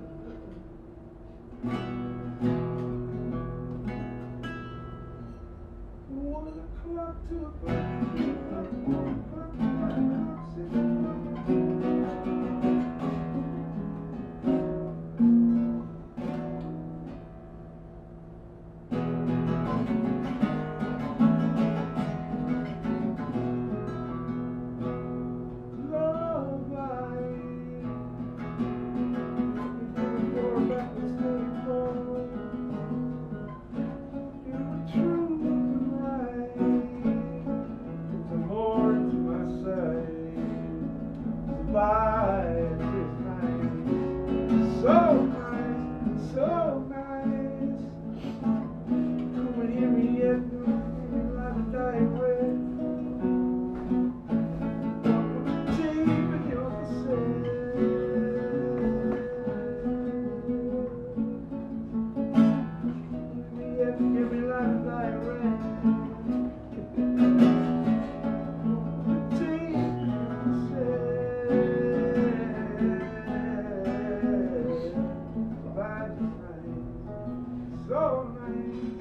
so lame.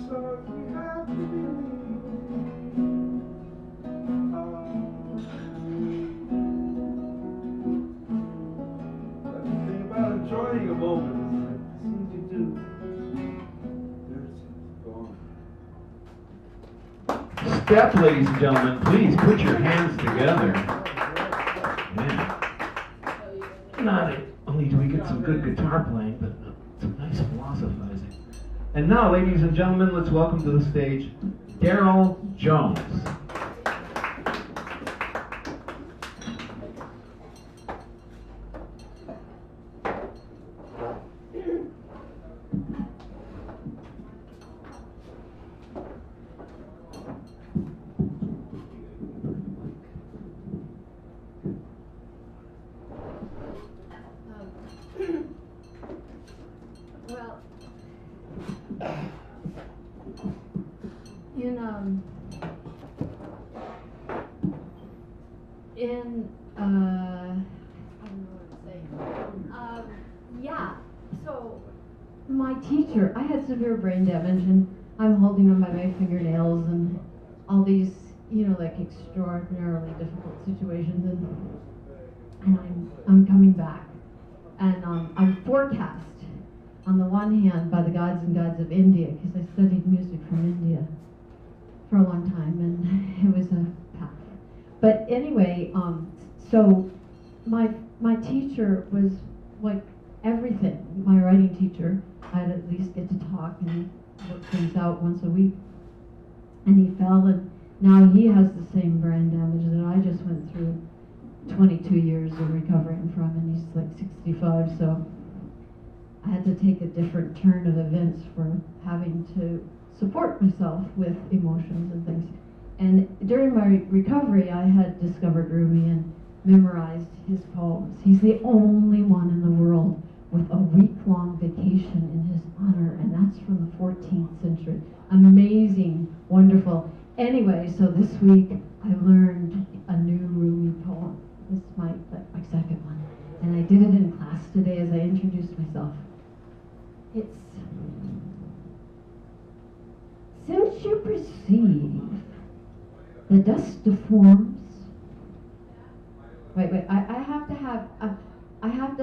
So we have to believe. That's the thing about enjoying a moment. As soon as you do, there's gone. Step, ladies and gentlemen, please put your hands together. Yeah. Not only do we get some good guitar playing, but some nice philosophizing. And now, ladies and gentlemen, let's welcome to the stage Daryl Jones. Well, I don't know what to say. Yeah, so my teacher, I had severe brain damage, and I'm holding on by my fingernails and all these, like extraordinarily difficult situations, and I'm coming back, and I'm forecast on the one hand by the gods and gods of India, because I studied music from India for a long time, and it was a path. But anyway, so my teacher was like everything. My writing teacher, I'd at least get to talk and work things out once a week. And he fell, and now he has the same brain damage that I just went through 22 years of recovering from, and he's like 65, so I had to take a different turn of events for having to support myself with emotions and things. And during my recovery, I had discovered Rumi and memorized his poems. He's the only one in the world with a week-long vacation in his honor, and that's from the 14th century. Amazing, wonderful. Anyway, so this week I learned a new Rumi poem. This is my second one. And I did it in class today as I introduced myself. It's, since you perceive the dust of forms, wait, I have to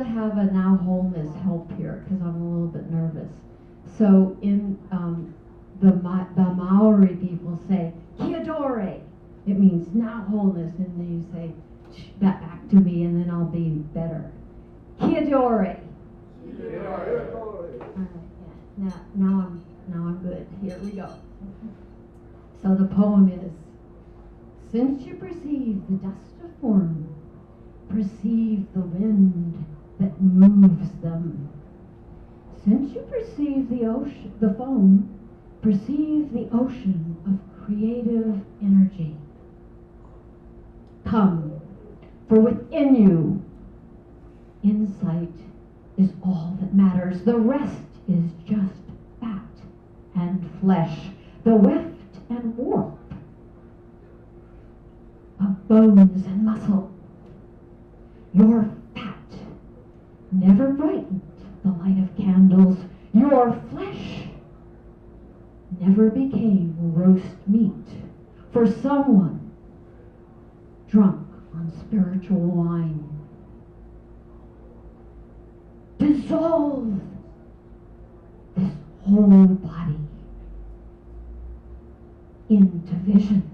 have a now wholeness help here because I'm a little bit nervous. So in the Maori people say kia dore, it means now wholeness, and then you say that back to me, and then I'll be better. Kia dore. Now I'm good. Here we go. So the poem is: since you perceive the dust of form, perceive the wind that moves them. Since you perceive the ocean, the foam, perceive the ocean of creative energy. Come, for within you, insight is all that matters. The rest is just fat and flesh, the weft and warp of bones and muscle. Your fat never brightened the light of candles. Your flesh never became roast meat for someone drunk on spiritual wine. Dissolve this whole body into vision.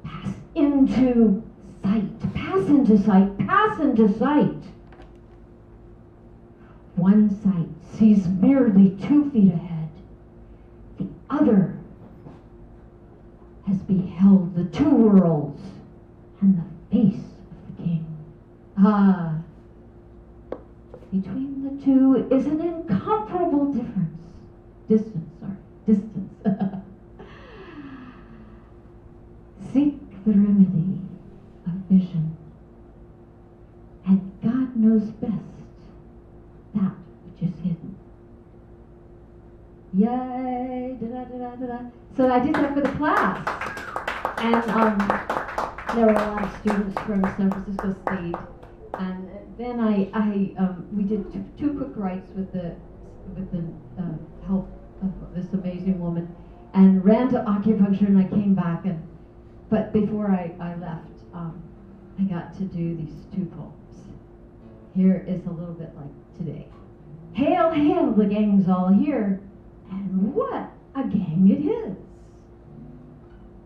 Pass into sight. Pass into sight. Pass into sight. One sight sees merely 2 feet ahead. The other has beheld the 2 worlds and the face of the king. Ah, between the 2 is an incomparable distance. Seek the remedy of vision, and God knows best that which is hidden. Yay! Da-da-da-da-da. So I did that for the class, and there were a lot of students from San Francisco State And then we did two quick writes with the help of this amazing woman, and ran to acupuncture, and I came back, but before I left, I got to do these two poems. Here is a little bit like today. Hail, hail, the gang's all here, and what a gang it is.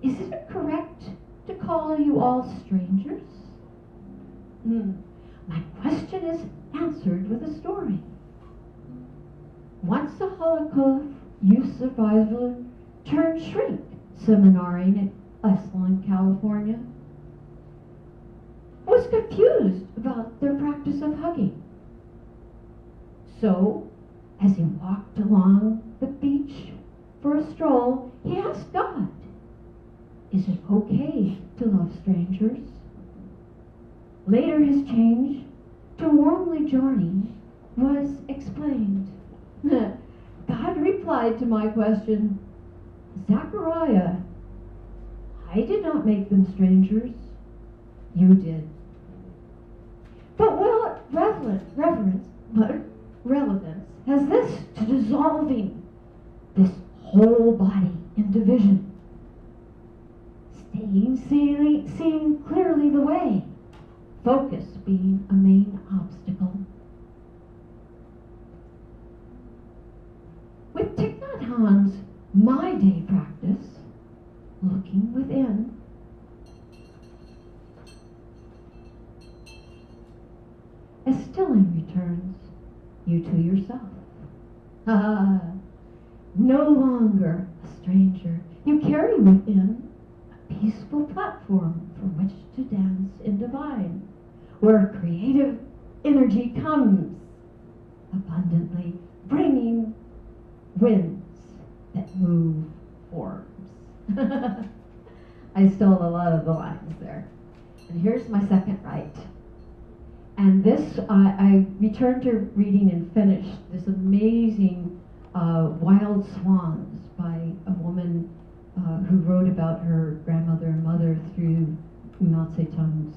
Is it correct to call you all strangers? My question is answered with a story. Once a Holocaust youth survivor turned shrink seminaring at Esalen, California, was confused about their practice of hugging. So, as he walked along the beach for a stroll, he asked God, is it okay to love strangers? Later his change to warmly joining was explained. God replied to my question, Zechariah, I did not make them strangers. You did. But what relevance has this to dissolving this whole body in division? Seeing clearly the way, focus being a main obstacle. With Thich Nhat Hanh's My Day practice, looking within, as stilling returns you to yourself. No longer a stranger, you carry within a peaceful platform from which to dance in divine, where creative energy comes abundantly, bringing winds that move forms. I stole a lot of the lines there. And here's my second write. And this, I returned to reading and finished this amazing Wild Swans by a woman who wrote about her grandmother and mother through Mao Zedong's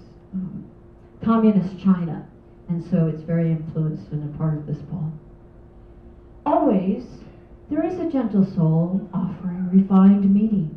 communist China. And so it's very influenced and a part of this poem. Always, there is a gentle soul offering refined meeting